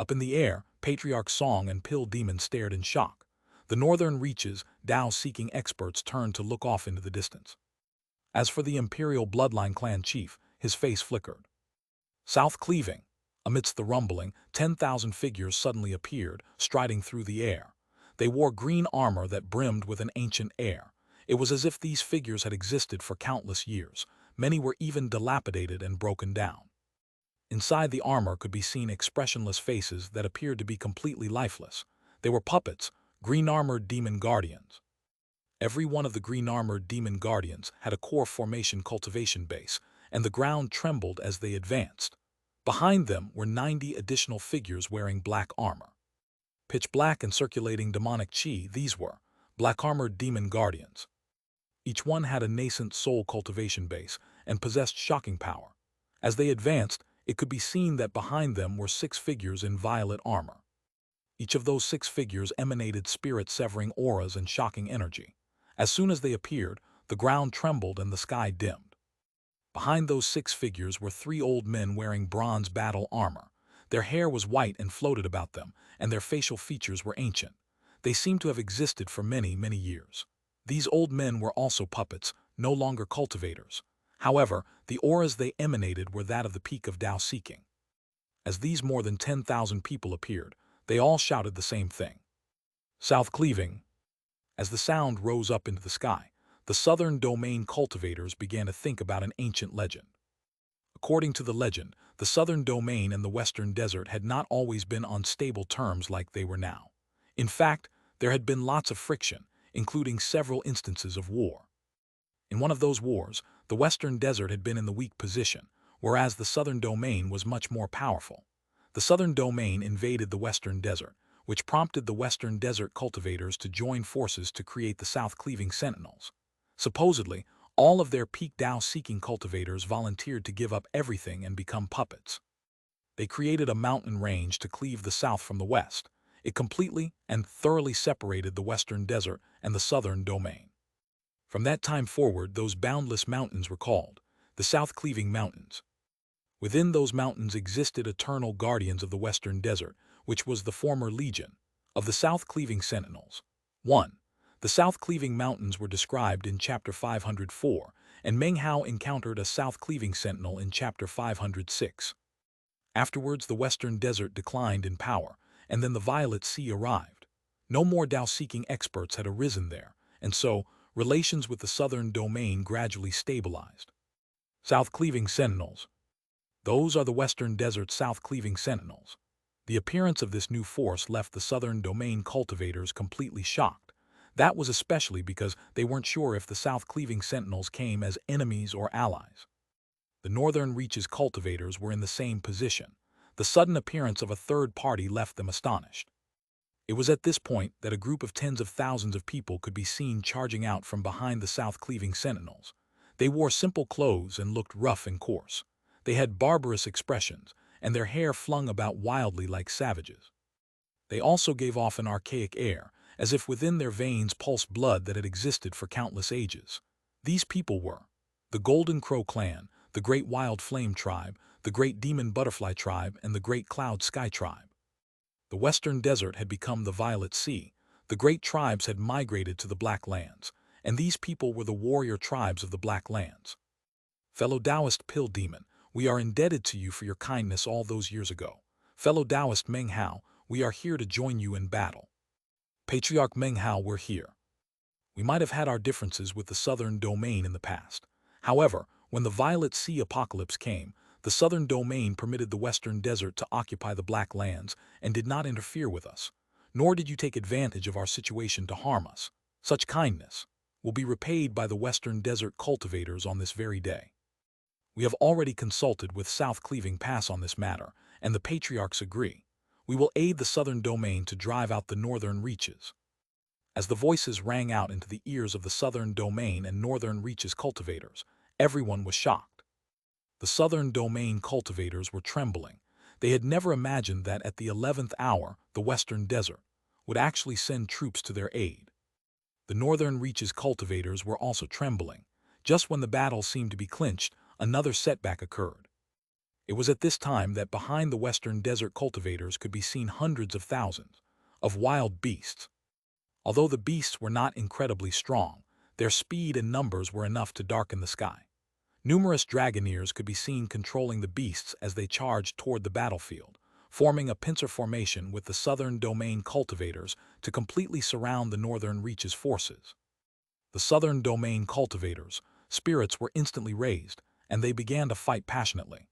Up in the air, Patriarch Song and Pill Demon stared in shock. The northern reaches, Tao-seeking experts turned to look off into the distance. As for the imperial bloodline clan chief, his face flickered. South Cleaving. Amidst the rumbling, 10,000 figures suddenly appeared, striding through the air. They wore green armor that brimmed with an ancient air. It was as if these figures had existed for countless years. Many were even dilapidated and broken down. Inside the armor could be seen expressionless faces that appeared to be completely lifeless. They were puppets, green-armored demon guardians. Every one of the green-armored demon guardians had a core formation cultivation base, and the ground trembled as they advanced. Behind them were 90 additional figures wearing black armor. Pitch black and circulating demonic chi, these were black-armored demon guardians. Each one had a nascent soul cultivation base and possessed shocking power. As they advanced, it could be seen that behind them were 6 figures in violet armor. Each of those 6 figures emanated spirit-severing auras and shocking energy. As soon as they appeared, the ground trembled and the sky dimmed. Behind those 6 figures were 3 old men wearing bronze battle armor. Their hair was white and floated about them, and their facial features were ancient. They seemed to have existed for many, many years. These old men were also puppets, no longer cultivators. However, the auras they emanated were that of the peak of Tao seeking. As these more than 10,000 people appeared, they all shouted the same thing. South cleaving. As the sound rose up into the sky, the southern domain cultivators began to think about an ancient legend. According to the legend, the southern domain and the western desert had not always been on stable terms like they were now. In fact, there had been lots of friction, including several instances of war. In one of those wars, the western desert had been in the weak position, whereas the southern domain was much more powerful. The southern domain invaded the western desert, which prompted the western desert cultivators to join forces to create the south cleaving sentinels. Supposedly, all of their peak Tao-seeking cultivators volunteered to give up everything and become puppets. They created a mountain range to cleave the south from the west. It completely and thoroughly separated the western desert and the southern domain. From that time forward, those boundless mountains were called the South Cleaving Mountains. Within those mountains existed eternal guardians of the western desert, which was the former legion of the South Cleaving Sentinels. 1. The South Cleaving Mountains were described in Chapter 504, and Meng Hao encountered a South Cleaving Sentinel in Chapter 506. Afterwards, the western desert declined in power, and then the Violet Sea arrived. No more Tao-seeking experts had arisen there, and so relations with the southern domain gradually stabilized. South Cleaving Sentinels. Those are the western desert South Cleaving Sentinels. The appearance of this new force left the southern domain cultivators completely shocked. That was especially because they weren't sure if the South Cleaving Sentinels came as enemies or allies. The northern reaches cultivators were in the same position. The sudden appearance of a third party left them astonished. It was at this point that a group of tens of thousands of people could be seen charging out from behind the South Cleaving Sentinels. They wore simple clothes and looked rough and coarse. They had barbarous expressions, and their hair flung about wildly like savages. They also gave off an archaic air, as if within their veins pulsed blood that had existed for countless ages. These people were the Golden Crow Clan, the Great Wild Flame Tribe, the Great Demon Butterfly Tribe, and the Great Cloud Sky Tribe. The western desert had become the Violet Sea. The great tribes had migrated to the Black Lands, and these people were the warrior tribes of the Black Lands. Fellow Taoist Pill Demon, we are indebted to you for your kindness all those years ago. Fellow Taoist Meng Hao, we are here to join you in battle. Patriarch Meng Hao, we're here. We might have had our differences with the southern domain in the past. However, when the Violet Sea apocalypse came, the southern domain permitted the western desert to occupy the Black Lands and did not interfere with us. Nor did you take advantage of our situation to harm us. Such kindness will be repaid by the western desert cultivators on this very day. We have already consulted with South Cleaving Pass on this matter, and the patriarchs agree. We will aid the southern domain to drive out the northern reaches. As the voices rang out into the ears of the southern domain and northern reaches cultivators, everyone was shocked. The southern domain cultivators were trembling. They had never imagined that at the 11th hour, the western desert would actually send troops to their aid. The northern reaches cultivators were also trembling. Just when the battle seemed to be clinched, another setback occurred. It was at this time that behind the western desert cultivators could be seen hundreds of thousands of wild beasts. Although the beasts were not incredibly strong, their speed and numbers were enough to darken the sky. Numerous dragoneers could be seen controlling the beasts as they charged toward the battlefield, forming a pincer formation with the southern domain cultivators to completely surround the northern reaches forces. The southern domain cultivators' spirits were instantly raised, and they began to fight passionately.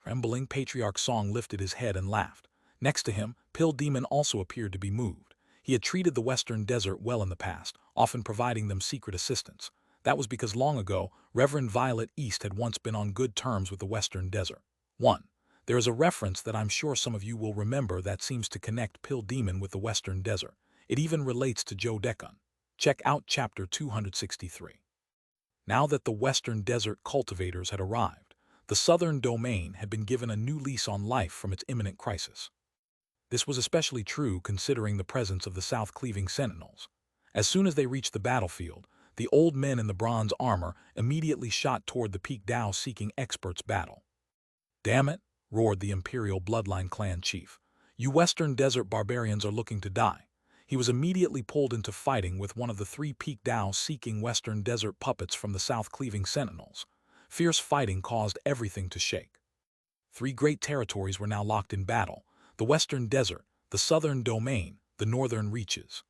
Trembling, Patriarch Song lifted his head and laughed. Next to him, Pill Demon also appeared to be moved. He had treated the western desert well in the past, often providing them secret assistance. That was because long ago, Reverend Violet East had once been on good terms with the western desert. 1. There is a reference that I'm sure some of you will remember that seems to connect Pill Demon with the Western Desert. It even relates to Joe Deccan. Check out chapter 263. Now that the Western Desert cultivators had arrived, the southern domain had been given a new lease on life from its imminent crisis. This was especially true considering the presence of the south-cleaving sentinels. As soon as they reached the battlefield, the old men in the bronze armor immediately shot toward the Peak Dao-seeking experts' battle. "Damn it," roared the Imperial Bloodline clan chief. "You Western Desert barbarians are looking to die." He was immediately pulled into fighting with one of the three Peak Dao-seeking Western Desert puppets from the south-cleaving sentinels. Fierce fighting caused everything to shake. Three great territories were now locked in battle: the Western Desert, the Southern Domain, the Northern Reaches.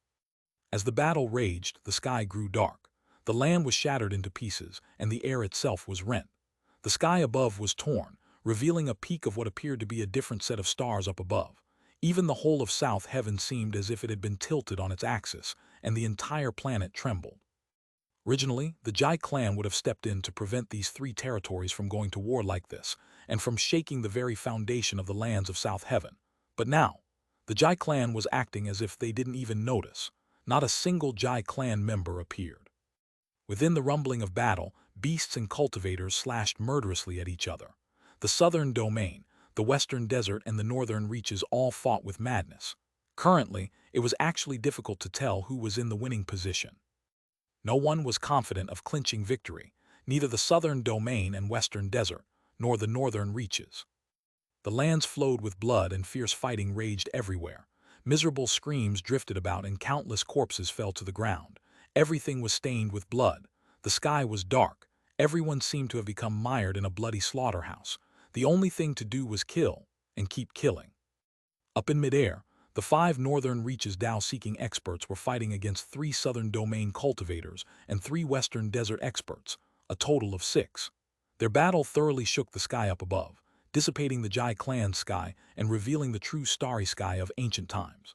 As the battle raged, the sky grew dark. The land was shattered into pieces, and the air itself was rent. The sky above was torn, revealing a peak of what appeared to be a different set of stars up above. Even the whole of South Heaven seemed as if it had been tilted on its axis, and the entire planet trembled. Originally, the Jai clan would have stepped in to prevent these three territories from going to war like this, and from shaking the very foundation of the lands of South Heaven. But now, the Jai clan was acting as if they didn't even notice. Not a single Jai clan member appeared. Within the rumbling of battle, beasts and cultivators slashed murderously at each other. The southern domain, the western desert, and the northern reaches all fought with madness. Currently, it was actually difficult to tell who was in the winning position. No one was confident of clinching victory, neither the southern domain and western desert, nor the northern reaches. The lands flowed with blood and fierce fighting raged everywhere. Miserable screams drifted about and countless corpses fell to the ground. Everything was stained with blood. The sky was dark. Everyone seemed to have become mired in a bloody slaughterhouse. The only thing to do was kill, and keep killing. Up in midair, the five northern reaches Dao-seeking experts were fighting against three southern domain cultivators and three western desert experts, a total of 6. Their battle thoroughly shook the sky up above, dissipating the Jai clan's sky and revealing the true starry sky of ancient times.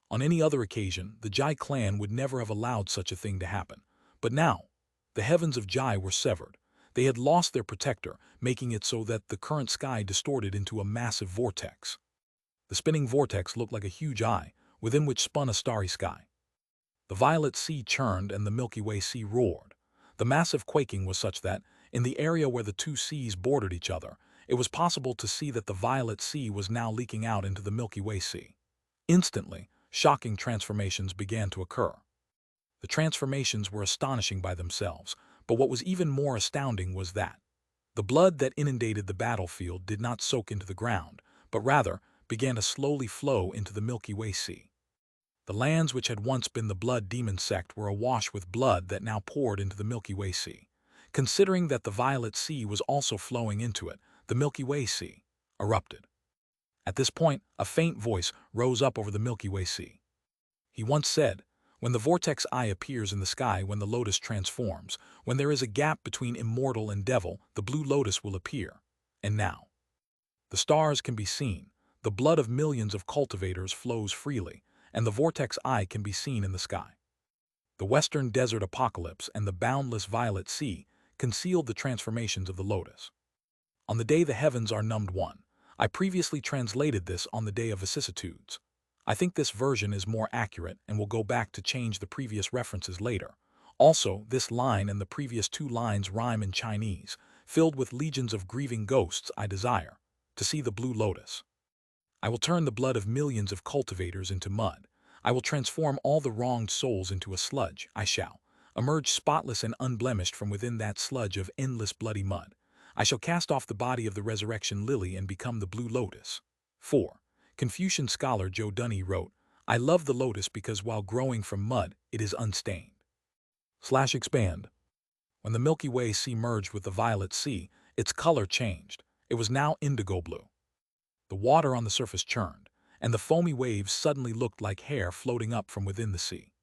On any other occasion, the Jai clan would never have allowed such a thing to happen. But now, the heavens of Jai were severed. They had lost their protector, making it so that the current sky distorted into a massive vortex. The spinning vortex looked like a huge eye, within which spun a starry sky. The violet sea churned and the Milky Way sea roared. The massive quaking was such that, in the area where the two seas bordered each other, it was possible to see that the violet sea was now leaking out into the Milky Way sea. Instantly, shocking transformations began to occur. The transformations were astonishing by themselves, but what was even more astounding was that the blood that inundated the battlefield did not soak into the ground, but rather began to slowly flow into the Milky Way sea. The lands which had once been the blood demon sect were awash with blood that now poured into the Milky Way sea. Considering that the violet sea was also flowing into it, the Milky Way sea erupted. At this point, a faint voice rose up over the Milky Way sea. He once said, "When the vortex eye appears in the sky, when the lotus transforms, when there is a gap between immortal and devil, the blue lotus will appear." And now, the stars can be seen, the blood of millions of cultivators flows freely, and the vortex eye can be seen in the sky. The western desert apocalypse and the boundless violet sea concealed the transformations of the lotus. On the day the heavens are numbed one. I previously translated this on the day of vicissitudes. I think this version is more accurate and will go back to change the previous references later. Also, this line and the previous 2 lines rhyme in Chinese. Filled with legions of grieving ghosts, I desire to see the blue lotus. I will turn the blood of millions of cultivators into mud. I will transform all the wronged souls into a sludge. I shall emerge spotless and unblemished from within that sludge of endless bloody mud. I shall cast off the body of the resurrection lily and become the blue lotus. 4. Confucian scholar Joe Dunny wrote, "I love the lotus because while growing from mud, it is unstained." Expand. When the Milky Way sea merged with the violet sea, its color changed. It was now indigo blue. The water on the surface churned, and the foamy waves suddenly looked like hair floating up from within the sea.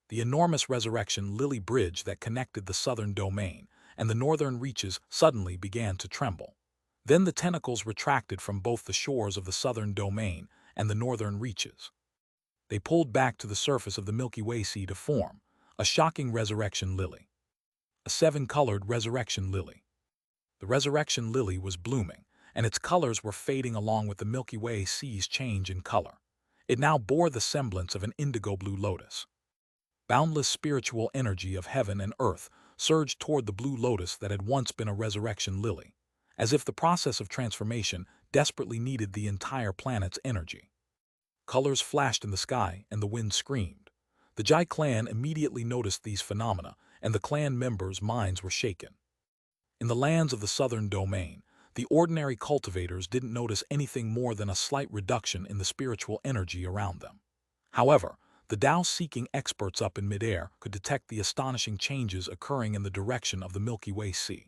The enormous resurrection lily bridge that connected the southern domain and the northern reaches suddenly began to tremble. Then the tentacles retracted from both the shores of the southern domain and the northern reaches. They pulled back to the surface of the Milky Way sea to form a shocking resurrection lily. A 7-colored resurrection lily. The resurrection lily was blooming, and its colors were fading along with the Milky Way Sea's change in color. It now bore the semblance of an indigo blue lotus. Boundless spiritual energy of heaven and earth surged toward the blue lotus that had once been a resurrection lily, as if the process of transformation desperately needed the entire planet's energy. Colors flashed in the sky, and the wind screamed. The Jade clan immediately noticed these phenomena, and the clan members' minds were shaken. In the lands of the southern domain, the ordinary cultivators didn't notice anything more than a slight reduction in the spiritual energy around them. However, the Tao-seeking experts up in midair could detect the astonishing changes occurring in the direction of the Milky Way Sea.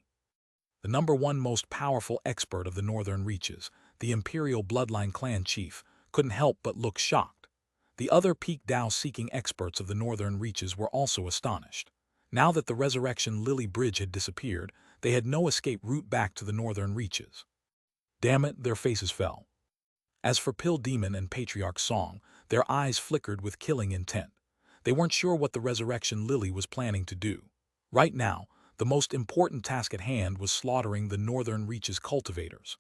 The number one most powerful expert of the northern reaches, the imperial bloodline clan chief, couldn't help but look shocked. The other peak Tao-seeking experts of the northern reaches were also astonished. Now that the Resurrection Lily Bridge had disappeared, they had no escape route back to the northern reaches. Damn it, their faces fell. As for Pill Demon and Patriarch Song, their eyes flickered with killing intent. They weren't sure what the Resurrection Lily was planning to do. Right now, the most important task at hand was slaughtering the northern reaches cultivators.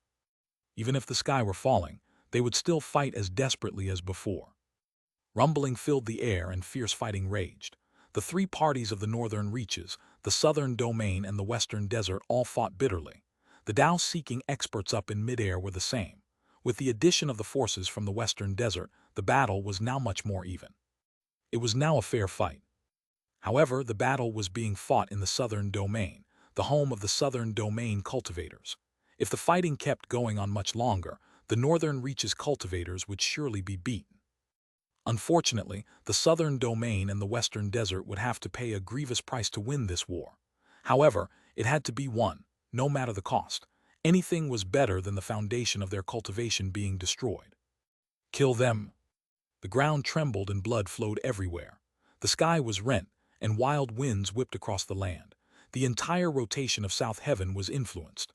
Even if the sky were falling, they would still fight as desperately as before. Rumbling filled the air and fierce fighting raged. The three parties of the northern reaches, the southern domain and the western desert all fought bitterly. The Tao-seeking experts up in midair were the same. With the addition of the forces from the western desert, the battle was now much more even. It was now a fair fight. However, the battle was being fought in the southern domain, the home of the southern domain cultivators. If the fighting kept going on much longer, the northern reaches cultivators would surely be beaten. Unfortunately, the southern domain and the western desert would have to pay a grievous price to win this war. However, it had to be won, no matter the cost. Anything was better than the foundation of their cultivation being destroyed. Kill them. The ground trembled and blood flowed everywhere. The sky was rent, and wild winds whipped across the land. The entire rotation of South Heaven was influenced.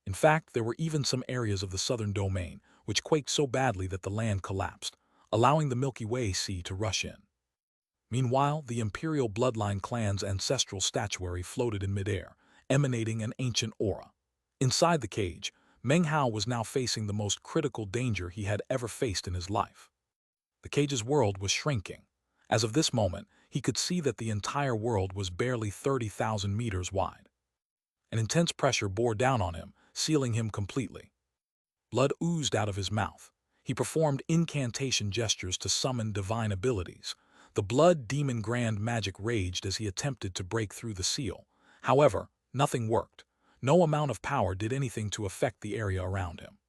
In fact, there were even some areas of the southern domain which quaked so badly that the land collapsed, allowing the Milky Way Sea to rush in. Meanwhile, the imperial bloodline clan's ancestral statuary floated in midair, emanating an ancient aura. Inside the cage, Meng Hao was now facing the most critical danger he had ever faced in his life. The cage's world was shrinking. As of this moment, he could see that the entire world was barely 30,000 meters wide. An intense pressure bore down on him, sealing him completely. Blood oozed out of his mouth. He performed incantation gestures to summon divine abilities. The blood demon grand magic raged as he attempted to break through the seal. However, nothing worked. No amount of power did anything to affect the area around him.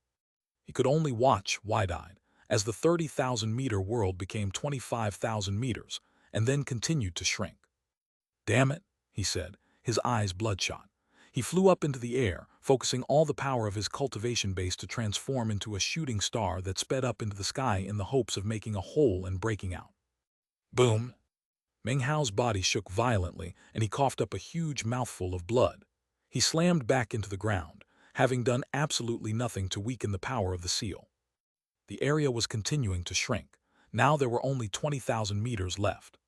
He could only watch, wide-eyed, as the 30,000-meter world became 25,000 meters, and then continued to shrink. "Damn it," he said, his eyes bloodshot. He flew up into the air, focusing all the power of his cultivation base to transform into a shooting star that sped up into the sky in the hopes of making a hole and breaking out. Boom! Meng Hao's body shook violently, and he coughed up a huge mouthful of blood. He slammed back into the ground, having done absolutely nothing to weaken the power of the seal. The area was continuing to shrink. Now there were only 20,000 meters left.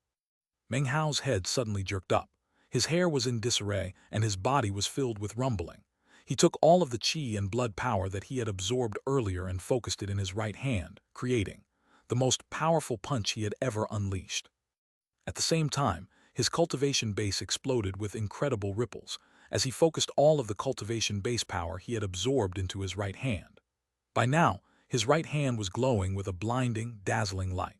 Meng Hao's head suddenly jerked up. His hair was in disarray, and his body was filled with rumbling. He took all of the qi and blood power that he had absorbed earlier and focused it in his right hand, creating the most powerful punch he had ever unleashed. At the same time, his cultivation base exploded with incredible ripples, as he focused all of the cultivation base power he had absorbed into his right hand. By now, his right hand was glowing with a blinding, dazzling light.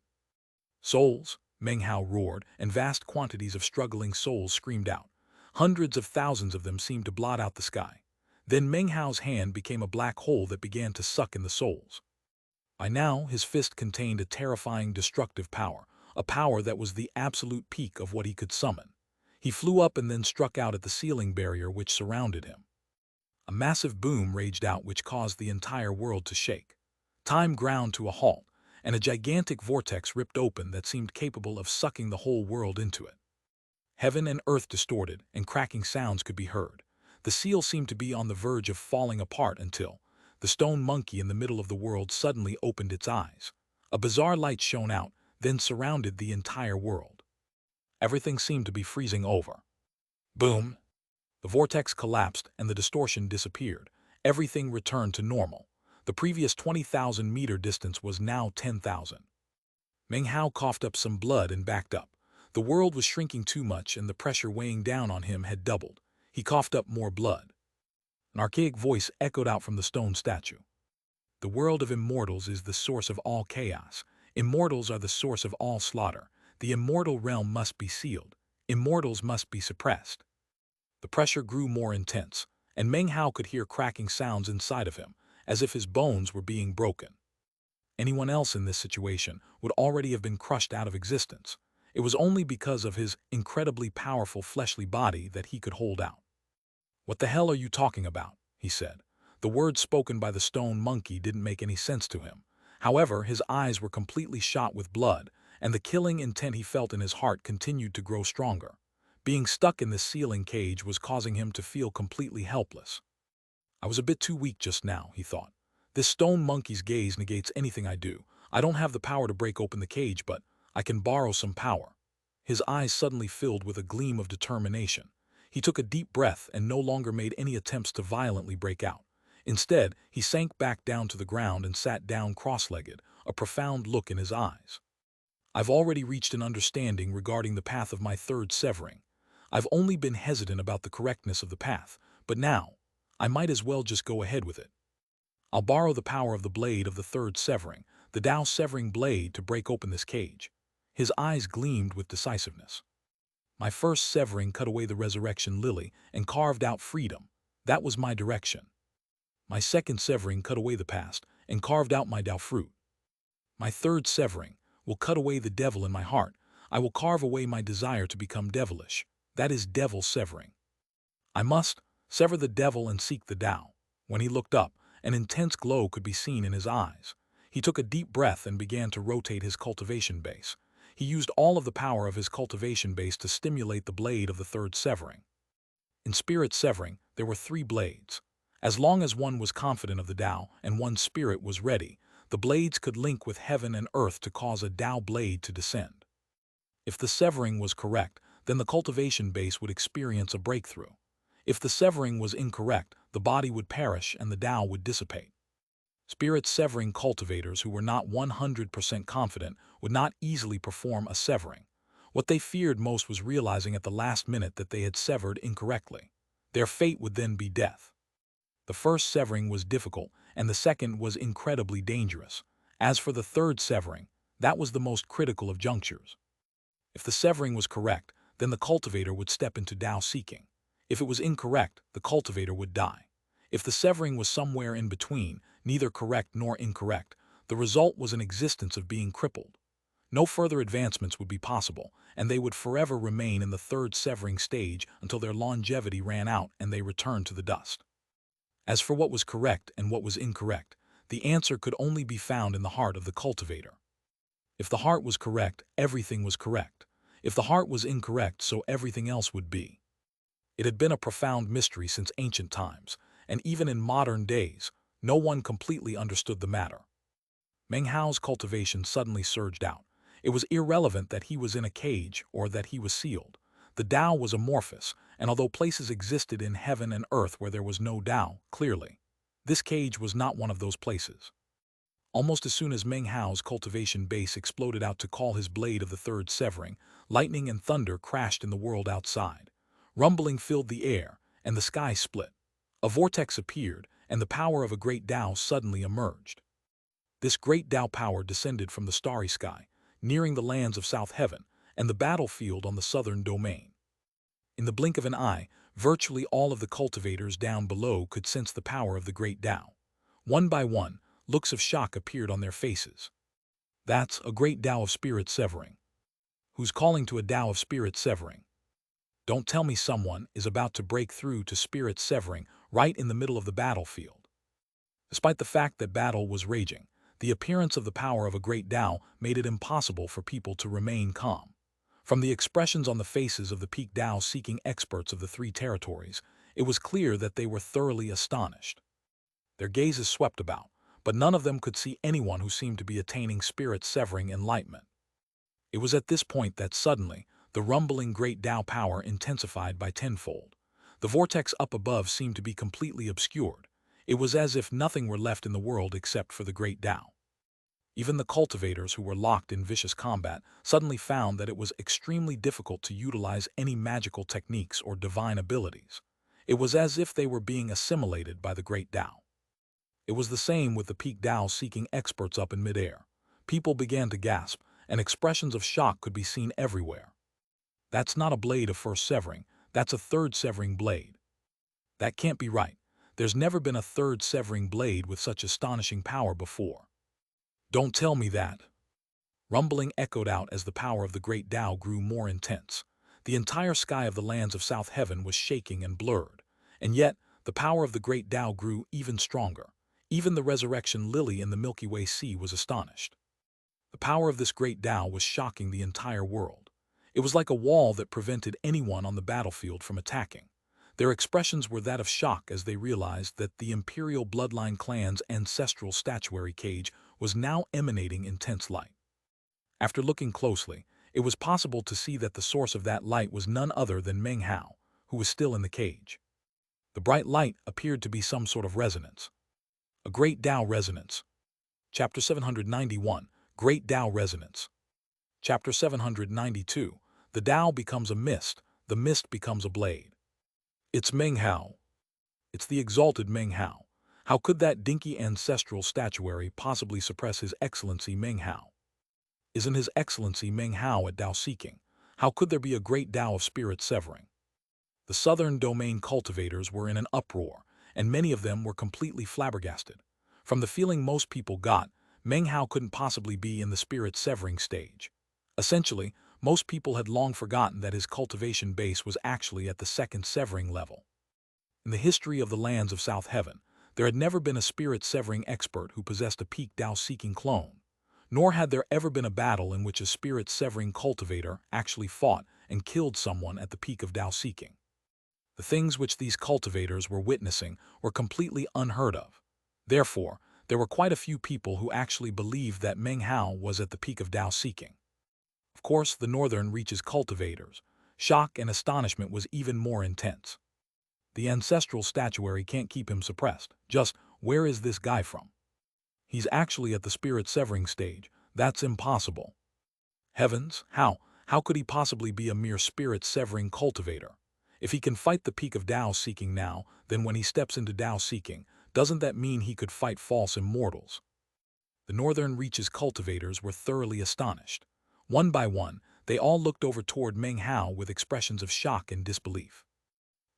"Souls!" Meng Hao roared, and vast quantities of struggling souls screamed out. Hundreds of thousands of them seemed to blot out the sky. Then Meng Hao's hand became a black hole that began to suck in the souls. By now, his fist contained a terrifying destructive power, a power that was the absolute peak of what he could summon. He flew up and then struck out at the ceiling barrier which surrounded him. A massive boom raged out which caused the entire world to shake. Time ground to a halt, and a gigantic vortex ripped open that seemed capable of sucking the whole world into it. Heaven and earth distorted, and cracking sounds could be heard. The seal seemed to be on the verge of falling apart until the stone monkey in the middle of the world suddenly opened its eyes. A bizarre light shone out, then surrounded the entire world. Everything seemed to be freezing over. Boom! The vortex collapsed and the distortion disappeared, Everything returned to normal. The previous 20,000-meter distance was now 10,000. Meng Hao coughed up some blood and backed up. The world was shrinking too much and the pressure weighing down on him had doubled. He coughed up more blood. An archaic voice echoed out from the stone statue. The world of immortals is the source of all chaos. Immortals are the source of all slaughter. The immortal realm must be sealed. Immortals must be suppressed. The pressure grew more intense, and Meng Hao could hear cracking sounds inside of him, as if his bones were being broken. Anyone else in this situation would already have been crushed out of existence. It was only because of his incredibly powerful fleshly body that he could hold out. "What the hell are you talking about?" he said. The words spoken by the stone monkey didn't make any sense to him. However, his eyes were completely shot with blood, and the killing intent he felt in his heart continued to grow stronger. Being stuck in this sealing cage was causing him to feel completely helpless. "I was a bit too weak just now," he thought. "This stone monkey's gaze negates anything I do. I don't have the power to break open the cage, but I can borrow some power." His eyes suddenly filled with a gleam of determination. He took a deep breath and no longer made any attempts to violently break out. Instead, he sank back down to the ground and sat down cross-legged, a profound look in his eyes. "I've already reached an understanding regarding the path of my third severing. I've only been hesitant about the correctness of the path, but now, I might as well just go ahead with it. I'll borrow the power of the blade of the third severing, the Tao severing blade, to break open this cage." His eyes gleamed with decisiveness. "My first severing cut away the resurrection lily and carved out freedom. That was my direction. My second severing cut away the past and carved out my Tao fruit. My third severing will cut away the devil in my heart. I will carve away my desire to become devilish. That is devil severing. I must sever the devil and seek the Tao." When he looked up, an intense glow could be seen in his eyes. He took a deep breath and began to rotate his cultivation base. He used all of the power of his cultivation base to stimulate the blade of the third severing. In spirit severing, there were 3 blades. As long as one was confident of the Tao and one's spirit was ready, the blades could link with heaven and earth to cause a Tao blade to descend. If the severing was correct, then the cultivation base would experience a breakthrough. If the severing was incorrect, the body would perish and the Tao would dissipate. Spirit severing cultivators who were not 100% confident would not easily perform a severing. What they feared most was realizing at the last minute that they had severed incorrectly. Their fate would then be death. The first severing was difficult, and the second was incredibly dangerous. As for the third severing, that was the most critical of junctures. If the severing was correct, then the cultivator would step into Tao seeking. If it was incorrect, the cultivator would die. If the severing was somewhere in between, neither correct nor incorrect, the result was an existence of being crippled. No further advancements would be possible, and they would forever remain in the third severing stage until their longevity ran out and they returned to the dust. As for what was correct and what was incorrect, the answer could only be found in the heart of the cultivator. If the heart was correct, everything was correct. If the heart was incorrect, so everything else would be. It had been a profound mystery since ancient times, and even in modern days, no one completely understood the matter. Meng Hao's cultivation suddenly surged out. It was irrelevant that he was in a cage or that he was sealed. The Tao was amorphous, and although places existed in heaven and earth where there was no Tao, clearly, this cage was not one of those places. Almost as soon as Meng Hao's cultivation base exploded out to call his blade of the third severing, lightning and thunder crashed in the world outside. Rumbling filled the air, and the sky split. A vortex appeared, and the power of a great Tao suddenly emerged. This great Tao power descended from the starry sky, nearing the lands of South Heaven and the battlefield on the southern domain. In the blink of an eye, virtually all of the cultivators down below could sense the power of the great Tao. One by one, looks of shock appeared on their faces. "That's a great Tao of spirit severing. Who's calling to a Tao of spirit severing? Don't tell me someone is about to break through to spirit severing right in the middle of the battlefield." Despite the fact that battle was raging, the appearance of the power of a great Tao made it impossible for people to remain calm. From the expressions on the faces of the peak Tao-seeking experts of the 3 territories, it was clear that they were thoroughly astonished. Their gazes swept about, but none of them could see anyone who seemed to be attaining spirit-severing enlightenment. It was at this point that suddenly, the rumbling great Tao power intensified by tenfold. The vortex up above seemed to be completely obscured. It was as if nothing were left in the world except for the great Tao. Even the cultivators who were locked in vicious combat suddenly found that it was extremely difficult to utilize any magical techniques or divine abilities. It was as if they were being assimilated by the great Tao. It was the same with the peak Tao seeking experts up in midair. People began to gasp, and expressions of shock could be seen everywhere. That's not a blade of first severing, that's a third severing blade. That can't be right. There's never been a third severing blade with such astonishing power before. Don't tell me that. Rumbling echoed out as the power of the great Tao grew more intense. The entire sky of the lands of South Heaven was shaking and blurred. And yet, the power of the great Tao grew even stronger. Even the resurrection lily in the Milky Way Sea was astonished. The power of this great Tao was shocking the entire world. It was like a wall that prevented anyone on the battlefield from attacking. Their expressions were that of shock as they realized that the imperial bloodline clan's ancestral statuary cage was now emanating intense light. After looking closely, it was possible to see that the source of that light was none other than Meng Hao, who was still in the cage. The bright light appeared to be some sort of resonance. A Great Tao Resonance. Chapter 791, Great Tao Resonance. Chapter 792, The Tao becomes a mist, the mist becomes a blade. It's Meng Hao. It's the exalted Meng Hao. How could that dinky ancestral statuary possibly suppress His Excellency Meng Hao? Isn't His Excellency Meng Hao at Tao seeking? How could there be a great Tao of spirit severing? The southern domain cultivators were in an uproar, and many of them were completely flabbergasted. From the feeling most people got, Meng Hao couldn't possibly be in the spirit severing stage. Essentially, most people had long forgotten that his cultivation base was actually at the second severing level. In the history of the lands of South Heaven, there had never been a spirit severing expert who possessed a peak Tao seeking clone. Nor had there ever been a battle in which a spirit-severing cultivator actually fought and killed someone at the peak of Tao seeking. The things which these cultivators were witnessing were completely unheard of. Therefore, there were quite a few people who actually believed that Meng Hao was at the peak of Tao seeking. Of course, the northern reaches cultivators. Shock and astonishment was even more intense. The ancestral statuary can't keep him suppressed. Just, where is this guy from? He's actually at the spirit-severing stage. That's impossible. Heavens, how? How could he possibly be a mere spirit-severing cultivator? If he can fight the peak of Tao-seeking now, then when he steps into Tao-seeking, doesn't that mean he could fight false immortals? The northern reaches cultivators were thoroughly astonished. One by one, they all looked over toward Meng Hao with expressions of shock and disbelief.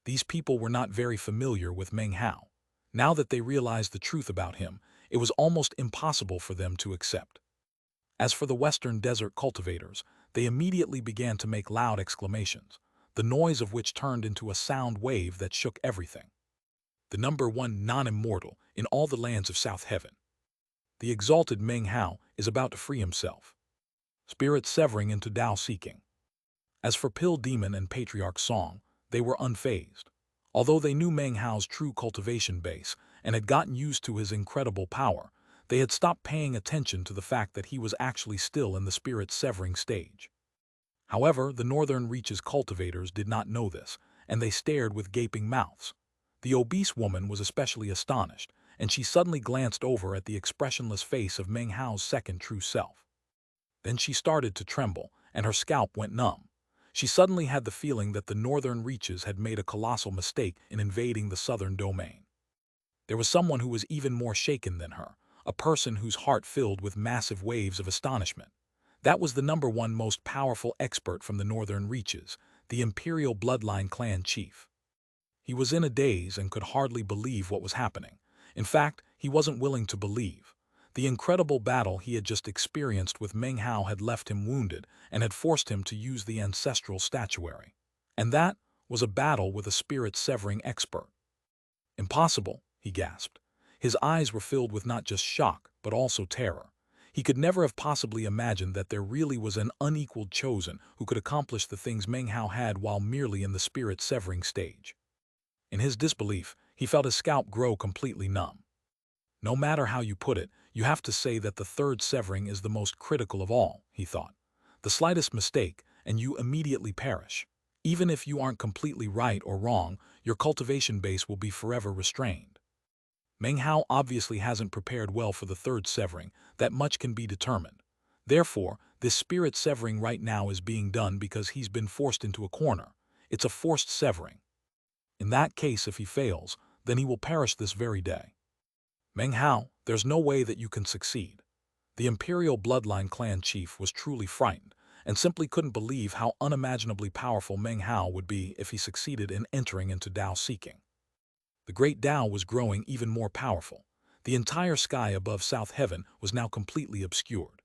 These people were not very familiar with Meng Hao. Now that they realized the truth about him, it was almost impossible for them to accept. As for the western desert cultivators, they immediately began to make loud exclamations, the noise of which turned into a sound wave that shook everything. The number one non-immortal in all the lands of South Heaven. The exalted Meng Hao is about to free himself. Spirit severing into Tao seeking. As for Pill Demon and Patriarch Song, they were unfazed. Although they knew Meng Hao's true cultivation base and had gotten used to his incredible power, they had stopped paying attention to the fact that he was actually still in the spirit-severing stage. However, the northern reaches cultivators did not know this, and they stared with gaping mouths. The obese woman was especially astonished, and she suddenly glanced over at the expressionless face of Meng Hao's second true self. Then she started to tremble, and her scalp went numb. She suddenly had the feeling that the northern reaches had made a colossal mistake in invading the southern domain. There was someone who was even more shaken than her, a person whose heart filled with massive waves of astonishment. That was the number one most powerful expert from the northern reaches, the imperial bloodline clan chief. He was in a daze and could hardly believe what was happening. In fact, he wasn't willing to believe. The incredible battle he had just experienced with Meng Hao had left him wounded and had forced him to use the ancestral statuary. And that was a battle with a spirit-severing expert. Impossible, he gasped. His eyes were filled with not just shock, but also terror. He could never have possibly imagined that there really was an unequaled chosen who could accomplish the things Meng Hao had while merely in the spirit-severing stage. In his disbelief, he felt his scalp grow completely numb. No matter how you put it, you have to say that the third severing is the most critical of all, he thought. The slightest mistake, and you immediately perish. Even if you aren't completely right or wrong, your cultivation base will be forever restrained. Meng Hao obviously hasn't prepared well for the third severing, that much can be determined. Therefore, this spirit severing right now is being done because he's been forced into a corner. It's a forced severing. In that case, if he fails, then he will perish this very day. Meng Hao, there's no way that you can succeed. The imperial bloodline clan chief was truly frightened, and simply couldn't believe how unimaginably powerful Meng Hao would be if he succeeded in entering into Tao seeking. The great Tao was growing even more powerful. The entire sky above South Heaven was now completely obscured.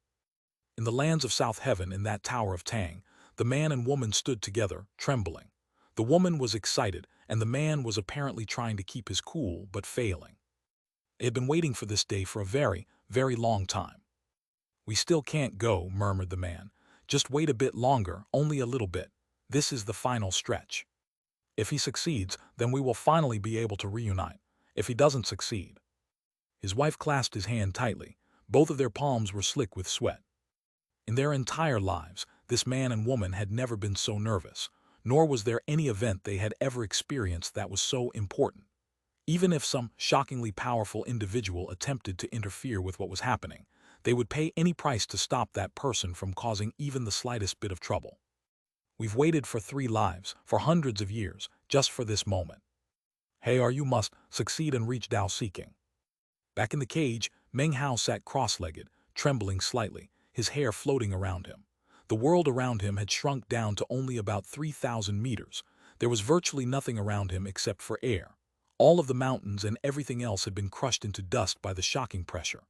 In the lands of South Heaven, in that Tower of Tang, the man and woman stood together, trembling. The woman was excited, and the man was apparently trying to keep his cool, but failing. They had been waiting for this day for a very, very long time. "We still can't go," murmured the man. "Just wait a bit longer, only a little bit. This is the final stretch. If he succeeds, then we will finally be able to reunite. If he doesn't succeed." His wife clasped his hand tightly. Both of their palms were slick with sweat. In their entire lives, this man and woman had never been so nervous, nor was there any event they had ever experienced that was so important. Even if some shockingly powerful individual attempted to interfere with what was happening, they would pay any price to stop that person from causing even the slightest bit of trouble. "We've waited for 3 lives, for hundreds of years, just for this moment. Hey, you must succeed and reach Tao seeking." Back in the cage, Meng Hao sat cross-legged, trembling slightly, his hair floating around him. The world around him had shrunk down to only about 3,000 meters. There was virtually nothing around him except for air. All of the mountains and everything else had been crushed into dust by the shocking pressure.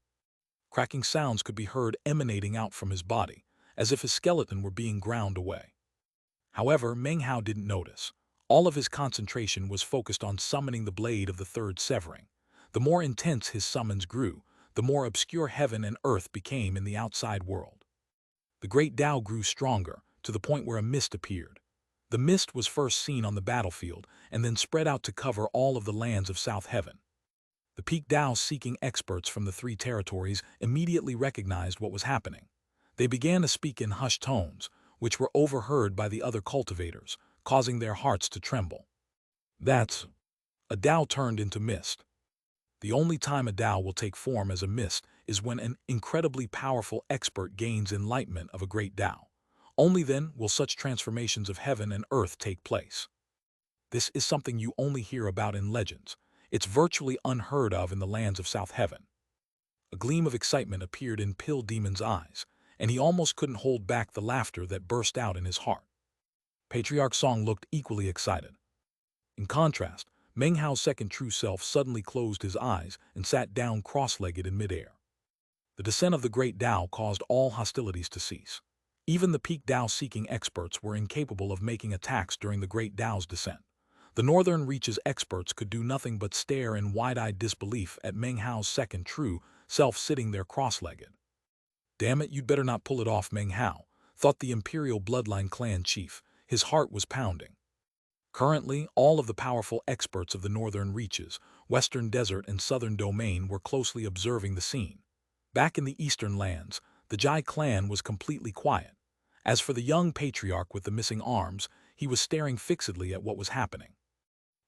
Cracking sounds could be heard emanating out from his body, as if his skeleton were being ground away. However, Meng Hao didn't notice. All of his concentration was focused on summoning the blade of the third severing. The more intense his summons grew, the more obscure heaven and earth became in the outside world. The great Tao grew stronger, to the point where a mist appeared. The mist was first seen on the battlefield and then spread out to cover all of the lands of South Heaven. The peak Tao-seeking experts from the 3 territories immediately recognized what was happening. They began to speak in hushed tones, which were overheard by the other cultivators, causing their hearts to tremble. "That's a Tao turned into mist. The only time a Tao will take form as a mist is when an incredibly powerful expert gains enlightenment of a great Tao. Only then will such transformations of heaven and earth take place. This is something you only hear about in legends. It's virtually unheard of in the lands of South Heaven." A gleam of excitement appeared in Pill Demon's eyes, and he almost couldn't hold back the laughter that burst out in his heart. Patriarch Song looked equally excited. In contrast, Meng Hao's second true self suddenly closed his eyes and sat down cross-legged in midair. The descent of the great Tao caused all hostilities to cease. Even the peak Tao-seeking experts were incapable of making attacks during the great Tao's descent. The Northern Reach's experts could do nothing but stare in wide-eyed disbelief at Meng Hao's second true self sitting there cross-legged. "Damn it, you'd better not pull it off, Meng Hao," thought the imperial bloodline clan chief. His heart was pounding. Currently, all of the powerful experts of the Northern Reaches, Western Desert and Southern Domain were closely observing the scene. Back in the Eastern lands, the Jai clan was completely quiet. As for the young patriarch with the missing arms, he was staring fixedly at what was happening.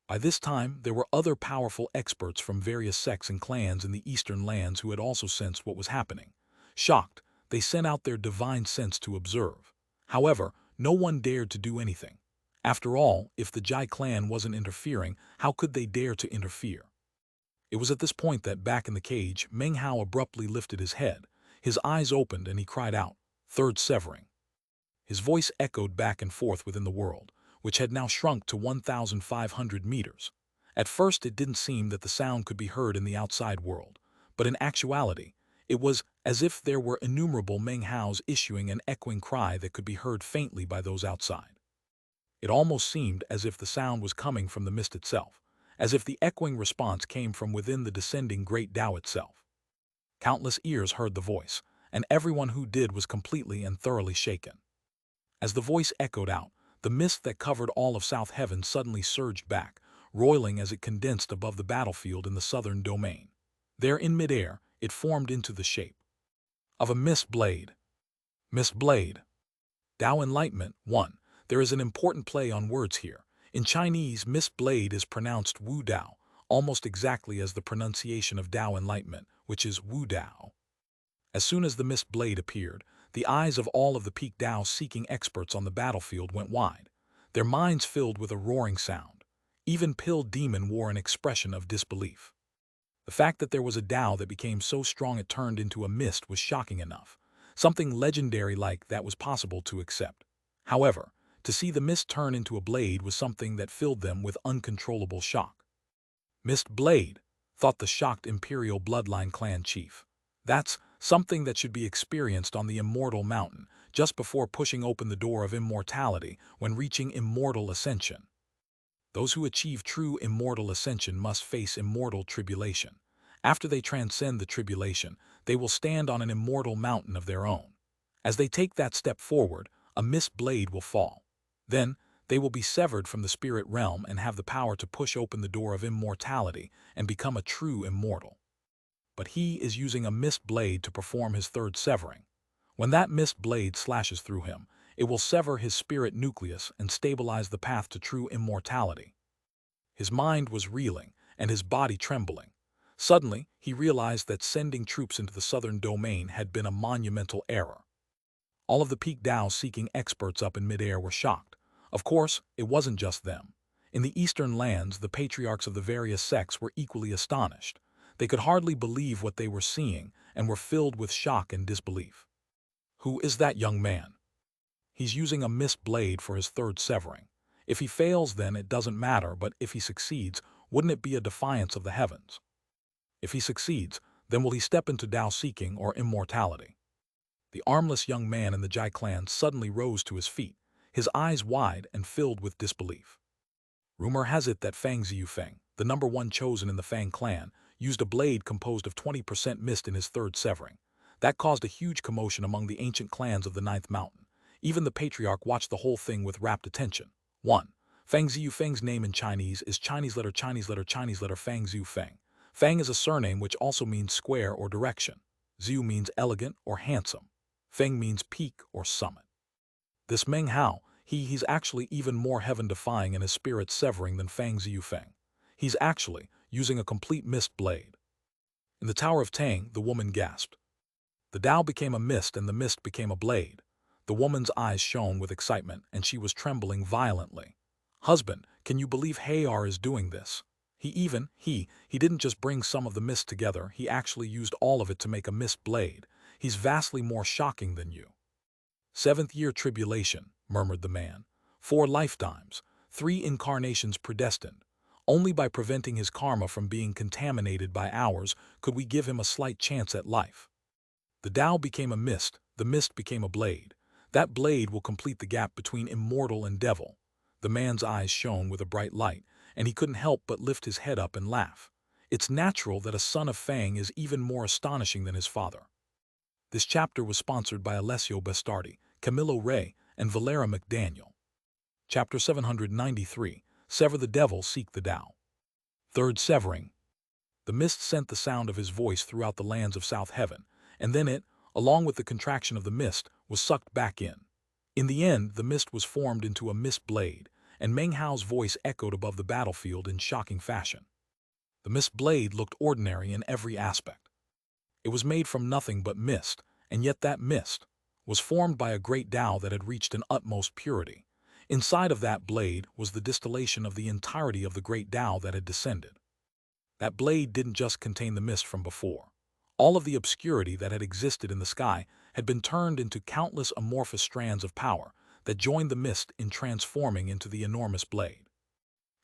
By this time, there were other powerful experts from various sects and clans in the Eastern lands who had also sensed what was happening. Shocked, they sent out their divine sense to observe. However, no one dared to do anything. After all, if the Jai clan wasn't interfering, how could they dare to interfere? It was at this point that, back in the cage, Meng Hao abruptly lifted his head. His eyes opened and he cried out, "Third severing." His voice echoed back and forth within the world, which had now shrunk to 1,500 meters. At first it didn't seem that the sound could be heard in the outside world, but in actuality, it was as if there were innumerable Meng Haos issuing an echoing cry that could be heard faintly by those outside. It almost seemed as if the sound was coming from the mist itself, as if the echoing response came from within the descending great Tao itself. Countless ears heard the voice, and everyone who did was completely and thoroughly shaken. As the voice echoed out, the mist that covered all of South Heaven suddenly surged back, roiling as it condensed above the battlefield in the southern domain. There in midair, it formed into the shape of a mist blade. Mist blade. Tao Enlightenment 1. There is an important play on words here. In Chinese, mist blade is pronounced Wu Dao, almost exactly as the pronunciation of Tao enlightenment, which is Wu Dao. As soon as the mist blade appeared, the eyes of all of the peak Dao-seeking experts on the battlefield went wide, their minds filled with a roaring sound. Even Pill Demon wore an expression of disbelief. The fact that there was a Dao that became so strong it turned into a mist was shocking enough. Something legendary like that was possible to accept. However, to see the mist turn into a blade was something that filled them with uncontrollable shock. Mist blade, thought the shocked imperial bloodline clan chief. That's something that should be experienced on the immortal mountain, just before pushing open the door of immortality when reaching immortal ascension. Those who achieve true immortal ascension must face immortal tribulation. After they transcend the tribulation, they will stand on an immortal mountain of their own. As they take that step forward, a mist blade will fall. Then, they will be severed from the spirit realm and have the power to push open the door of immortality and become a true immortal. But he is using a mist blade to perform his third severing. When that mist blade slashes through him, it will sever his spirit nucleus and stabilize the path to true immortality. His mind was reeling and his body trembling. Suddenly, he realized that sending troops into the southern domain had been a monumental error. All of the peak Dao-seeking experts up in midair were shocked. Of course, it wasn't just them. In the eastern lands, the patriarchs of the various sects were equally astonished. They could hardly believe what they were seeing and were filled with shock and disbelief. Who is that young man? He's using a mist blade for his third severing. If he fails, then it doesn't matter, but if he succeeds, wouldn't it be a defiance of the heavens? If he succeeds, then will he step into Dao-seeking or immortality? The armless young man in the Jai clan suddenly rose to his feet, his eyes wide and filled with disbelief. Rumor has it that Fang Ziyufeng, the number one chosen in the Fang clan, used a blade composed of 20% mist in his third severing. That caused a huge commotion among the ancient clans of the Ninth Mountain. Even the patriarch watched the whole thing with rapt attention. 1. Fang Ziyufeng's name in Chinese is Chinese letter Fang Ziyufeng. Fang is a surname which also means square or direction. Ziyu means elegant or handsome. Feng means peak or summit. This Meng Hao, he's actually even more heaven-defying in his spirit severing than Fang Ziyufeng. He's actually using a complete mist blade. In the Tower of Tang, the woman gasped. The Tao became a mist and the mist became a blade. The woman's eyes shone with excitement and she was trembling violently. Husband, can you believe Hayar is doing this? He didn't just bring some of the mist together, he actually used all of it to make a mist blade. He's vastly more shocking than you. Seventh-year tribulation, murmured the man. 4 lifetimes, 3 incarnations predestined. Only by preventing his karma from being contaminated by ours could we give him a slight chance at life. The Tao became a mist, the mist became a blade. That blade will complete the gap between immortal and devil. The man's eyes shone with a bright light, and he couldn't help but lift his head up and laugh. It's natural that a son of Fang is even more astonishing than his father. This chapter was sponsored by Alessio Bastardi, Camillo Ray, and Valera McDaniel. Chapter 793, Sever the Devil, Seek the Tao. Third Severing. The mist sent the sound of his voice throughout the lands of South Heaven, and then it, along with the contraction of the mist, was sucked back in. In the end, the mist was formed into a mist blade, and Meng Hao's voice echoed above the battlefield in shocking fashion. The mist blade looked ordinary in every aspect. It was made from nothing but mist, and yet that mist was formed by a great Tao that had reached an utmost purity. Inside of that blade was the distillation of the entirety of the great Tao that had descended. That blade didn't just contain the mist from before. All of the obscurity that had existed in the sky had been turned into countless amorphous strands of power that joined the mist in transforming into the enormous blade.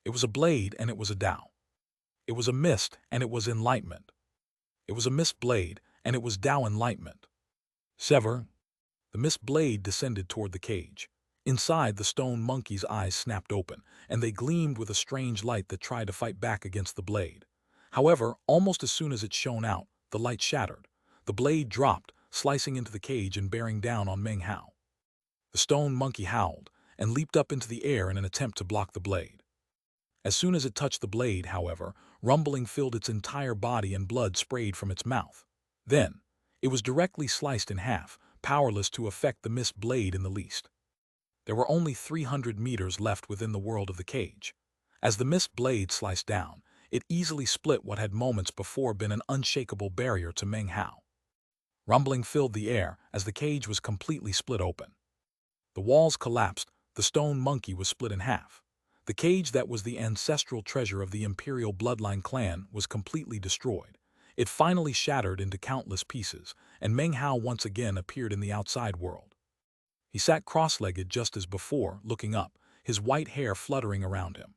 It was a blade and it was a Tao. It was a mist and it was enlightenment. It was a mist blade, and it was Tao enlightenment. Sever. The mist blade descended toward the cage. Inside, the stone monkey's eyes snapped open, and they gleamed with a strange light that tried to fight back against the blade. However, almost as soon as it shone out, the light shattered. The blade dropped, slicing into the cage and bearing down on Meng Hao. The stone monkey howled, and leaped up into the air in an attempt to block the blade. As soon as it touched the blade, however, rumbling filled its entire body and blood sprayed from its mouth. Then, it was directly sliced in half, powerless to affect the mist blade in the least. There were only 300 meters left within the world of the cage. As the mist blade sliced down, It easily split what had moments before been an unshakable barrier to Meng Hao. Rumbling filled the air as the cage was completely split open. The walls collapsed, the stone monkey was split in half. The cage that was the ancestral treasure of the imperial bloodline clan was completely destroyed. It finally shattered into countless pieces, and Meng Hao once again appeared in the outside world. He sat cross-legged just as before, looking up, his white hair fluttering around him.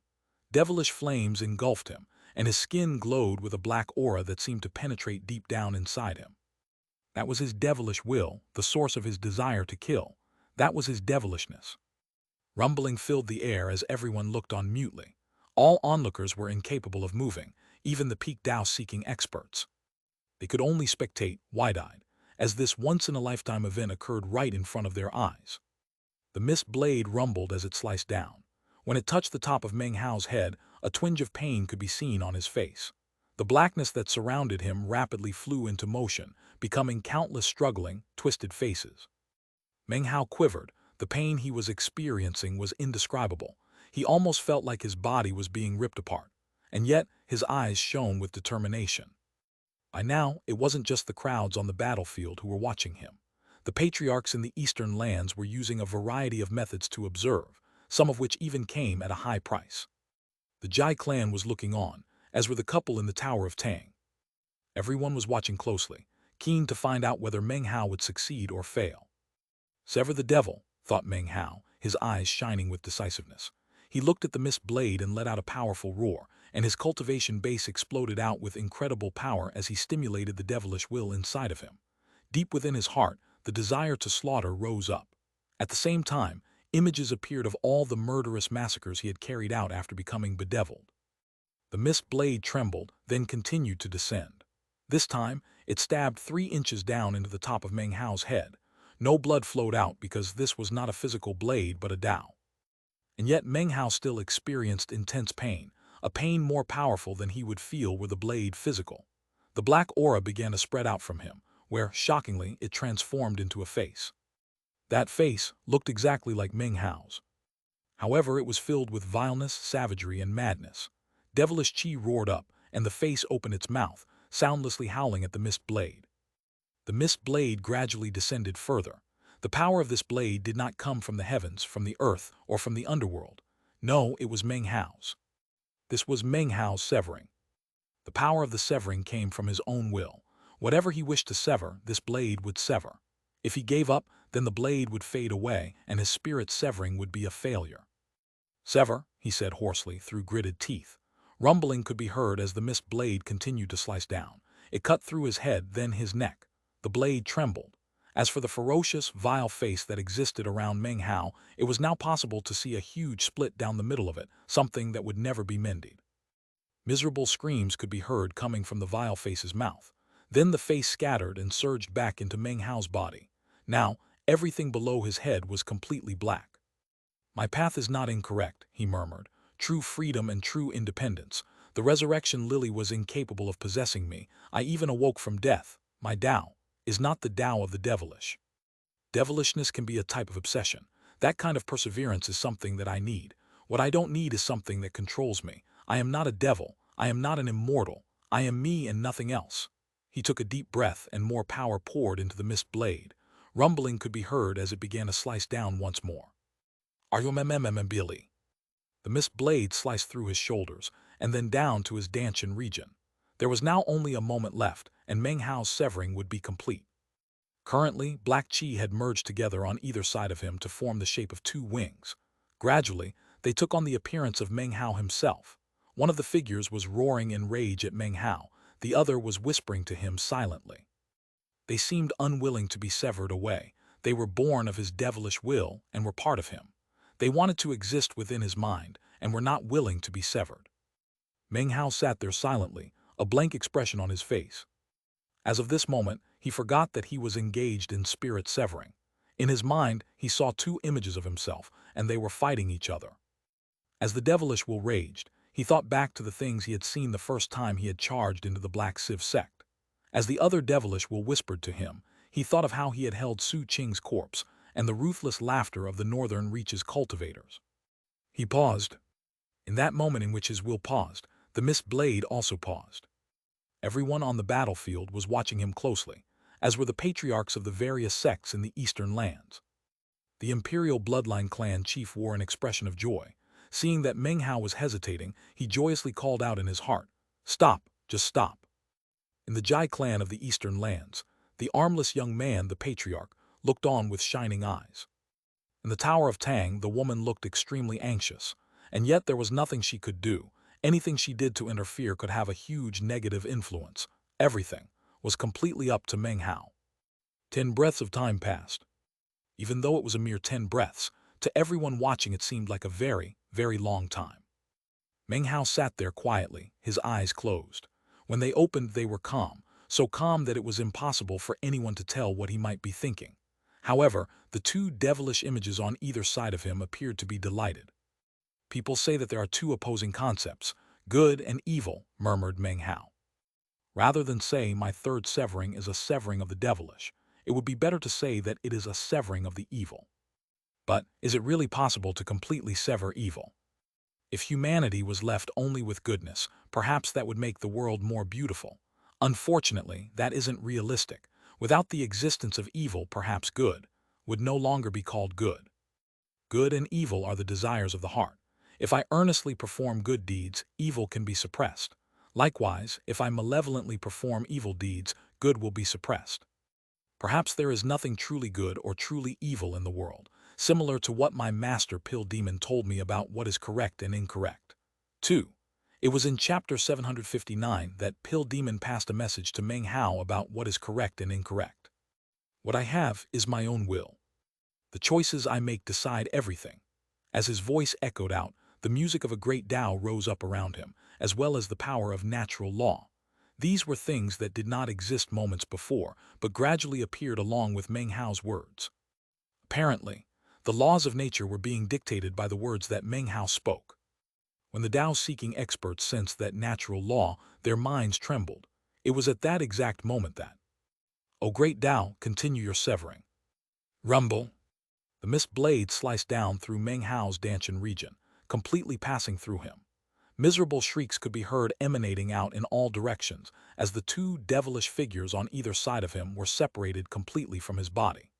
Devilish flames engulfed him, and his skin glowed with a black aura that seemed to penetrate deep down inside him. That was his devilish will, the source of his desire to kill. That was his devilishness. Rumbling filled the air as everyone looked on mutely. All onlookers were incapable of moving, even the peak Dao-seeking experts. They could only spectate, wide-eyed, as this once-in-a-lifetime event occurred right in front of their eyes. The mist blade rumbled as it sliced down. When it touched the top of Meng Hao's head, a twinge of pain could be seen on his face. The blackness that surrounded him rapidly flew into motion, becoming countless struggling, twisted faces. Meng Hao quivered. The pain he was experiencing was indescribable. He almost felt like his body was being ripped apart. And yet, his eyes shone with determination. By now, it wasn't just the crowds on the battlefield who were watching him. The patriarchs in the eastern lands were using a variety of methods to observe, some of which even came at a high price. The Jai clan was looking on, as were the couple in the Tower of Tang. Everyone was watching closely, keen to find out whether Meng Hao would succeed or fail. Sever the devil, thought Meng Hao, his eyes shining with decisiveness. He looked at the mist blade and let out a powerful roar, and his cultivation base exploded out with incredible power as he stimulated the devilish will inside of him. Deep within his heart, the desire to slaughter rose up. At the same time, images appeared of all the murderous massacres he had carried out after becoming bedeviled. The mist blade trembled, then continued to descend. This time, it stabbed 3 inches down into the top of Meng Hao's head. No blood flowed out because this was not a physical blade but a Dao. And yet Meng Hao still experienced intense pain, a pain more powerful than he would feel were the blade physical. The black aura began to spread out from him, where, shockingly, it transformed into a face. That face looked exactly like Meng Hao's. However, it was filled with vileness, savagery, and madness. Devilish chi roared up, and the face opened its mouth, soundlessly howling at the mist blade. The mist blade gradually descended further. The power of this blade did not come from the heavens, from the earth, or from the underworld. No, it was Meng Hao's. This was Meng Hao's severing. The power of the severing came from his own will. Whatever he wished to sever, this blade would sever. If he gave up, then the blade would fade away, and his spirit severing would be a failure. "Sever," he said hoarsely through gritted teeth. Rumbling could be heard as the mist blade continued to slice down. It cut through his head, then his neck. The blade trembled. As for the ferocious, vile face that existed around Meng Hao, it was now possible to see a huge split down the middle of it, something that would never be mended. Miserable screams could be heard coming from the vile face's mouth. Then the face scattered and surged back into Meng Hao's body. Now, everything below his head was completely black. "My path is not incorrect," he murmured. "True freedom and true independence. The resurrection lily was incapable of possessing me. I even awoke from death. My Tao is not the Tao of the devilish. Devilishness can be a type of obsession. That kind of perseverance is something that I need. What I don't need is something that controls me. I am not a devil. I am not an immortal. I am me and nothing else." He took a deep breath and more power poured into the mist blade. Rumbling could be heard as it began to slice down once more. "Are you Billy?" The mist blade sliced through his shoulders, and then down to his Danshan region. There was now only a moment left, and Meng Hao's severing would be complete. Currently, black chi had merged together on either side of him to form the shape of 2 wings. Gradually, they took on the appearance of Meng Hao himself. One of the figures was roaring in rage at Meng Hao, the other was whispering to him silently. They seemed unwilling to be severed away. They were born of his devilish will and were part of him. They wanted to exist within his mind and were not willing to be severed. Meng Hao sat there silently, a blank expression on his face. As of this moment, he forgot that he was engaged in spirit severing. In his mind, he saw 2 images of himself, and they were fighting each other. As the devilish will raged, he thought back to the things he had seen the first time he had charged into the Black Civ sect. As the other devilish will whispered to him, he thought of how he had held Su Qing's corpse and the ruthless laughter of the northern reaches cultivators. He paused. In that moment in which his will paused, The missed blade also paused. Everyone on the battlefield was watching him closely, as were the patriarchs of the various sects in the eastern lands. The imperial bloodline clan chief wore an expression of joy. Seeing that Meng Hao was hesitating, he joyously called out in his heart, "Stop, just stop." In the Jai clan of the eastern lands, the armless young man, the patriarch, looked on with shining eyes. In the Tower of Tang, the woman looked extremely anxious, and yet there was nothing she could do. Anything she did to interfere could have a huge negative influence. Everything was completely up to Meng Hao. 10 breaths of time passed. Even though it was a mere 10 breaths, to everyone watching it seemed like a very, very long time. Meng Hao sat there quietly, his eyes closed. When they opened, they were calm, so calm that it was impossible for anyone to tell what he might be thinking. However, the two devilish images on either side of him appeared to be delighted. "People say that there are two opposing concepts, good and evil," murmured Meng Hao. "Rather than say my third severing is a severing of the devilish, it would be better to say that it is a severing of the evil. But is it really possible to completely sever evil? If humanity was left only with goodness, perhaps that would make the world more beautiful. Unfortunately, that isn't realistic. Without the existence of evil, perhaps good would no longer be called good. Good and evil are the desires of the heart. If I earnestly perform good deeds, evil can be suppressed. Likewise, if I malevolently perform evil deeds, good will be suppressed. Perhaps there is nothing truly good or truly evil in the world, similar to what my master Pill Demon told me about what is correct and incorrect. 2. It was in chapter 759 that Pill Demon passed a message to Meng Hao about what is correct and incorrect. What I have is my own will. The choices I make decide everything. As his voice echoed out, the music of a great Tao rose up around him, as well as the power of natural law. These were things that did not exist moments before, but gradually appeared along with Meng Hao's words. Apparently, the laws of nature were being dictated by the words that Meng Hao spoke. When the Tao-seeking experts sensed that natural law, their minds trembled. It was at that exact moment that, "O great Tao, continue your severing." Rumble. The mist blade sliced down through Meng Hao's Danshan region, completely passing through him. Miserable shrieks could be heard emanating out in all directions as the two devilish figures on either side of him were separated completely from his body.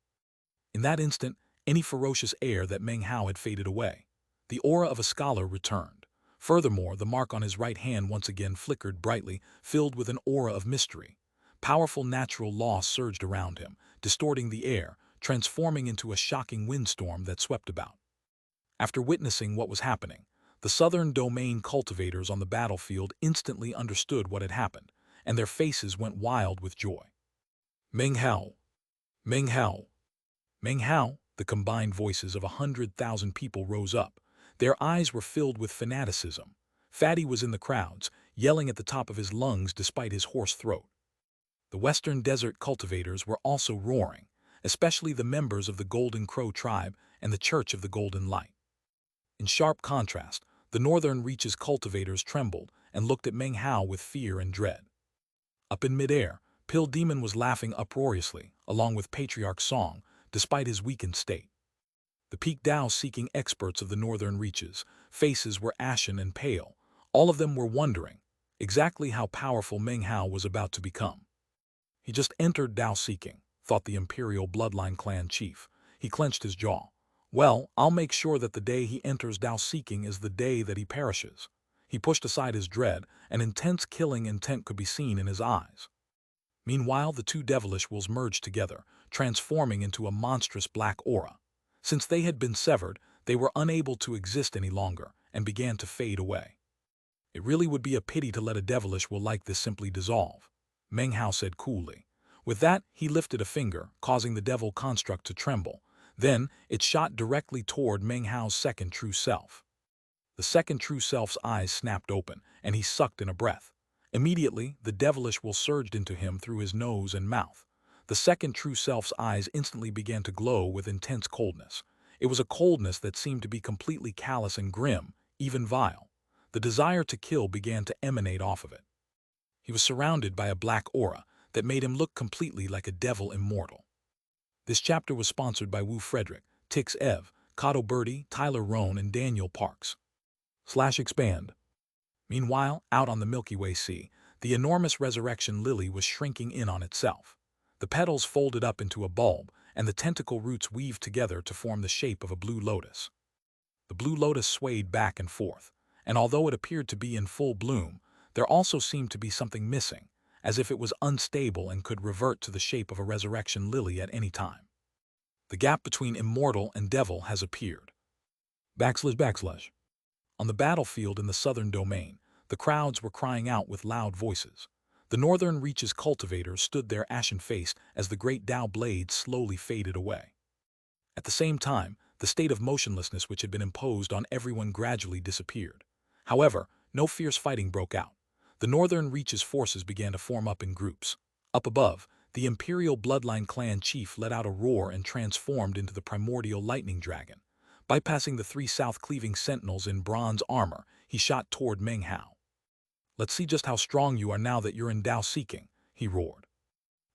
In that instant, any ferocious air that Meng Hao had faded away. The aura of a scholar returned. Furthermore, the mark on his right hand once again flickered brightly, filled with an aura of mystery. Powerful natural law surged around him, distorting the air, transforming into a shocking windstorm that swept about. After witnessing what was happening, the southern domain cultivators on the battlefield instantly understood what had happened, and their faces went wild with joy. Meng Hao! Meng Hao! Meng Hao! The combined voices of 100,000 people rose up. Their eyes were filled with fanaticism. Fatty was in the crowds, yelling at the top of his lungs despite his hoarse throat. The western desert cultivators were also roaring, especially the members of the Golden Crow tribe and the Church of the Golden Light. In sharp contrast, the northern reaches cultivators trembled and looked at Meng Hao with fear and dread. Up in midair, Pill Demon was laughing uproariously, along with Patriarch Song, despite his weakened state. The peak Tao-seeking experts of the northern reaches, faces were ashen and pale. All of them were wondering exactly how powerful Meng Hao was about to become. He just entered Tao-seeking, thought the imperial bloodline clan chief. He clenched his jaw. Well, I'll make sure that the day he enters Tao-seeking is the day that he perishes. He pushed aside his dread, an intense killing intent could be seen in his eyes. Meanwhile, the two devilish wills merged together, transforming into a monstrous black aura. Since they had been severed, they were unable to exist any longer, and began to fade away. It really would be a pity to let a devilish will like this simply dissolve, Meng Hao said coolly. With that, he lifted a finger, causing the devil construct to tremble. Then, it shot directly toward Meng Hao's second true self. The second true self's eyes snapped open, and he sucked in a breath. Immediately, the devilish will surged into him through his nose and mouth. The second true self's eyes instantly began to glow with intense coldness. It was a coldness that seemed to be completely callous and grim, even vile. The desire to kill began to emanate off of it. He was surrounded by a black aura that made him look completely like a devil immortal. This chapter was sponsored by Wu Frederick, Tix Ev, Cotto Birdie, Tyler Rohn, and Daniel Parks. /expand Meanwhile, out on the Milky Way Sea, the enormous resurrection lily was shrinking in on itself. The petals folded up into a bulb, and the tentacle roots weaved together to form the shape of a blue lotus. The blue lotus swayed back and forth, and although it appeared to be in full bloom, there also seemed to be something missing, as if it was unstable and could revert to the shape of a resurrection lily at any time. The gap between immortal and devil has appeared. Backslash. On the battlefield in the southern domain, the crowds were crying out with loud voices. The northern reaches cultivators stood there ashen-faced as the great Tao blade slowly faded away. At the same time, the state of motionlessness which had been imposed on everyone gradually disappeared. However, no fierce fighting broke out. The northern reaches forces began to form up in groups. Up above, the imperial bloodline clan chief let out a roar and transformed into the primordial lightning dragon. Bypassing the three south-cleaving sentinels in bronze armor, he shot toward Meng Hao. "Let's see just how strong you are now that you're in Dao seeking," he roared.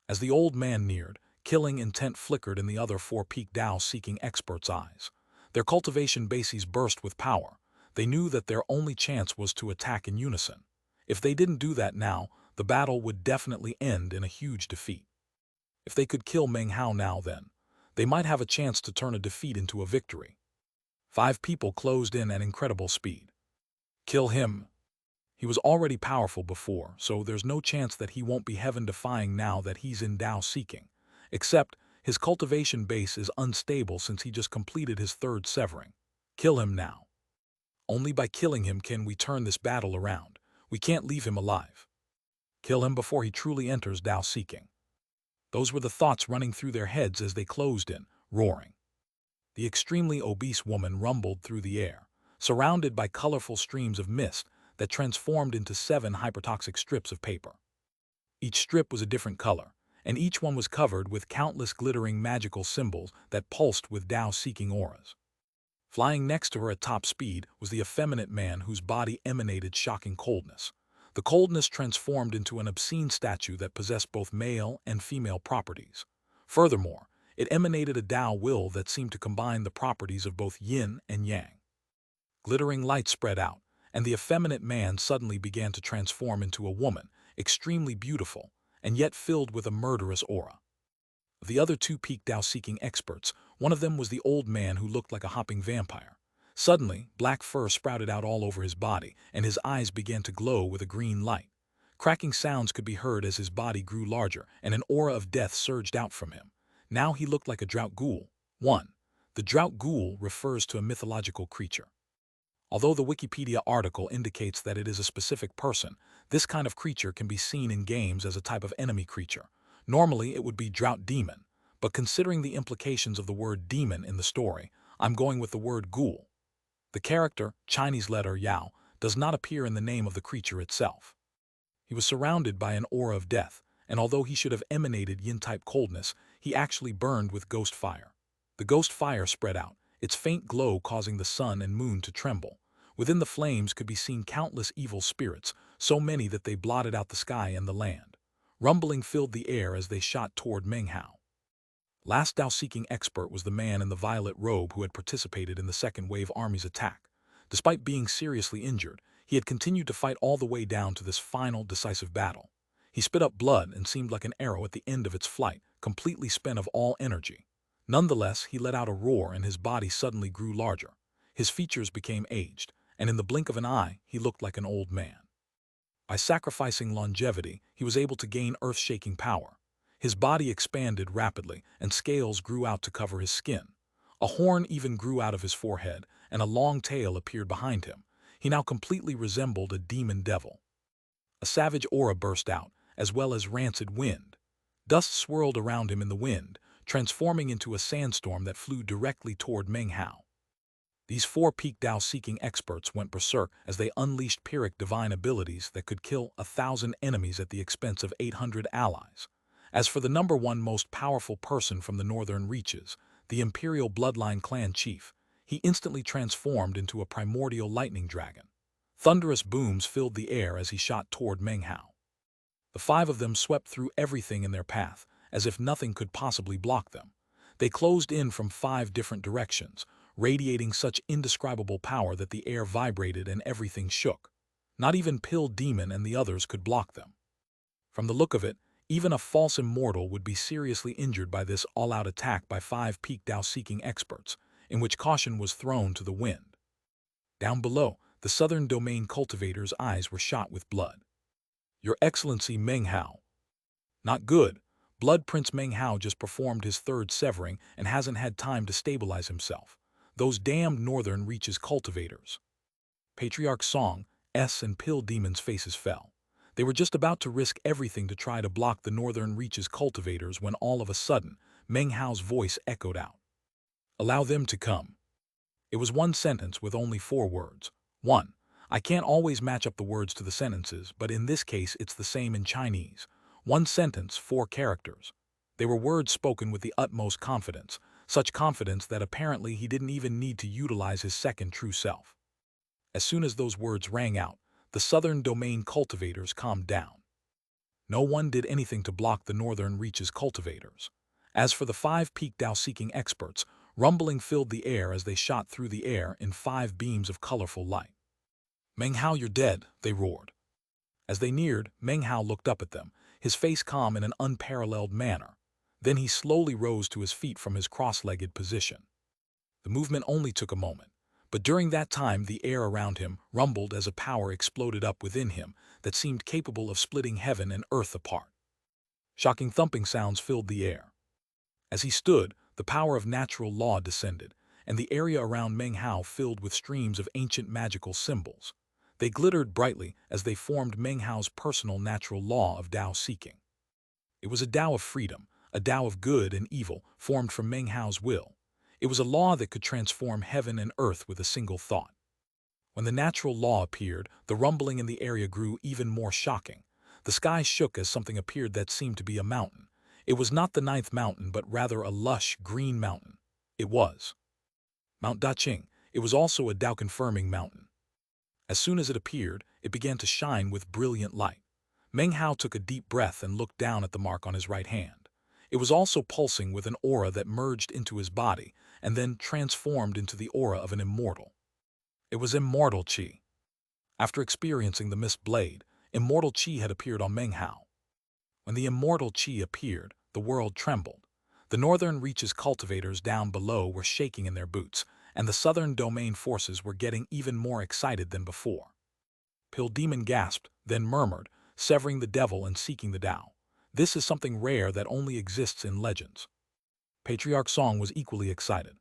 As the old man neared, killing intent flickered in the other four-peak Dao-seeking experts' eyes. Their cultivation bases burst with power. They knew that their only chance was to attack in unison. If they didn't do that now, the battle would definitely end in a huge defeat. If they could kill Meng Hao now then, they might have a chance to turn a defeat into a victory. 5 people closed in at incredible speed. Kill him. He was already powerful before, so there's no chance that he won't be heaven-defying now that he's in Dao seeking. Except, his cultivation base is unstable since he just completed his 3rd severing. Kill him now. Only by killing him can we turn this battle around. We can't leave him alive. Kill him before he truly enters Dao seeking. Those were the thoughts running through their heads as they closed in, roaring. The extremely obese woman rumbled through the air, surrounded by colorful streams of mist that transformed into 7 hypertoxic strips of paper. Each strip was a different color, and each one was covered with countless glittering magical symbols that pulsed with Dao-seeking auras. Flying next to her at top speed was the effeminate man whose body emanated shocking coldness. The coldness transformed into an obscene statue that possessed both male and female properties. Furthermore, it emanated a Dao will that seemed to combine the properties of both yin and yang. Glittering light spread out, and the effeminate man suddenly began to transform into a woman, extremely beautiful, and yet filled with a murderous aura. Of the other 2 peak Dao-seeking experts, one of them was the old man who looked like a hopping vampire. Suddenly, black fur sprouted out all over his body, and his eyes began to glow with a green light. Cracking sounds could be heard as his body grew larger, and an aura of death surged out from him. Now he looked like a drought ghoul. 1. The drought ghoul refers to a mythological creature. Although the Wikipedia article indicates that it is a specific person, this kind of creature can be seen in games as a type of enemy creature. Normally, it would be drought demon, but considering the implications of the word demon in the story, I'm going with the word ghoul. The character, Chinese letter Yao, does not appear in the name of the creature itself. He was surrounded by an aura of death, and although he should have emanated yin-type coldness, he actually burned with ghost fire. The ghost fire spread out, its faint glow causing the sun and moon to tremble. Within the flames could be seen countless evil spirits, so many that they blotted out the sky and the land. Rumbling filled the air as they shot toward Meng Hao. Last Dao-seeking expert was the man in the violet robe who had participated in the Second Wave Army's attack. Despite being seriously injured, he had continued to fight all the way down to this final, decisive battle. He spit up blood and seemed like an arrow at the end of its flight, completely spent of all energy. Nonetheless, he let out a roar and his body suddenly grew larger. His features became aged, and in the blink of an eye, he looked like an old man. By sacrificing longevity, he was able to gain earth-shaking power. His body expanded rapidly, and scales grew out to cover his skin. A horn even grew out of his forehead, and a long tail appeared behind him. He now completely resembled a demon devil. A savage aura burst out, as well as rancid wind. Dust swirled around him in the wind, transforming into a sandstorm that flew directly toward Meng Hao. These 4 peak Dao-seeking experts went berserk as they unleashed Pyrrhic divine abilities that could kill 1,000 enemies at the expense of 800 allies. As for the number 1 most powerful person from the northern reaches, the imperial bloodline clan chief, he instantly transformed into a primordial lightning dragon. Thunderous booms filled the air as he shot toward Meng Hao. The 5 of them swept through everything in their path, as if nothing could possibly block them. They closed in from 5 different directions, radiating such indescribable power that the air vibrated and everything shook. Not even Pill Demon and the others could block them. From the look of it, even a false immortal would be seriously injured by this all-out attack by 5 peak Dao-seeking experts, in which caution was thrown to the wind. Down below, the southern domain cultivator's eyes were shot with blood. "Your Excellency Meng Hao." "Not good. Blood Prince Meng Hao just performed his third severing and hasn't had time to stabilize himself. Those damned northern reaches cultivators." Patriarch Song, S and Pill Demon's faces fell. They were just about to risk everything to try to block the northern reaches cultivators when all of a sudden, Meng Hao's voice echoed out. "Allow them to come." It was one sentence with only 4 words. 1. I can't always match up the words to the sentences, but in this case it's the same in Chinese. One sentence, 4 characters. They were words spoken with the utmost confidence, such confidence that apparently he didn't even need to utilize his second true self. As soon as those words rang out, the southern domain cultivators calmed down. No one did anything to block the northern reaches cultivators. As for the 5 peak Dao-seeking experts, rumbling filled the air as they shot through the air in 5 beams of colorful light. "Meng Hao, you're dead," they roared. As they neared, Meng Hao looked up at them, his face calm in an unparalleled manner. Then he slowly rose to his feet from his cross-legged position. The movement only took a moment, but during that time the air around him rumbled as a power exploded up within him that seemed capable of splitting heaven and earth apart. Shocking thumping sounds filled the air. As he stood, the power of natural law descended, and the area around Meng Hao filled with streams of ancient magical symbols. They glittered brightly as they formed Meng Hao's personal natural law of Dao-seeking. It was a Dao of freedom, a Dao of good and evil, formed from Meng Hao's will. It was a law that could transform heaven and earth with a single thought. When the natural law appeared, the rumbling in the area grew even more shocking. The sky shook as something appeared that seemed to be a mountain. It was not the 9th mountain, but rather a lush, green mountain. It was Mount Daqing. It was also a Dao-confirming mountain. As soon as it appeared, it began to shine with brilliant light. Meng Hao took a deep breath and looked down at the mark on his right hand. It was also pulsing with an aura that merged into his body and then transformed into the aura of an immortal. It was immortal Qi. After experiencing the mist blade, immortal Qi had appeared on Meng Hao. When the immortal Qi appeared, the world trembled. The northern reaches cultivators down below were shaking in their boots, and the southern domain forces were getting even more excited than before. Pill Demon gasped, then murmured, severing the devil and seeking the Tao. This is something rare that only exists in legends. Patriarch Song was equally excited.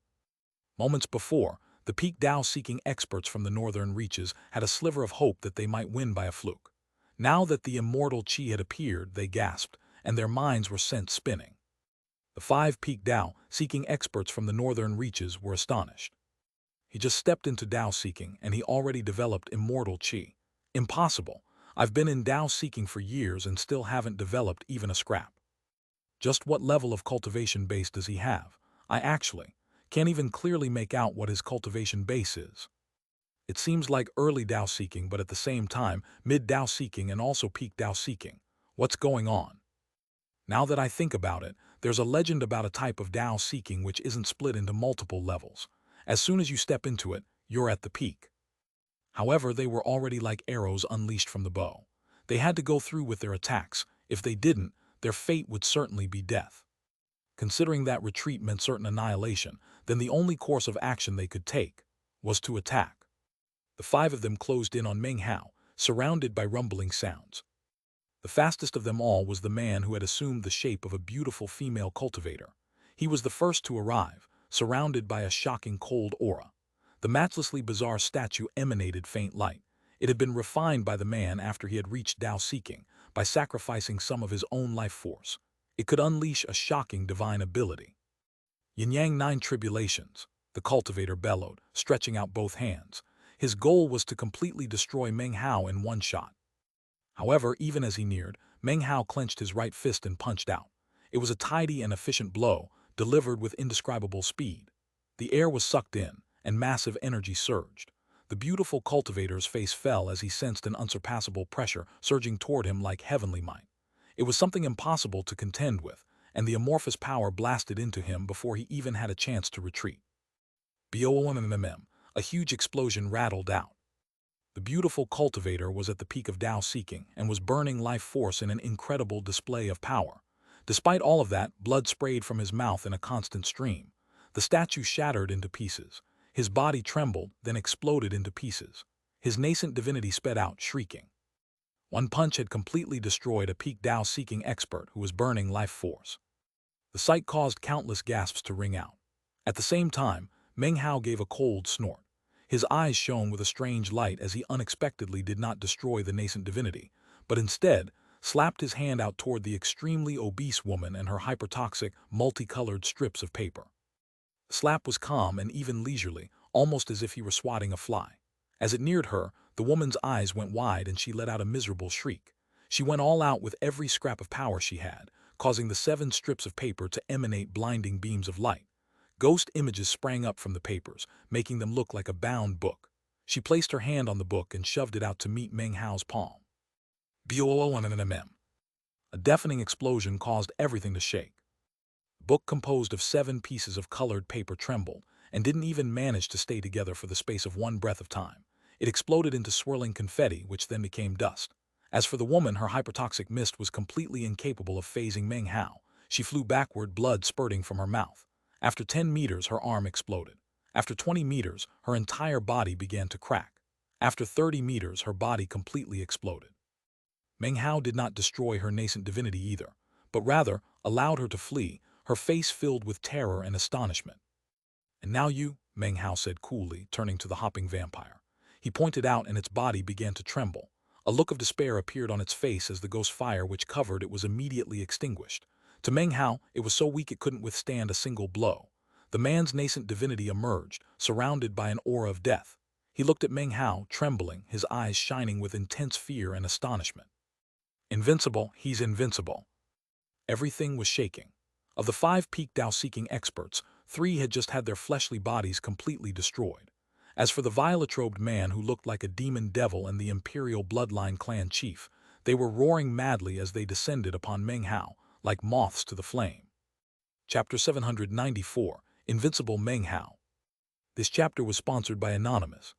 Moments before, the peak Dao-seeking experts from the northern reaches had a sliver of hope that they might win by a fluke. Now that the immortal Qi had appeared, they gasped, and their minds were sent spinning. The 5 peak Dao-seeking experts from the northern reaches were astonished. He just stepped into Dao-seeking, and he already developed immortal Qi. Impossible. I've been in Dao-seeking for years and still haven't developed even a scrap. Just what level of cultivation base does he have? I actually can't even clearly make out what his cultivation base is. It seems like early Dao-seeking, but at the same time, mid-Dao-seeking and also peak Dao-seeking. What's going on? Now that I think about it, there's a legend about a type of Dao-seeking which isn't split into multiple levels. As soon as you step into it, you're at the peak. However, they were already like arrows unleashed from the bow. They had to go through with their attacks. If they didn't, their fate would certainly be death. Considering that retreat meant certain annihilation, then the only course of action they could take was to attack. The 5 of them closed in on Meng Hao, surrounded by rumbling sounds. The fastest of them all was the man who had assumed the shape of a beautiful female cultivator. He was the first to arrive, surrounded by a shocking cold aura. The matchlessly bizarre statue emanated faint light. It had been refined by the man after he had reached Dao-seeking, by sacrificing some of his own life force. It could unleash a shocking divine ability. Yin-yang 9 tribulations, the cultivator bellowed, stretching out both hands. His goal was to completely destroy Meng Hao in one shot. However, even as he neared, Meng Hao clenched his right fist and punched out. It was a tidy and efficient blow, delivered with indescribable speed. The air was sucked in, and massive energy surged. The beautiful cultivator's face fell as he sensed an unsurpassable pressure surging toward him like heavenly might. It was something impossible to contend with, and the amorphous power blasted into him before he even had a chance to retreat. BOMMM, a huge explosion rattled out. The beautiful cultivator was at the peak of Tao seeking and was burning life force in an incredible display of power. Despite all of that, blood sprayed from his mouth in a constant stream. The statue shattered into pieces. His body trembled, then exploded into pieces. His nascent divinity sped out, shrieking. One punch had completely destroyed a peak Tao-seeking expert who was burning life force. The sight caused countless gasps to ring out. At the same time, Meng Hao gave a cold snort. His eyes shone with a strange light as he unexpectedly did not destroy the nascent divinity, but instead slapped his hand out toward the extremely obese woman and her hypertoxic, multicolored strips of paper. The slap was calm and even leisurely, almost as if he were swatting a fly. As it neared her, the woman's eyes went wide and she let out a miserable shriek. She went all out with every scrap of power she had, causing the 7 strips of paper to emanate blinding beams of light. Ghost images sprang up from the papers, making them look like a bound book. She placed her hand on the book and shoved it out to meet Meng Hao's palm. BOONNMM. A deafening explosion caused everything to shake. The book, composed of 7 pieces of colored paper, trembled and didn't even manage to stay together for the space of one breath of time. It exploded into swirling confetti, which then became dust. As for the woman, her hypertoxic mist was completely incapable of phasing Meng Hao. She flew backward, blood spurting from her mouth. After 10 meters, her arm exploded. After 20 meters, her entire body began to crack. After 30 meters, her body completely exploded. Meng Hao did not destroy her nascent divinity either, but rather allowed her to flee, her face filled with terror and astonishment. "And now you," Meng Hao said coolly, turning to the hopping vampire. He pointed out and its body began to tremble. A look of despair appeared on its face as the ghost fire which covered it was immediately extinguished. To Meng Hao, it was so weak it couldn't withstand a single blow. The man's nascent divinity emerged, surrounded by an aura of death. He looked at Meng Hao, trembling, his eyes shining with intense fear and astonishment. "Invincible, he's invincible." Everything was shaking. Of the 5 peak Tao-seeking experts, 3 had just had their fleshly bodies completely destroyed. As for the violet-robed man who looked like a demon devil and the imperial bloodline clan chief, they were roaring madly as they descended upon Meng Hao, like moths to the flame. Chapter 794, Invincible Meng Hao. This chapter was sponsored by Anonymous.